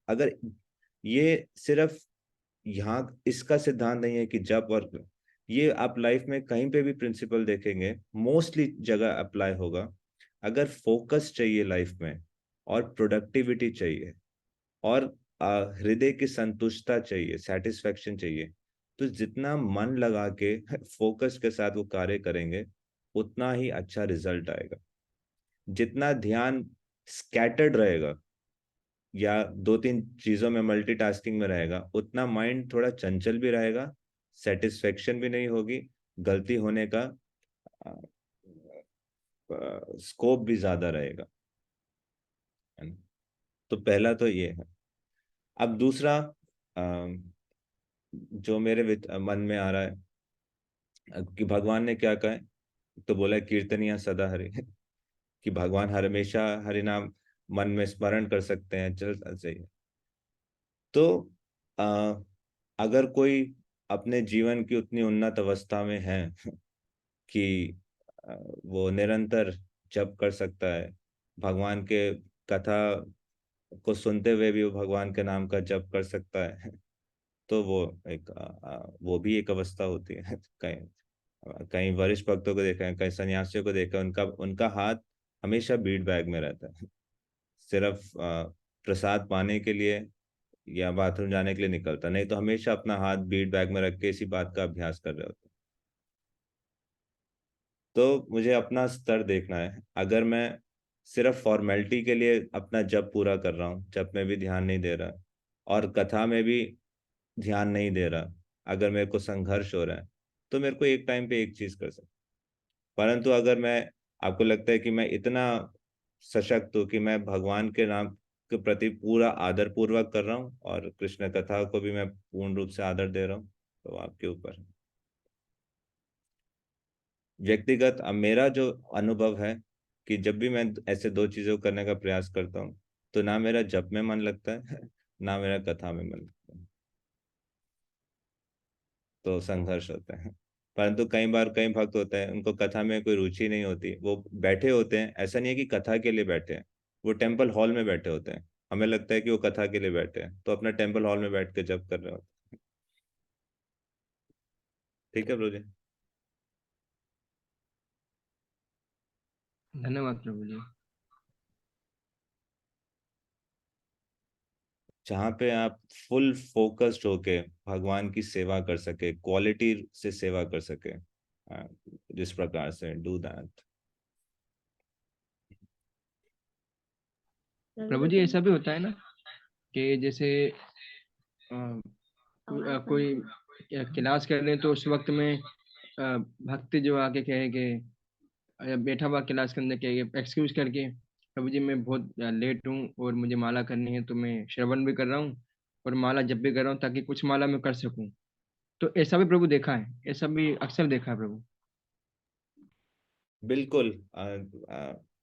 अगर ये सिर्फ यहाँ इसका सिद्धांत नहीं है कि जप और, ये आप लाइफ में कहीं पे भी प्रिंसिपल देखेंगे मोस्टली जगह अप्लाई होगा। अगर फोकस चाहिए लाइफ में, और प्रोडक्टिविटी चाहिए, और हृदय की संतुष्टता चाहिए, सेटिस्फेक्शन चाहिए, तो जितना मन लगा के फोकस के साथ वो कार्य करेंगे उतना ही अच्छा रिजल्ट आएगा। जितना ध्यान स्कैटर्ड रहेगा या 2-3 चीजों में मल्टीटास्किंग में रहेगा, उतना माइंड थोड़ा चंचल भी रहेगा, सेटिस्फेक्शन भी नहीं होगी, गलती होने का स्कोप भी ज्यादा रहेगा, है ना? तो पहला तो ये है। अब दूसरा जो मेरे मन में आ रहा है कि भगवान ने क्या कहा है, तो बोला कीर्तनिया सदा हरि कि भगवान हमेशा हरि नाम मन में स्मरण कर सकते हैं, चल सही है। तो अगर कोई अपने जीवन की उतनी उन्नत अवस्था में है कि वो निरंतर जप कर सकता है, भगवान के कथा को सुनते हुए भी वो भगवान के नाम का जप कर सकता है, तो वो भी एक अवस्था होती है। कहीं कहीं वरिष्ठ भक्तों को देखा है, कहीं सन्यासियों को देखा है, उनका उनका हाथ हमेशा बीट बैग में रहता है, सिर्फ प्रसाद पाने के लिए या बाथरूम जाने के लिए निकलता नहीं, तो हमेशा अपना हाथ बीट बैग में रख के इसी बात का अभ्यास कर रहे होते। तो मुझे अपना स्तर देखना है। अगर मैं सिर्फ फॉर्मेलिटी के लिए अपना जप पूरा कर रहा हूँ, जप में भी ध्यान नहीं दे रहा और कथा में भी ध्यान नहीं दे रहा, अगर मेरे को संघर्ष हो रहा है, तो मेरे को एक टाइम पे एक चीज कर सकता। परंतु अगर मैं, आपको लगता है कि मैं इतना सशक्त हूँ कि मैं भगवान के नाम के प्रति पूरा आदर पूर्वक कर रहा हूँ और कृष्ण कथा को भी मैं पूर्ण रूप से आदर दे रहा हूँ, तो आपके ऊपर है। व्यक्तिगत अब मेरा जो अनुभव है कि जब भी मैं ऐसे 2 चीजों को करने का प्रयास करता हूँ, तो ना मेरा जप में मन लगता है ना मेरा कथा में मन लगता है, तो संघर्ष होता है। परंतु कई बार कई भक्त होते हैं, उनको कथा में कोई रुचि नहीं होती, वो बैठे होते हैं, ऐसा नहीं है कि कथा के लिए बैठे हैं, वो टेम्पल हॉल में बैठे होते हैं, हमें लगता है कि वो कथा के लिए बैठे हैं, तो अपना टेम्पल हॉल में बैठ के जप कर रहे होते हैं। ठीक है प्रभु जी। धन्यवाद प्रभु जी। जहाँ पे आप फुल फोकस्ड होके भगवान की सेवा कर सके, क्वालिटी से सेवा कर सके, जिस प्रकार से डू दैट। प्रभु जी ऐसा भी होता है ना कि जैसे कोई क्लास कर रहे हैं तो उस वक्त में भक्त जो आके कहे कि बैठा हुआ क्लास करने के एक्सक्यूज करके, प्रभु जी मैं बहुत लेट हूँ और मुझे माला करनी है, तो मैं श्रवण भी कर रहा हूँ और माला जप भी कर रहा हूँ ताकि कुछ माला मैं कर सकूँ। तो ऐसा भी प्रभु देखा है, ऐसा भी अक्सर देखा है प्रभु। बिल्कुल।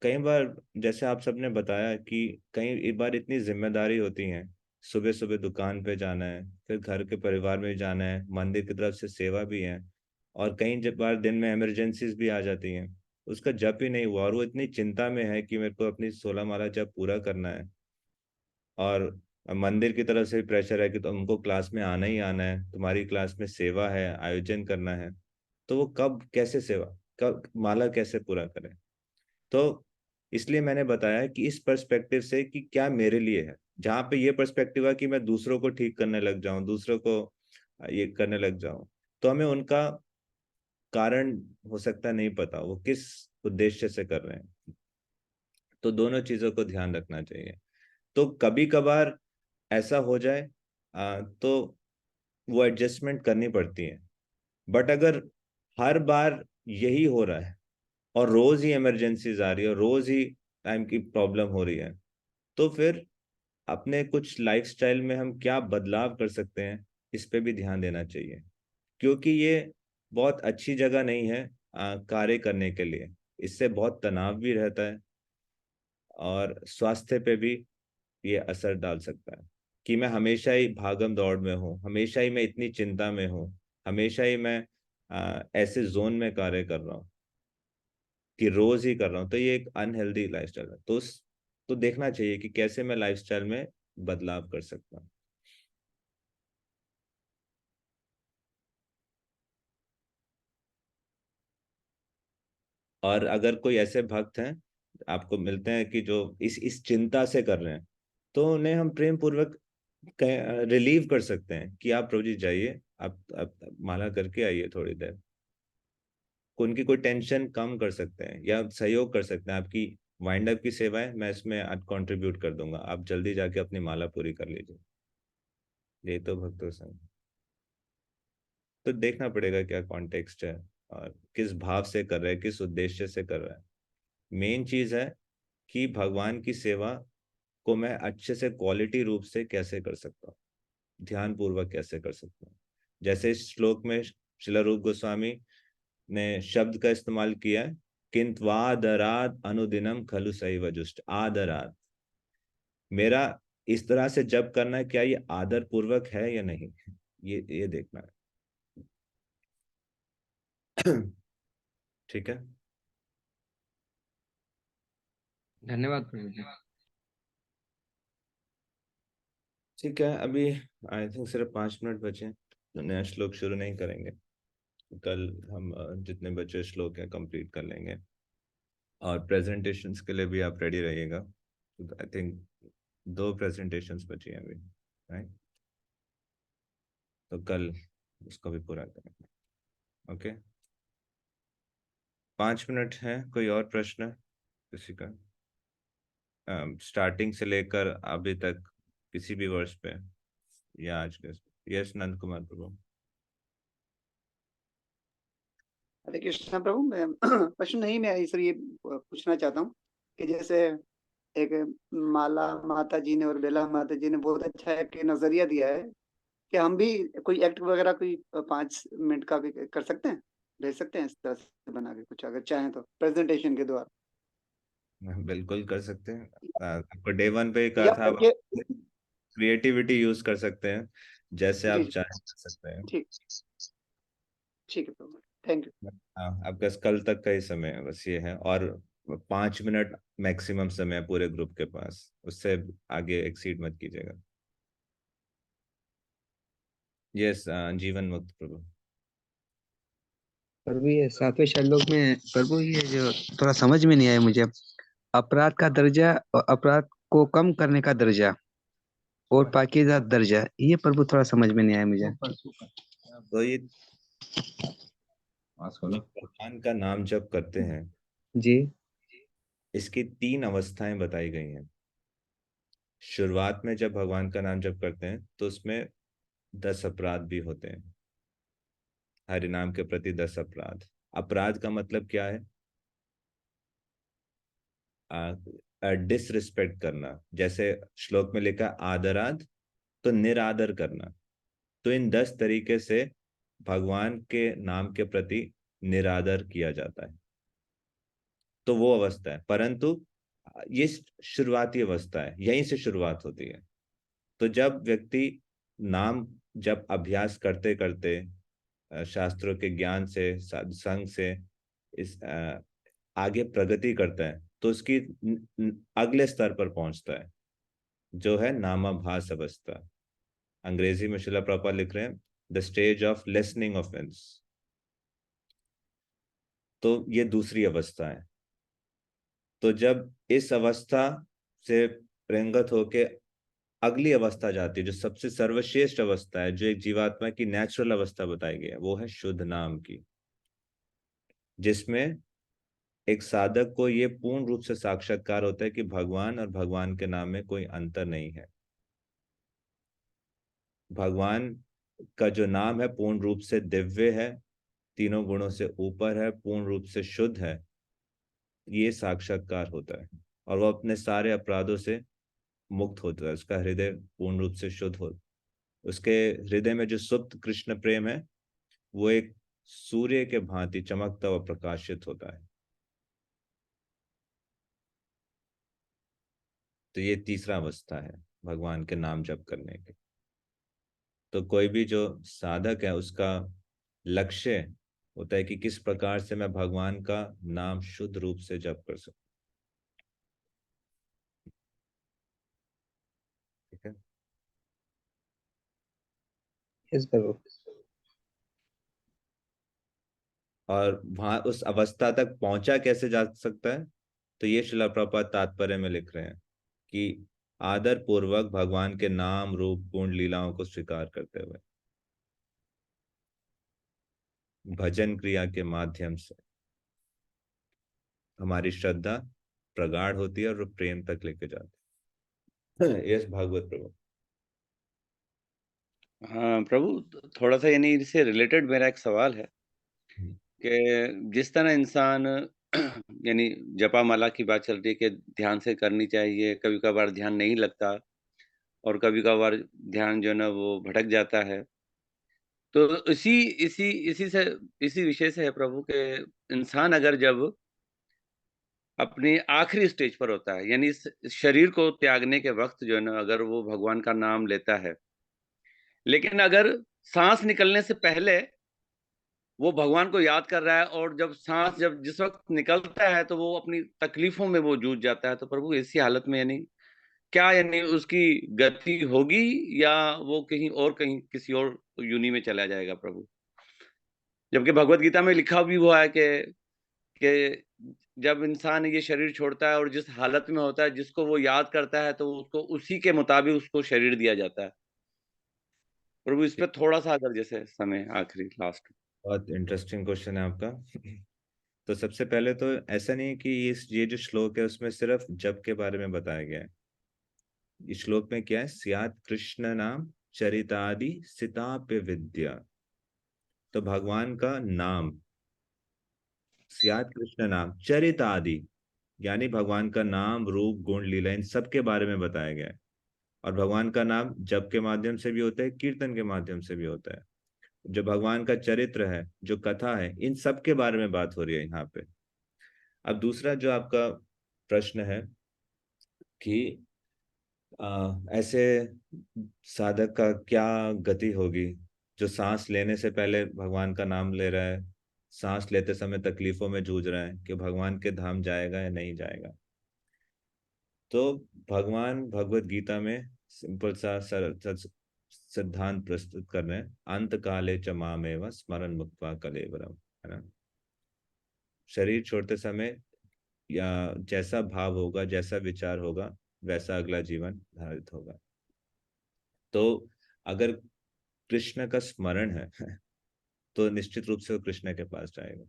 कई बार जैसे आप सबने बताया कि कई बार इतनी जिम्मेदारी होती हैं, सुबह सुबह दुकान पे जाना है, फिर घर के परिवार में जाना है, मंदिर की तरफ से सेवा भी है, और कई बार दिन में इमरजेंसीज भी आ जाती हैं, उसका जप ही नहीं हुआ और वो इतनी चिंता में है कि मेरे को अपनी 16 माला जप पूरा करना है, और मंदिर की तरफ से भी प्रेशर है कि तुमको क्लास में आना ही आना है, तुम्हारी क्लास में सेवा है, आयोजन करना है, तो वो कब कैसे सेवा, कब माला कैसे पूरा करें। तो इसलिए मैंने बताया कि इस पर्सपेक्टिव से कि क्या मेरे लिए है, जहाँ पे ये पर्सपेक्टिव है कि मैं दूसरों को ठीक करने लग जाऊं, दूसरों को ये करने लग जाऊं, तो हमें उनका कारण हो सकता है नहीं पता, वो किस उद्देश्य से कर रहे हैं, तो दोनों चीजों को ध्यान रखना चाहिए। तो कभी कभार ऐसा हो जाए तो वो एडजस्टमेंट करनी पड़ती है, बट अगर हर बार यही हो रहा है और रोज ही इमरजेंसीज आ रही है और रोज ही टाइम की प्रॉब्लम हो रही है, तो फिर अपने कुछ लाइफस्टाइल में हम क्या बदलाव कर सकते हैं, इस पे भी ध्यान देना चाहिए, क्योंकि ये बहुत अच्छी जगह नहीं है कार्य करने के लिए। इससे बहुत तनाव भी रहता है और स्वास्थ्य पे भी ये असर डाल सकता है कि मैं हमेशा ही भागम दौड़ में हूँ, हमेशा ही मैं इतनी चिंता में हूँ, हमेशा ही मैं ऐसे जोन में कार्य कर रहा हूँ कि रोज ही कर रहा हूँ, तो ये एक अनहेल्दी लाइफस्टाइल है। तो देखना चाहिए कि कैसे मैं लाइफस्टाइल में बदलाव कर सकता हूँ। और अगर कोई ऐसे भक्त हैं आपको मिलते हैं कि जो इस चिंता से कर रहे हैं, तो उन्हें हम प्रेम पूर्वक रिलीव कर सकते हैं कि आप प्रभु जी जाइए, आप माला करके आइए थोड़ी देर। उनकी कोई टेंशन कम कर सकते हैं या सहयोग कर सकते हैं। आपकी वाइंड अप की सेवाएं मैं इसमें कंट्रीब्यूट कर दूंगा, आप जल्दी जाके अपनी माला पूरी कर लीजिए। ये तो भक्तों संग। तो देखना पड़ेगा क्या कॉन्टेक्स्ट है और किस भाव से कर रहे हैं, किस उद्देश्य से कर रहा है। मेन चीज है कि भगवान की सेवा को मैं अच्छे से क्वालिटी रूप से कैसे कर सकता हूँ, ध्यान पूर्वक कैसे कर सकता हूँ। जैसे इस श्लोक में श्रील रूप गोस्वामी ने शब्द का इस्तेमाल किया है, किंत्वादरात अनुदिनम खलु सैव जुष्ट। आदरात, मेरा इस तरह से जप करना है, क्या ये आदर पूर्वक है या नहीं, ये देखना है। ठीक है, धन्यवाद प्रभु जी। ठीक है। अभी आई थिंक सिर्फ 5 मिनट बचे, तो नया श्लोक शुरू नहीं करेंगे। कल हम जितने बचे श्लोक हैं कंप्लीट कर लेंगे। और प्रेजेंटेशंस के लिए भी आप रेडी रहिएगा। आई थिंक 2 प्रेजेंटेशंस बची हैं अभी, राइट? तो कल उसको भी पूरा करेंगे। ओके, 5 मिनट है। कोई और प्रश्न किसी का स्टार्टिंग से लेकर अभी तक किसी भी वर्ष पे या आज के? यस, नंद कुमार प्रभु। हरे कृष्णा प्रभु, मैं प्रश्न नहीं, मैं सर ये पूछना चाहता हूँ कि जैसे एक माला माता जी ने और बेला माता जी ने बहुत अच्छा एक नजरिया दिया है कि हम भी कोई एक्ट वगैरह कोई 5 मिनट का भी कर सकते हैं, भेज सकते हैं इस तरह से बना के कुछ, अगर चाहें तो प्रेजेंटेशन के द्वारा। बिल्कुल कर सकते हैं। आपको डे 1 पे ही कहा या था, ये क्रिएटिविटी यूज कर सकते हैं, जैसे आप जी चाहें कर सकते हैं। ठीक ठीक है प्रभु, थैंक यू। हाँ, आपका कल तक का ही समय है, बस ये है। और 5 मिनट मैक्सिमम समय है पूरे ग्रुप के पास, उससे आगे एक्सीड मत कीजिएगा। यस, जीवन मुक्त प्रभु। प्रभु ये 7वें श्लोक में प्रभु ये जो थोड़ा समझ में नहीं आया मुझे, अपराध का दर्जा और अपराध को कम करने का दर्जा और पाकीज़ा दर्जा, ये प्रभु थोड़ा समझ में नहीं आया मुझे। तो ये भगवान का नाम जब करते हैं जी, इसकी 3 अवस्थाएं बताई गई हैं। शुरुआत में जब भगवान का नाम जप करते हैं तो उसमें 10 अपराध भी होते हैं, हरि नाम के प्रति 10 अपराध। अपराध का मतलब क्या है? डिसरिस्पेक्ट करना, जैसे श्लोक में लिखा आदराद, तो निरादर करना। तो इन 10 तरीके से भगवान के नाम के प्रति निरादर किया जाता है, तो वो अवस्था है। परंतु ये शुरुआती अवस्था है, यहीं से शुरुआत होती है। तो जब व्यक्ति नाम जब अभ्यास करते करते शास्त्रों के ज्ञान से, संग से इस आगे प्रगति करता है, तो उसकी अगले स्तर पर पहुंचता है, जो है नामाभास अवस्था। अंग्रेजी में श्रील प्रभुपाद लिख रहे हैं the stage of listening offence. तो ये दूसरी अवस्था है। तो जब इस अवस्था से प्रेंगत होके अगली अवस्था जाती है, जो सबसे सर्वश्रेष्ठ अवस्था है, जो एक जीवात्मा की नेचुरल अवस्था बताई गई है, वो है शुद्ध नाम की, जिसमें एक साधक को ये पूर्ण रूप से साक्षात्कार होता है कि भगवान और भगवान के नाम में कोई अंतर नहीं है। भगवान का जो नाम है पूर्ण रूप से दिव्य है, तीनों गुणों से ऊपर है, पूर्ण रूप से शुद्ध है। ये साक्षात्कार होता है और वो अपने सारे अपराधों से मुक्त होता है। उसका हृदय पूर्ण रूप से शुद्ध हो, उसके हृदय में जो सुप्त कृष्ण प्रेम है वो एक सूर्य के भांति चमकता हुआ प्रकाशित होता है। तो ये तीसरा अवस्था है भगवान के नाम जप करने की। तो कोई भी जो साधक है उसका लक्ष्य होता है कि किस प्रकार से मैं भगवान का नाम शुद्ध रूप से जप कर सकूं। ठीक है। यस प्रभु। और वहां उस अवस्था तक पहुंचा कैसे जा सकता है, तो ये श्रील प्रभुपाद तात्पर्य में लिख रहे हैं कि आदर पूर्वक भगवान के नाम रूप गुण लीलाओं को स्वीकार करते हुए भजन क्रिया के माध्यम से हमारी श्रद्धा प्रगाढ़ होती है और वो प्रेम तक लेके जाती है। यस भागवत प्रभु। हाँ प्रभु, थोड़ा सा यानी इससे रिलेटेड मेरा एक सवाल है कि जिस तरह इंसान यानी जपा माला की बात चल रही है कि ध्यान से करनी चाहिए, कभी कभार ध्यान नहीं लगता और कभी कभार ध्यान जो है ना वो भटक जाता है। तो इसी इसी इसी से इसी विषय से है प्रभु के इंसान अगर जब अपनी आखिरी स्टेज पर होता है, यानी इस शरीर को त्यागने के वक्त जो है ना अगर वो भगवान का नाम लेता है, लेकिन अगर सांस निकलने से पहले वो भगवान को याद कर रहा है और जब सांस जब जिस वक्त निकलता है तो वो अपनी तकलीफों में वो जूझ जाता है, तो प्रभु ऐसी हालत में यानी क्या यानी उसकी गति होगी या वो कहीं किसी और योनि में चला जाएगा प्रभु? जबकि भगवत गीता में लिखा भी हुआ है कि जब इंसान ये शरीर छोड़ता है और जिस हालत में होता है जिसको वो याद करता है तो उसको उसी के मुताबिक उसको शरीर दिया जाता है। प्रभु इस पे थोड़ा सा अगर जैसे समय आखिरी लास्ट। बहुत इंटरेस्टिंग क्वेश्चन है आपका। तो सबसे पहले तो ऐसा नहीं है कि ये जो श्लोक है उसमें सिर्फ जप के बारे में बताया गया है। इस श्लोक में क्या है, स्यात् कृष्ण नाम चरितादि सिताप्य विद्या। तो भगवान का नाम, स्यात् कृष्ण नाम चरितादि, यानी भगवान का नाम रूप गुण लीला इन सब के बारे में बताया गया है। और भगवान का नाम जप के माध्यम से भी होता है, कीर्तन के माध्यम से भी होता है। जो भगवान का चरित्र है, जो कथा है, इन सब के बारे में बात हो रही है यहाँ पे। अब दूसरा जो आपका प्रश्न है कि ऐसे साधक का क्या गति होगी जो सांस लेने से पहले भगवान का नाम ले रहा है, सांस लेते समय तकलीफों में जूझ रहा है कि भगवान के धाम जाएगा या नहीं जाएगा। तो भगवान भगवत गीता में सिंपल सा सिद्धांत प्रस्तुत कर रहे हैं, अंत काले च मामेव स्मरण मुक्त्वा कलेवरम, है ना। शरीर छोड़ते समय या जैसा भाव होगा, जैसा विचार होगा, वैसा अगला जीवन धारित होगा। तो अगर कृष्ण का स्मरण है तो निश्चित रूप से वो कृष्ण के पास जाएगा।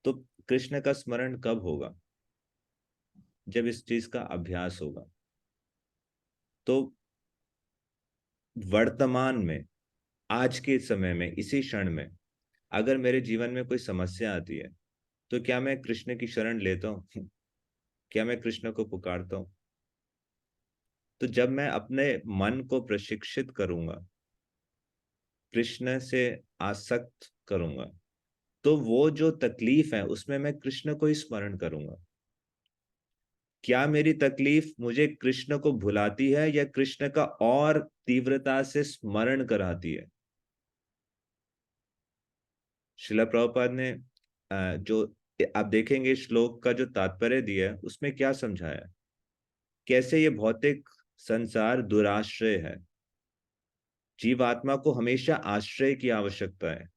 तो कृष्ण का स्मरण कब होगा? जब इस चीज का अभ्यास होगा। तो वर्तमान में, आज के समय में, इसी क्षण में अगर मेरे जीवन में कोई समस्या आती है तो क्या मैं कृष्ण की शरण लेता हूँ? क्या मैं कृष्ण को पुकारता हूँ? तो जब मैं अपने मन को प्रशिक्षित करूंगा, कृष्ण से आसक्त करूंगा, तो वो जो तकलीफ है उसमें मैं कृष्ण को ही स्मरण करूंगा। क्या मेरी तकलीफ मुझे कृष्ण को भुलाती है या कृष्ण का और तीव्रता से स्मरण कराती है? श्रील प्रभुपाद ने जो आप देखेंगे श्लोक का जो तात्पर्य दिया है उसमें क्या समझाया, कैसे ये भौतिक संसार दुराश्रय है। जीवात्मा को हमेशा आश्रय की आवश्यकता है।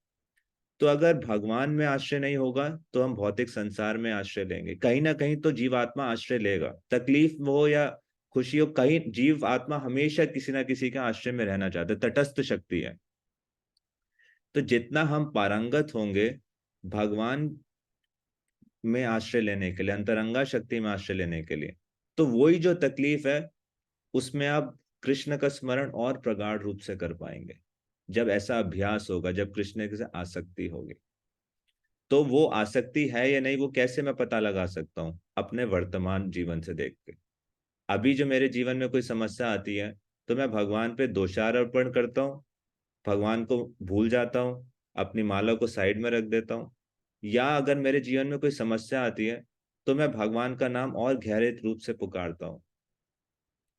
तो अगर भगवान में आश्रय नहीं होगा तो हम भौतिक संसार में आश्रय लेंगे। कहीं ना कहीं तो जीवात्मा आश्रय लेगा, तकलीफ हो या खुशी हो, कहीं जीव आत्मा हमेशा किसी ना किसी के आश्रय में रहना चाहता है, तटस्थ शक्ति है। तो जितना हम पारंगत होंगे भगवान में आश्रय लेने के लिए, अंतरंगा शक्ति में आश्रय लेने के लिए, तो वही जो तकलीफ है उसमें आप कृष्ण का स्मरण और प्रगाढ़ रूप से कर पाएंगे। जब ऐसा अभ्यास होगा, जब कृष्ण की आसक्ति होगी। तो वो आसक्ति है या नहीं वो कैसे मैं पता लगा सकता हूँ? अपने वर्तमान जीवन से देख के। अभी जो मेरे जीवन में कोई समस्या आती है तो मैं भगवान पे दोषारोपण करता हूँ, भगवान को भूल जाता हूँ, अपनी माला को साइड में रख देता हूँ। या अगर मेरे जीवन में कोई समस्या आती है तो मैं भगवान का नाम और गहरे रूप से पुकारता हूँ।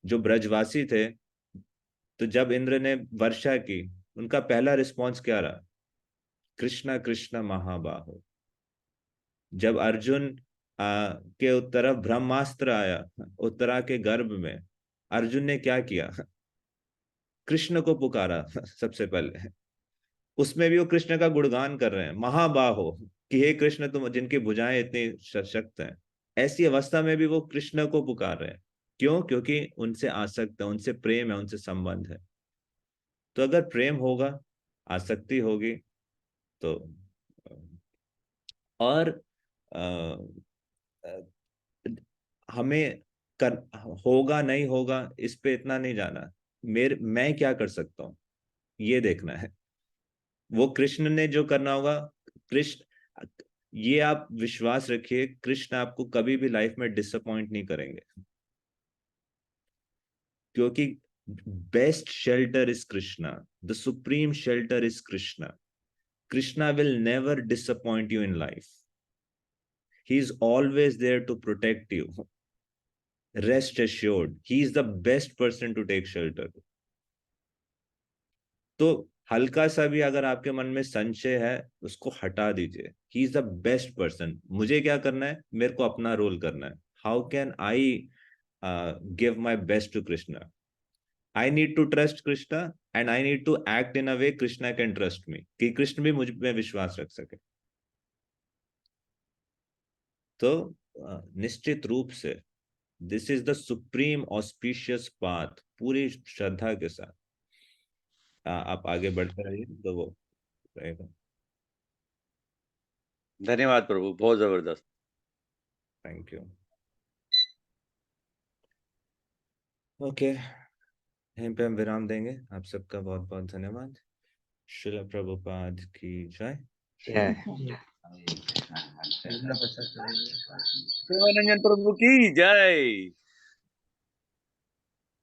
जो ब्रजवासी थे, तो जब इंद्र ने वर्षा की, उनका पहला रिस्पॉन्स क्या रहा? कृष्णा कृष्णा महाबाहो। जब अर्जुन के तरफ ब्रह्मास्त्र आया उत्तरा के गर्भ में, अर्जुन ने क्या किया? कृष्ण को पुकारा सबसे पहले। उसमें भी वो कृष्ण का गुणगान कर रहे हैं, महाबाहो, कि हे कृष्ण तुम जिनकी भुजाएं इतनी सशक्त हैं। ऐसी अवस्था में भी वो कृष्ण को पुकार रहे हैं। क्यों? क्योंकि उनसे आसक्त है, उनसे प्रेम है, उनसे संबंध है। तो अगर प्रेम होगा, आसक्ति होगी, तो और हमें कर होगा नहीं होगा इस पे इतना नहीं जाना, मैं क्या कर सकता हूँ ये देखना है। वो कृष्ण ने जो करना होगा, कृष्ण, ये आप विश्वास रखिए, कृष्ण आपको कभी भी लाइफ में डिसअपॉइंट नहीं करेंगे, क्योंकि best shelter is Krishna, the supreme shelter is Krishna. Krishna will never disappoint you in life, he is always there to protect you. Rest assured, he is the best person to take shelter. तो हल्का सा भी अगर आपके मन में संशय है, उसको हटा दीजिए। ही इज द बेस्ट पर्सन। मुझे क्या करना है? मेरे को अपना रोल करना है। How can I give my best to Krishna? I need to trust Krishna and I need to act in a way Krishna can trust me, कि कृष्ण भी मुझ में विश्वास रख सके। तो निश्चित रूप से this is the supreme auspicious path. पूरी श्रद्धा के साथ आप आगे बढ़ते रहिए, तो वो रहेगा। धन्यवाद प्रभु, बहुत जबरदस्त। Thank you. ओके, यहीं पे हम विराम देंगे। आप सबका बहुत बहुत धन्यवाद। श्रील प्रभुपाद की जय। शिवानंदन प्रभु की जय।